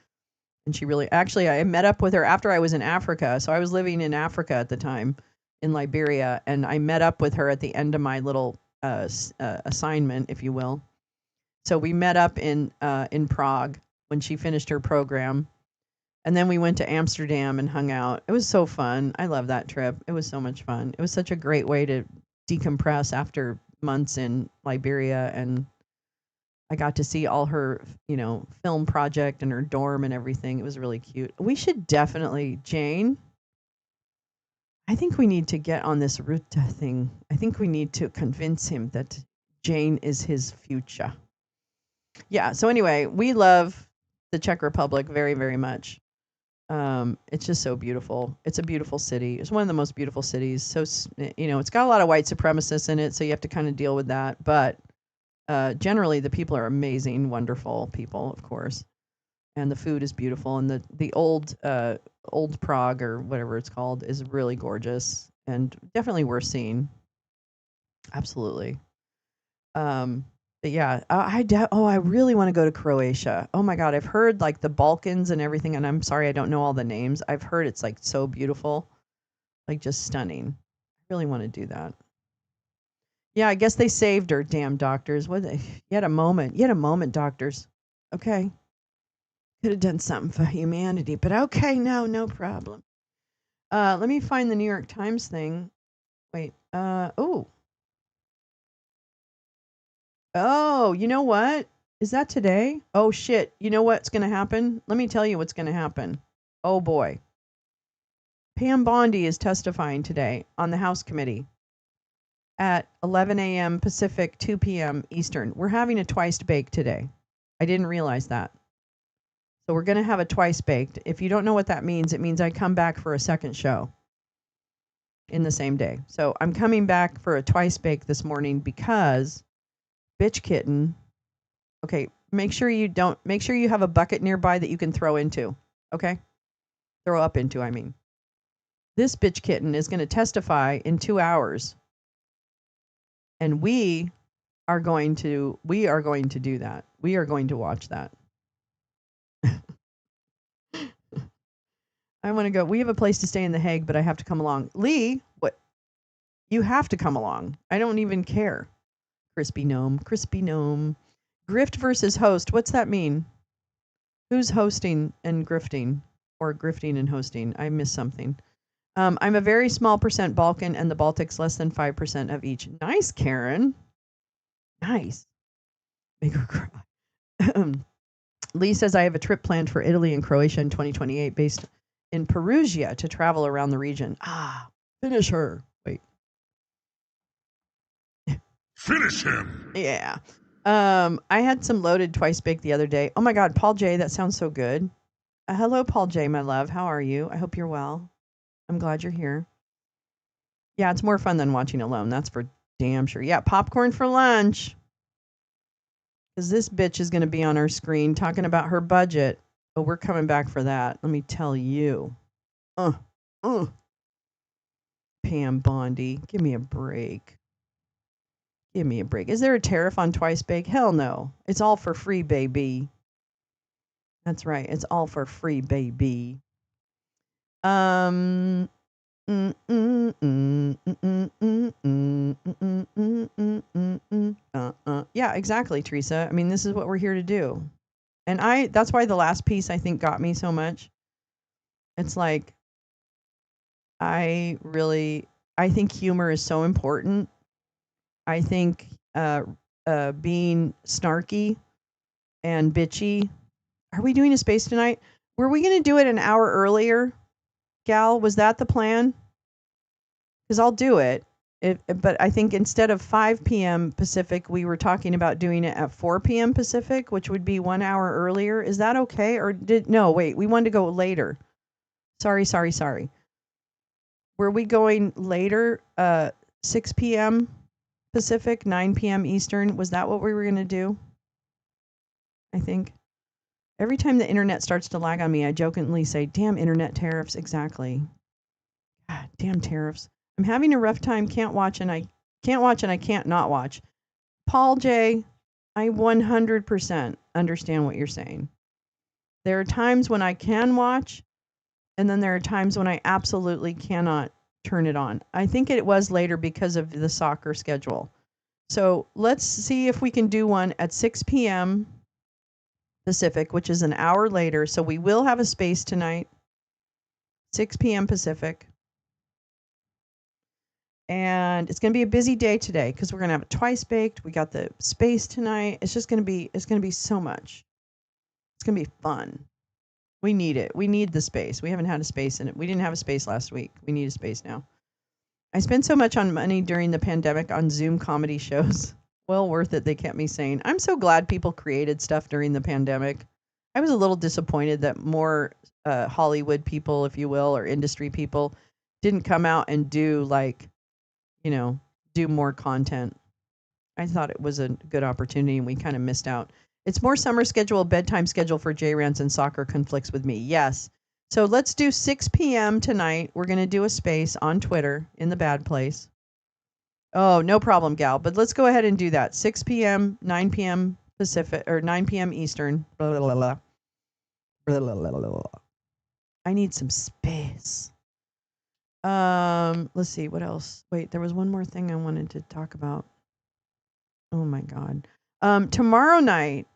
And she really, actually, I met up with her after I was in Africa. So I was living in Africa at the time, in Liberia, and I met up with her at the end of my little assignment, if you will. So we met up in Prague when she finished her program. And then we went to Amsterdam and hung out. It was so fun. I love that trip. It was so much fun. It was such a great way to decompress after months in Liberia. And I got to see all her, film project and her dorm and everything. It was really cute. We should definitely, Jane, I think we need to get on this Ruta thing. I think we need to convince him that Jane is his future. Yeah, so anyway, we love the Czech Republic very, very much. It's just so beautiful. It's a beautiful city. It's one of the most beautiful cities. So, it's got a lot of white supremacists in it, so you have to kind of deal with that. But generally, the people are amazing, wonderful people, of course. And the food is beautiful. And the old Prague, or whatever it's called, is really gorgeous and definitely worth seeing. Absolutely. But yeah, I really want to go to Croatia. Oh my God, I've heard like the Balkans and everything, and I'm sorry I don't know all the names. I've heard it's like so beautiful, like just stunning. I really want to do that. Yeah, I guess they saved her, damn doctors. You had a moment, doctors. Okay. Could have done something for humanity, but okay, no problem. Let me find the New York Times thing. Wait, Oh, you know what? Is that today? Oh shit. You know what's going to happen? Let me tell you what's going to happen. Oh boy. Pam Bondi is testifying today on the House committee at 11 a.m. Pacific, 2 p.m. Eastern. We're having a twice baked today. I didn't realize that. So we're going to have a twice baked. If you don't know what that means, it means I come back for a second show in the same day. So I'm coming back for a twice baked this morning because bitch kitten. Okay, make sure you have a bucket nearby that you can throw into. Okay? Throw up into, I mean. This bitch kitten is going to testify in 2 hours. And we are going to do that. We are going to watch that. I want to go. We have a place to stay in The Hague, but I have to come along. Lee, what? You have to come along. I don't even care. Crispy gnome. Grift versus host. What's that mean? Who's hosting and grifting? Or grifting and hosting? I missed something. I'm a very small percent Balkan and the Baltics less than 5% of each. Nice, Karen. Nice. Make her cry. Lee says I have a trip planned for Italy and Croatia in 2028 based in Perugia to travel around the region. Finish her. Wait. Finish him. Yeah. I had some loaded twice baked the other day. Oh my God, Paul J, that sounds so good. Hello, Paul J, my love. How are you? I hope you're well. I'm glad you're here. Yeah, it's more fun than watching alone. That's for damn sure. Yeah, popcorn for lunch. Because this bitch is going to be on our screen talking about her budget. But we're coming back for that. Let me tell you. Pam Bondi, give me a break. Give me a break. Is there a tariff on twice bake? Hell no. It's all for free, baby. That's right. It's all for free, baby. Yeah, exactly, Teresa. I mean, this is what we're here to do. And that's why the last piece I think got me so much. It's like, I think humor is so important. I think being snarky and bitchy. Are we doing a space tonight? Were we going to do it an hour earlier? Gal, was that the plan? Because I'll do it. But I think instead of 5 p.m. Pacific, we were talking about doing it at 4 p.m. Pacific, which would be 1 hour earlier. Is that okay? Or wait, we wanted to go later. Sorry. Were we going later, 6 p.m. Pacific, 9 p.m. Eastern? Was that what we were going to do? I think. Every time the internet starts to lag on me, I jokingly say, damn internet tariffs. Exactly. God, damn tariffs. I'm having a rough time. Can't watch and I can't not watch. Paul J, I 100% understand what you're saying. There are times when I can watch, and then there are times when I absolutely cannot turn it on. I think it was later because of the soccer schedule. So let's see if we can do one at 6 p.m. Pacific, which is an hour later. So we will have a space tonight, 6 p.m. Pacific. And it's going to be a busy day today because we're going to have it twice baked. We got the space tonight. It's going to be so much. It's going to be fun. We need it. We need the space. We haven't had a space in it. We didn't have a space last week. We need a space now. I spent so much on money during the pandemic on Zoom comedy shows. Well worth it, they kept me sane. I'm so glad people created stuff during the pandemic. I was a little disappointed that more Hollywood people, if you will, or industry people didn't come out and do do more content. I thought it was a good opportunity and we kind of missed out. It's more summer schedule, bedtime schedule for J Rants and soccer conflicts with me. Yes. So let's do 6 p.m. tonight. We're going to do a space on Twitter in the bad place. Oh, no problem, gal. But let's go ahead and do that. 6 p.m., 9 p.m. Pacific, or 9 p.m. Eastern. Blah, blah, blah, blah. Blah, blah, blah, blah, blah. I need some space. Let's see. What else? Wait, there was one more thing I wanted to talk about. Oh, my God. Tomorrow night,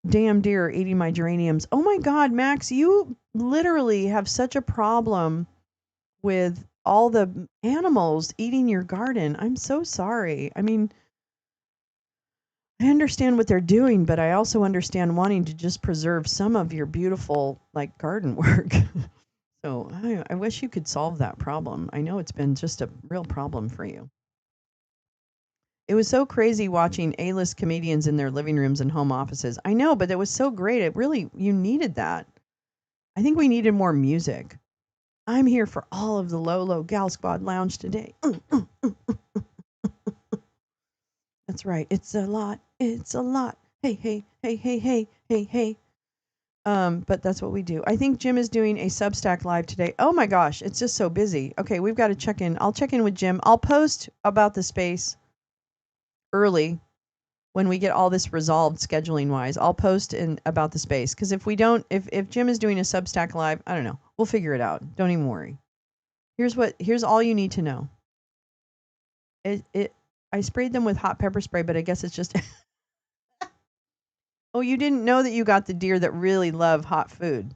damn deer eating my geraniums. Oh, my God, Max, you literally have such a problem with all the animals eating your garden. I'm so sorry. I mean, I understand what they're doing, but I also understand wanting to just preserve some of your beautiful like garden work. So I wish you could solve that problem. I know it's been just a real problem for you. It was so crazy watching A-list comedians in their living rooms and home offices. I know, but it was so great. It really, you needed that. I think we needed more music. I'm here for all of the Lolo Gal Squad Lounge today. That's right. It's a lot. It's a lot. Hey, hey, hey, hey, hey, hey, hey. But that's what we do. I think Jim is doing a Substack live today. Oh my gosh, it's just so busy. Okay, we've got to check in. I'll check in with Jim. I'll post about the space early when we get all this resolved scheduling wise. I'll post in about the space because if we don't, if Jim is doing a Substack live, I don't know. We'll figure it out. Don't even worry. Here's all you need to know. I sprayed them with hot pepper spray, but I guess it's just. Oh, you didn't know that you got the deer that really love hot food.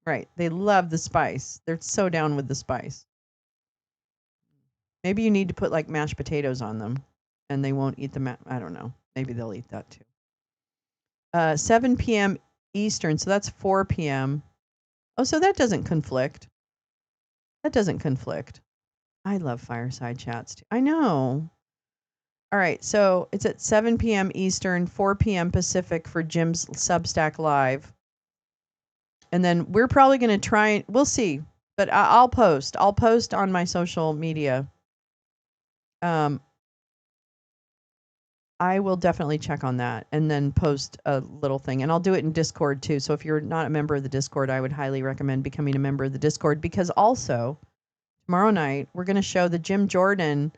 Right. They love the spice. They're so down with the spice. Maybe you need to put like mashed potatoes on them and they won't eat the I don't know. Maybe they'll eat that too. 7 p.m. Eastern. So that's 4 p.m. Oh, so that doesn't conflict. That doesn't conflict. I love fireside chats too. I know. All right. So it's at 7 p.m. Eastern, 4 p.m. Pacific for Jim's Substack Live. And then we're probably going to try, we'll see, but I'll post on my social media. I will definitely check on that and then post a little thing, and I'll do it in Discord too. So if you're not a member of the Discord, I would highly recommend becoming a member of the Discord, because also tomorrow night we're going to show the Jim Jordan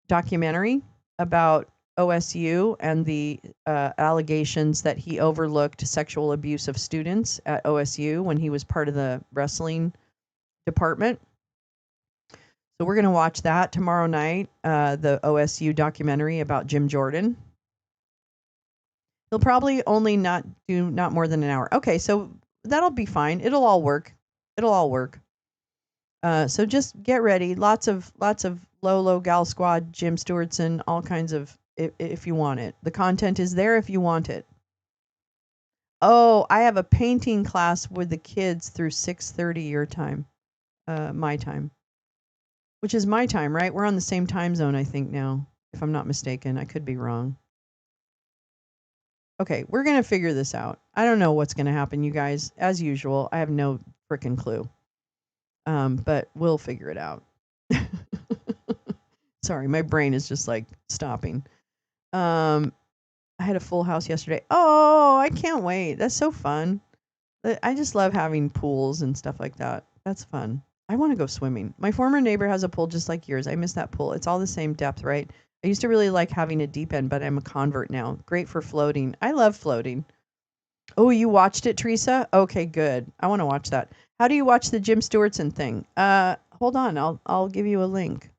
documentary about OSU and the allegations that he overlooked sexual abuse of students at OSU when he was part of the wrestling department. So we're going to watch that tomorrow night, the OSU documentary about Jim Jordan. He'll probably only not more than an hour. Okay, so that'll be fine. It'll all work. So just get ready. Lots of Lolo, Gal Squad, Jim Stewartson, all kinds of, if you want it. The content is there if you want it. Oh, I have a painting class with the kids through 6:30 your time, my time, which is my time, right? We're on the same time zone, I think now, if I'm not mistaken. I could be wrong. Okay, we're going to figure this out. I don't know what's going to happen, you guys. As usual, I have no frickin' clue. But we'll figure it out. Sorry, my brain is just like stopping. I had a full house yesterday. Oh, I can't wait. That's so fun. I just love having pools and stuff like that. That's fun. I want to go swimming. My former neighbor has a pool just like yours. I miss that pool. It's all the same depth, right? I used to really like having a deep end, but I'm a convert now. Great for floating. I love floating. Oh, you watched it, Teresa? Okay, good. I want to watch that. How do you watch the Jim Stewartson thing? Hold on. I'll give you a link.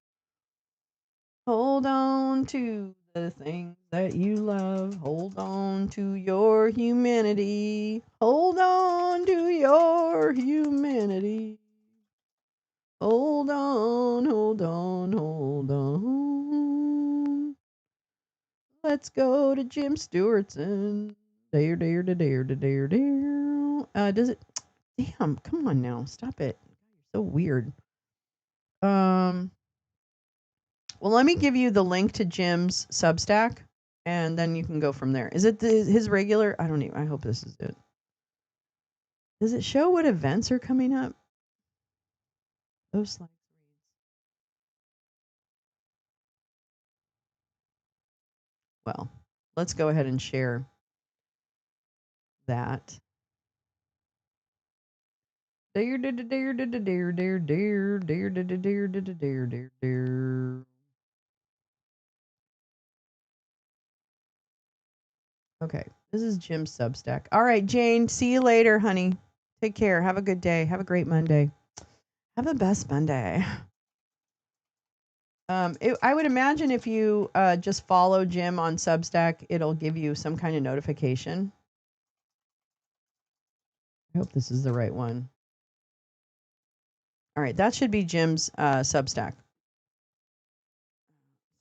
Hold on to the things that you love. Hold on to your humanity. Hold on to your humanity. Hold on, hold on, hold on. Let's go to Jim Stewartson. Dare. Does it? Damn, come on now. Stop it. You're so weird. Well, let me give you the link to Jim's Substack, and then you can go from there. Is it his regular? I don't even. I hope this is it. Does it show what events are coming up? Those slides. Well, let's go ahead and share that. Okay, this is Jim's Substack. All right, Jane, see you later, honey. Take care. Have a good day. Have a great Monday. Have the best Monday. I would imagine if you just follow Jim on Substack, it'll give you some kind of notification. I hope this is the right one. All right, that should be Jim's Substack.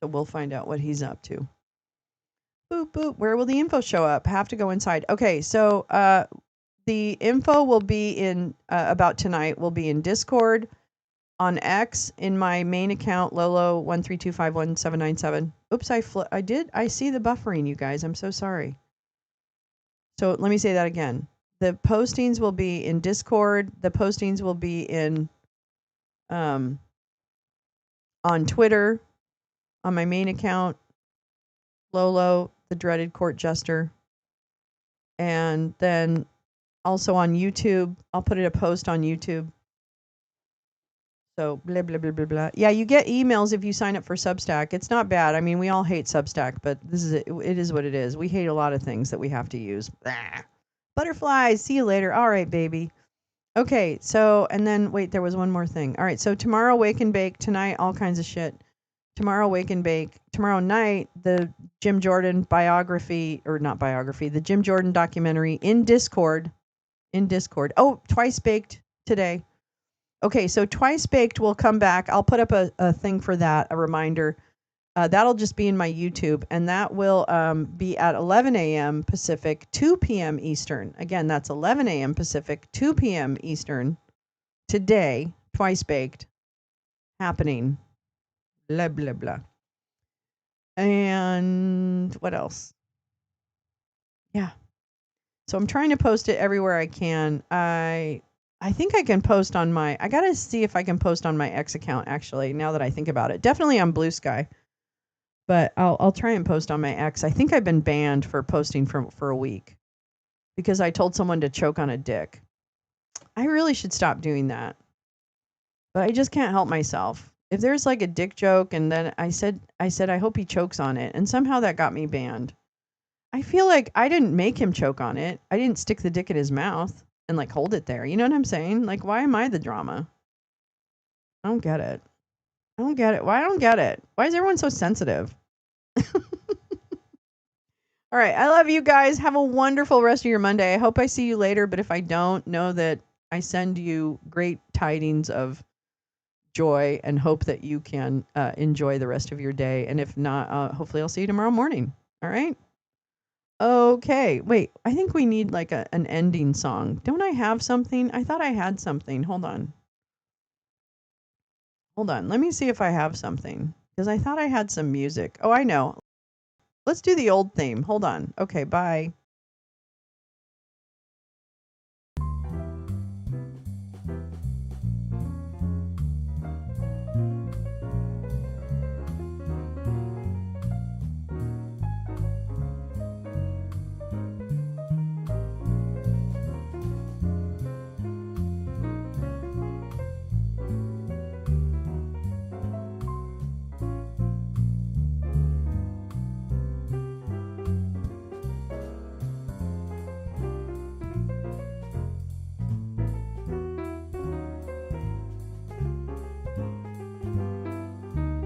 So we'll find out what he's up to. Boop, boop. Where will the info show up? Have to go inside. Okay, so the info will be in, about tonight, will be in Discord, on X, in my main account, Lolo 132517797. Oops, I see the buffering, you guys. I'm so sorry. So let me say that again. The postings will be in Discord. The postings will be in on Twitter, on my main account, Lolo, the dreaded court jester. And then also on YouTube. I'll put a post on YouTube. So blah, blah, blah, blah, blah. Yeah, you get emails if you sign up for Substack. It's not bad. I mean, we all hate Substack, but this is it is what it is. We hate a lot of things that we have to use. Blah. Butterflies. See you later. All right, baby. Okay, so, and then, wait, there was one more thing. All right, so tomorrow, Wake and Bake. Tonight, all kinds of shit. Tomorrow, Wake and Bake. Tomorrow night, the Jim Jordan biography, or not biography, the Jim Jordan documentary in Discord. Oh, Twice Baked today. Okay, so Twice Baked will come back. I'll put up a thing for that, a reminder. That'll just be in my YouTube, and that will be at 11 a.m. Pacific, 2 p.m. Eastern. Again, that's 11 a.m. Pacific, 2 p.m. Eastern. Today, Twice Baked, happening. Blah, blah, blah. And what else? Yeah. So I'm trying to post it everywhere I can. I think I can post on my, I got to see if I can post on my X account, actually, now that I think about it. Definitely on Blue Sky. But I'll try and post on my X. I think I've been banned for posting for a week because I told someone to choke on a dick. I really should stop doing that. But I just can't help myself. If there's like a dick joke and then I said I hope he chokes on it, and somehow that got me banned. I feel like I didn't make him choke on it. I didn't stick the dick in his mouth and like hold it there. You know what I'm saying? Like, why am I the drama? I don't get it. Why I don't get it. Why is everyone so sensitive? All right. I love you guys. Have a wonderful rest of your Monday. I hope I see you later. But if I don't, know that I send you great tidings of joy and hope that you can enjoy the rest of your day. And if not, hopefully I'll see you tomorrow morning. All right. Okay. Wait, I think we need like an ending song. Don't I have something? I thought I had something. Hold on. Let me see if I have something, because I thought I had some music. Oh, I know. Let's do the old theme. Hold on. Okay, bye.